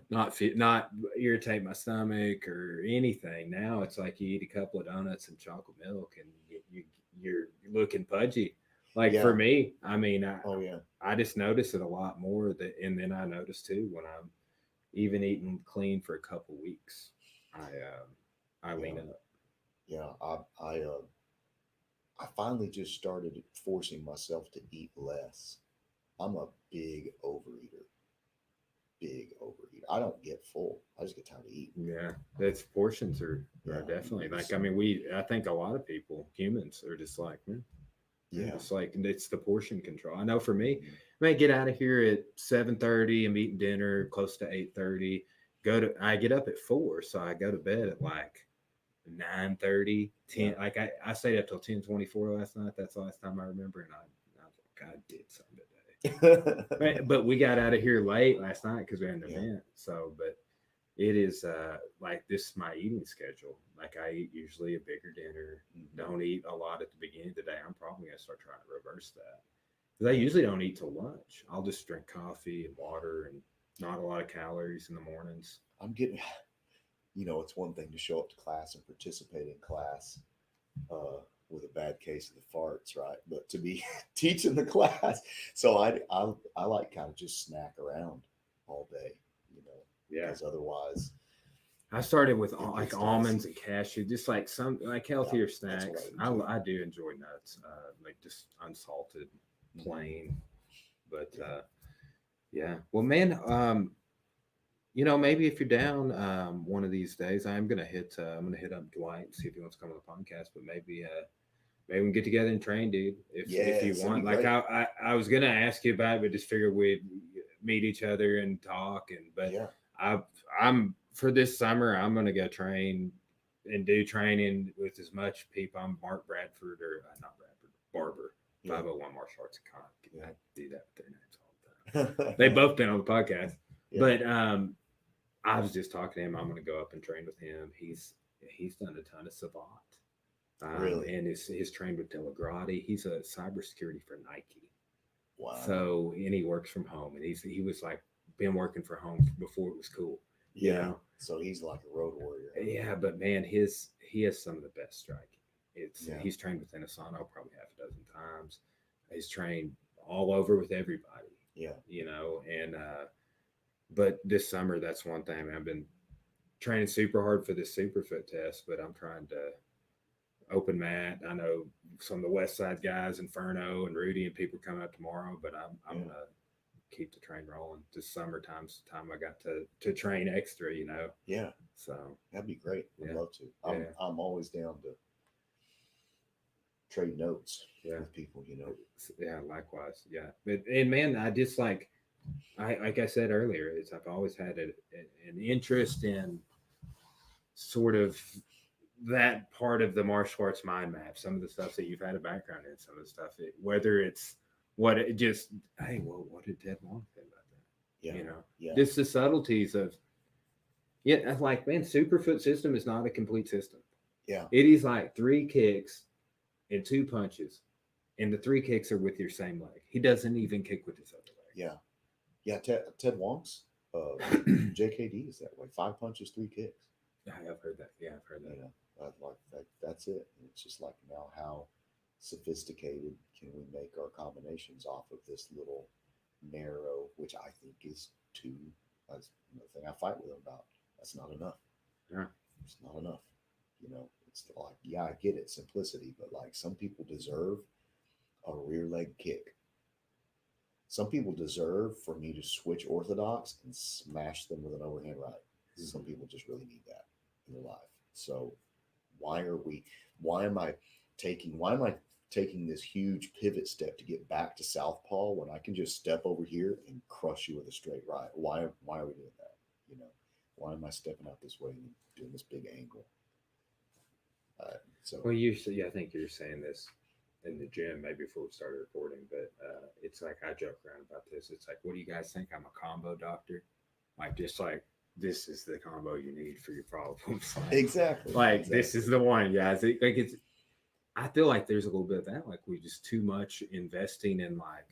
not irritate my stomach or anything. Now it's like you eat a couple of donuts and chocolate milk, and you're looking pudgy. Like for me, I mean, I just notice it a lot more. And then I notice too when I'm even eating clean for a couple of weeks, I lean up. Yeah, I finally just started forcing myself to eat less. I'm a big overeater. I don't get full. I just get time to eat. Yeah, that's portions are definitely like. I mean, I think a lot of humans are just like, it's like it's the portion control. I know for me, I may get out of here at 7:30. I'm eating dinner close to 8:30. I get up at 4, so I go to bed at like 9:30, 10. Like I stayed up till 10:24 last night. That's the last time I remember, and I was like, I did something today. But we got out of here late last night because we had an event. So, but it is like this is my eating schedule. Like I eat usually a bigger dinner. Don't eat a lot at the beginning of the day. I'm probably gonna start trying to reverse that because I usually don't eat till lunch. I'll just drink coffee and water and not a lot of calories in the mornings. I'm getting, it's one thing to show up to class and participate in class with a bad case of the farts, right? But to be teaching the class, so I like kind of just snack around all day, because otherwise. I started with like almonds and cashew, just like some like healthier snacks. I do enjoy nuts, like just unsalted, plain. But well, man, maybe if you're down one of these days, I'm gonna hit up Dwight and see if he wants to come on the podcast. But maybe we can get together and train, dude. If you want, like I was gonna ask you about it, but just figured we'd meet each other and talk. I'm for this summer, I'm gonna go train and do training with as much people. I'm Mark Bradford or not Bradford, Barber. 501 Martial Arts Iconic. I do that with their names all the time. They've both been on the podcast. But I was just talking to him. I'm going to go up and train with him. He's done a ton of Savant. Really? And he's trained with Delagrati. He's a cybersecurity for Nike. Wow. So, and he works from home. And he was like, been working from home before it was cool. You know? So he's like a road warrior. Yeah, but man, he has some of the best striking. He's trained with Inosanto probably half a dozen times. He's trained all over with everybody. Yeah. You know, and but this summer, that's one thing. I've been training super hard for this Superfoot test, but I'm trying to open mat. I know some of the West Side guys, Inferno and Rudy and people coming up tomorrow, but I'm gonna keep the train rolling. This summertime's the time I got to train extra, you know. Yeah. So that'd be great. I'd love to. I'm always down to trade notes with people, you know. Yeah, likewise. Yeah. But and man, I just like I said earlier, I've always had an interest in sort of that part of the martial arts mind map, some of the stuff that you've had a background in, some of the stuff, whether it's what did Ted Wong say about that? Yeah. You know, just the subtleties of, like, man, Superfoot system is not a complete system. Yeah. It is like 3 kicks and 2 punches, and the 3 kicks are with your same leg. He doesn't even kick with his other leg. Yeah. Yeah. Ted Wong's JKD is that way. 5 punches, 3 kicks. Yeah, I've heard that. Yeah, I've heard that. Like that's it. It's just like, now how sophisticated can we make our combinations off of this little narrow, which I think is too. That's the thing I fight with them about. That's not enough. Yeah, it's not enough. You know, it's like, I get it, simplicity, but like, some people deserve a rear leg kick. Some people deserve for me to switch orthodox and smash them with an overhand right. Some people just really need that in their life. So why am I taking this huge pivot step to get back to southpaw when I can just step over here and crush you with a straight right? Why are we doing that? You know, why am I stepping out this way and doing this big angle? Well, usually, I think you're saying this in the gym maybe before we started recording, but it's like, I joke around about this. It's like, what do you guys think? I'm a combo doctor. Like, just like, this is the combo you need for your problems. Exactly. This is the one, guys. I feel like there's a little bit of that. Like, we just too much investing in, like,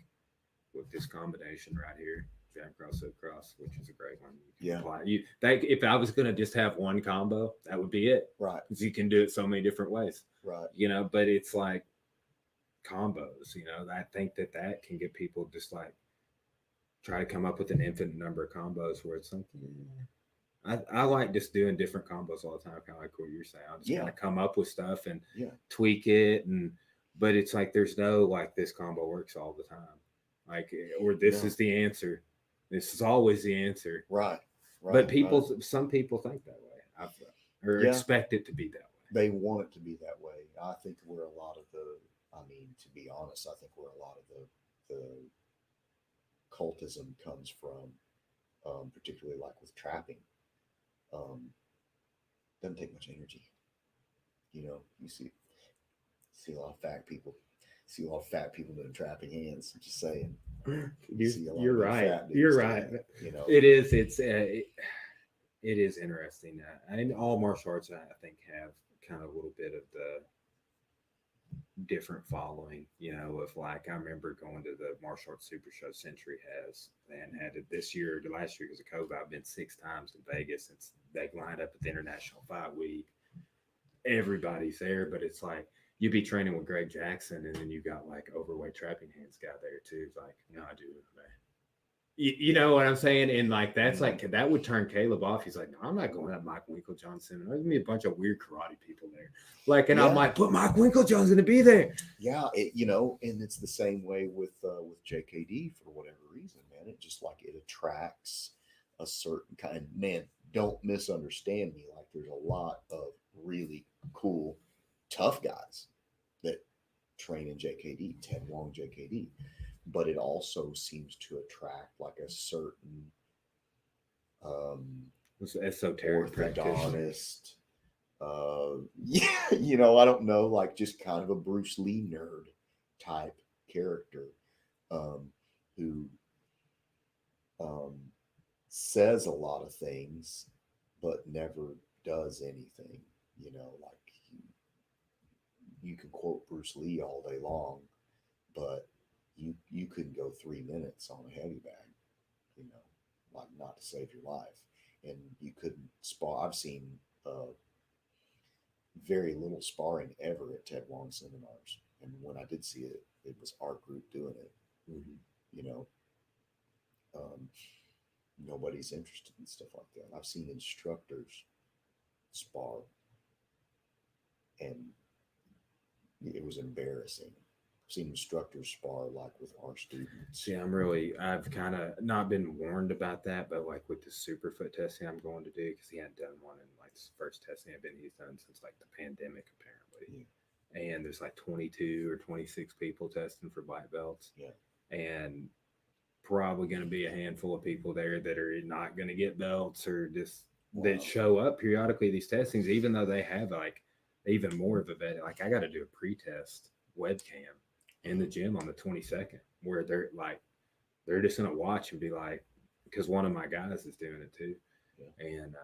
with this combination right here, jab cross, hook cross, which is a great one. If I was going to just have one combo, that would be it. Right. Because you can do it so many different ways. Right. You know, but it's like combos, you know, I think that can get people just like try to come up with an infinite number of combos where it's like, I like just doing different combos all the time, kind of like what you're saying. I'll just kind of come up with stuff and tweak it, but it's like, there's no like, this combo works all the time, like, or this is the answer. This is always the answer. Right. But some people think that way, or expect it to be that way. They want it to be that way. I think where a lot of to be honest, I think where a lot of the cultism comes from, particularly like with trapping, doesn't take much energy. You know, you see a lot of fat people. See a lot of fat people doing trapping hands. I'm just saying. You're right. You're right. You know, it is. It is interesting. And all martial arts, I think, have kind of a little bit of the different following. You know, of like, I remember going to the martial arts super show Century has, and had it this year. The last year because of COVID, I've been 6 times in Vegas. They lined up at the International Fight Week. Everybody's there, but it's like, you'd be training with Greg Jackson, and then you got like overweight trapping hands guy there too. It's like, no, I do. You know what I'm saying? And like, that's like, that would turn Caleb off. He's like, no, I'm not going up Mike Winklejohn. There's gonna be a bunch of weird karate people there. Like, and I'm like, but Mike Winklejohn's gonna be there. Yeah, you know, and it's the same way with JKD for whatever reason, man. It just like, it attracts a certain kind. Man, don't misunderstand me. Like, there's a lot of really cool, tough guys that train in JKD, Ted Wong JKD, but it also seems to attract like a certain esoteric orthodontist, you know, I don't know, like just kind of a Bruce Lee nerd type character who says a lot of things, but never does anything. You know, like you can quote Bruce Lee all day long, but you couldn't go 3 minutes on a heavy bag, you know, like not to save your life. And you couldn't spar. I've seen very little sparring ever at Ted Wong seminars. And when I did see it, it was our group doing it. You know, nobody's interested in stuff like that. I've seen instructors spar, and it was embarrassing. I've seen instructors spar like with our students. See, I've kind of not been warned about that, but like with the Superfoot testing I'm going to do, because he hadn't done one in like this first testing he's done since like the pandemic, apparently. Yeah. And there's like 22 or 26 people testing for black belts. Yeah. And probably going to be a handful of people there that are not going to get belts, or just that show up periodically these testings, even though they have like even more of a vet. Like I got to do a pre-test webcam in the gym on the 22nd, where they're just going to watch and be like, because one of my guys is doing it too. Yeah. And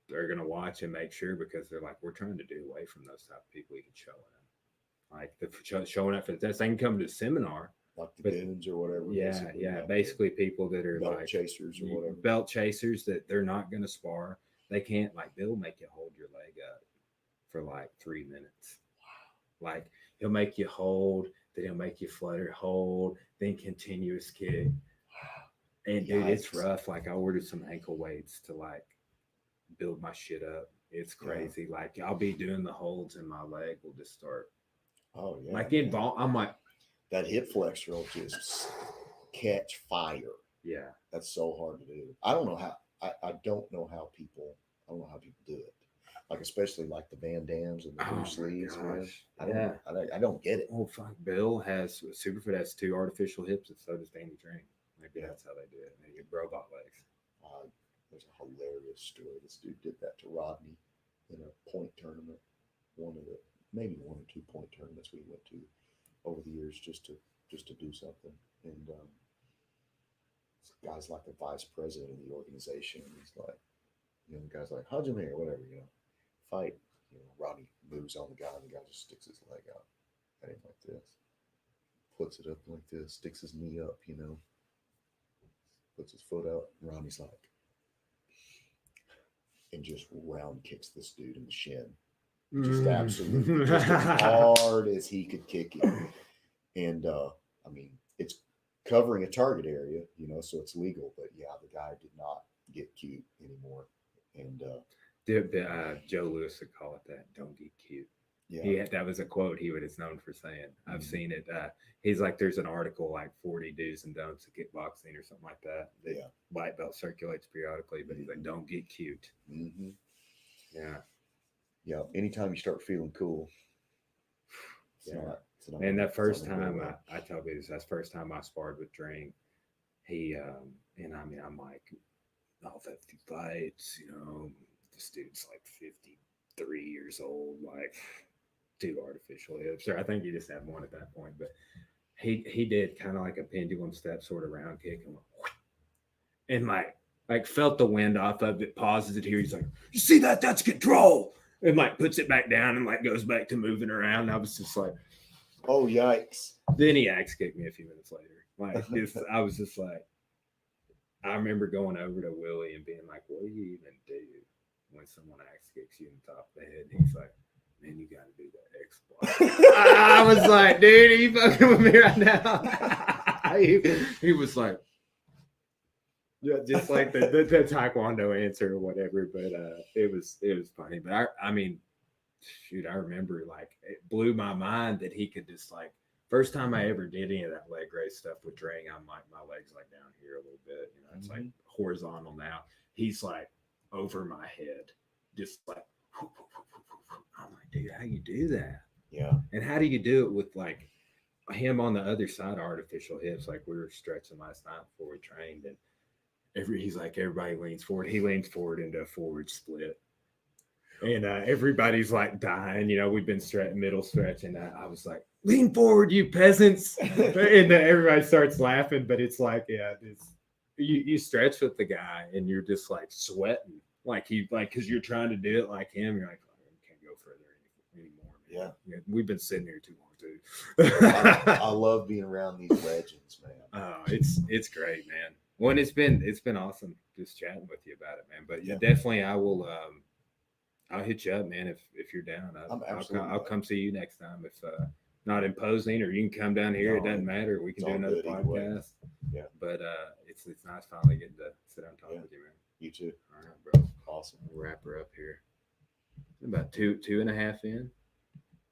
they're going to watch and make sure, because they're like, we're trying to do away from those type of people you can show in. Like showing up for the test, they can come to the seminar. Like the goons or whatever. Yeah. Basically people that are belt chasers or whatever. Belt chasers that they're not going to spar. They can't, like, they'll make you hold your leg up for like 3 minutes. Wow. Like he'll make you hold, then he'll make you flutter, hold, then continuous kick. Wow. And dude, it's rough. Like I ordered some ankle weights to like build my shit up. It's crazy. Yeah. Like I'll be doing the holds and my leg will just start. Oh yeah. Like I'm like, that hip flexor will just catch fire. Yeah. That's so hard to do. I don't know how people do it. Like, especially like the Van Dams and the Bruce Lees, man. I don't get it. Oh, fuck. Bill Superfoot has 2 artificial hips, and so does Danny Drain. Maybe that's how they do it. They get robot legs. There's a hilarious story. This dude did that to Rodney in a point tournament. Maybe 1 or 2 point tournaments we went to over the years just to do something. And this guy's like the vice president of the organization. And he's like, you know, the guy's like, how'd you make it? Whatever, you know, fight. You know, Rodney moves on the guy, and the guy just sticks his leg out. That ain't like this. Puts it up like this, sticks his knee up, you know, puts his foot out. And Rodney's like, and just round kicks this dude in the shin. Just absolutely, just as hard as he could kick it. And I mean, it's covering a target area, you know, so it's legal. But yeah, the guy did not get cute anymore. And Joe Lewis would call it that. Don't get cute. Yeah, that was a quote he was known for saying. I've seen it. He's like, there's an article like 40 do's and don'ts of kickboxing or something like that. The white belt circulates periodically, but he's like, don't get cute. Mm-hmm. Yeah. Yeah. Anytime you start feeling cool. And that first time I tell you this, that's the first time I sparred with Drain. He and I mean, I'm like, all 50 fights, you know, this dude's like 53 years old, like 2 artificial hips, or I think he just had 1 at that point. But he did kind of like a pendulum step sort of round kick, and like felt the wind off of it, pauses it here. He's like, you see that? That's control. And like puts it back down and like goes back to moving around. And I was just like, oh yikes. Then he axe kicked me a few minutes later. Like I was just like, I remember going over to Willie and being like, what do you even do when someone axe kicks you in the top of the head? And he's like, man, you got to do that X block. I was like, dude, are you fucking with me right now? he was like, yeah, just like the Taekwondo answer or whatever. But it was funny. But I mean, shoot, I remember like it blew my mind that he could just like, first time I ever did any of that leg raise stuff with Drang, I'm like, my leg's like down here a little bit, you know, it's like horizontal now. He's like over my head, just like, I'm like, dude, how do you do that? Yeah. And how do you do it with like him on the other side of artificial hips? Like we were stretching last night before we trained, and he's like, everybody leans forward. He leans forward into a forward split. And everybody's like dying, you know, we've been middle stretch. And I was like, lean forward, you peasants. And then everybody starts laughing, but it's like, yeah, you stretch with the guy and you're just like sweating. Because you're trying to do it like him. You're like, oh, I can't go further anymore. Man. Yeah. We've been sitting here too long too. I love being around these legends, man. Oh, it's great, man. Well, it's been awesome just chatting with you about it, man. But definitely I will I'll hit you up, man, if you're down. I'll come see you next time. If not imposing, or you can come down here. No, it doesn't matter. We can do another podcast. Yeah. But it's nice finally getting to sit on top with you, man. You too. All right, bro. Awesome. We'll wrap her up here. About two and a half in.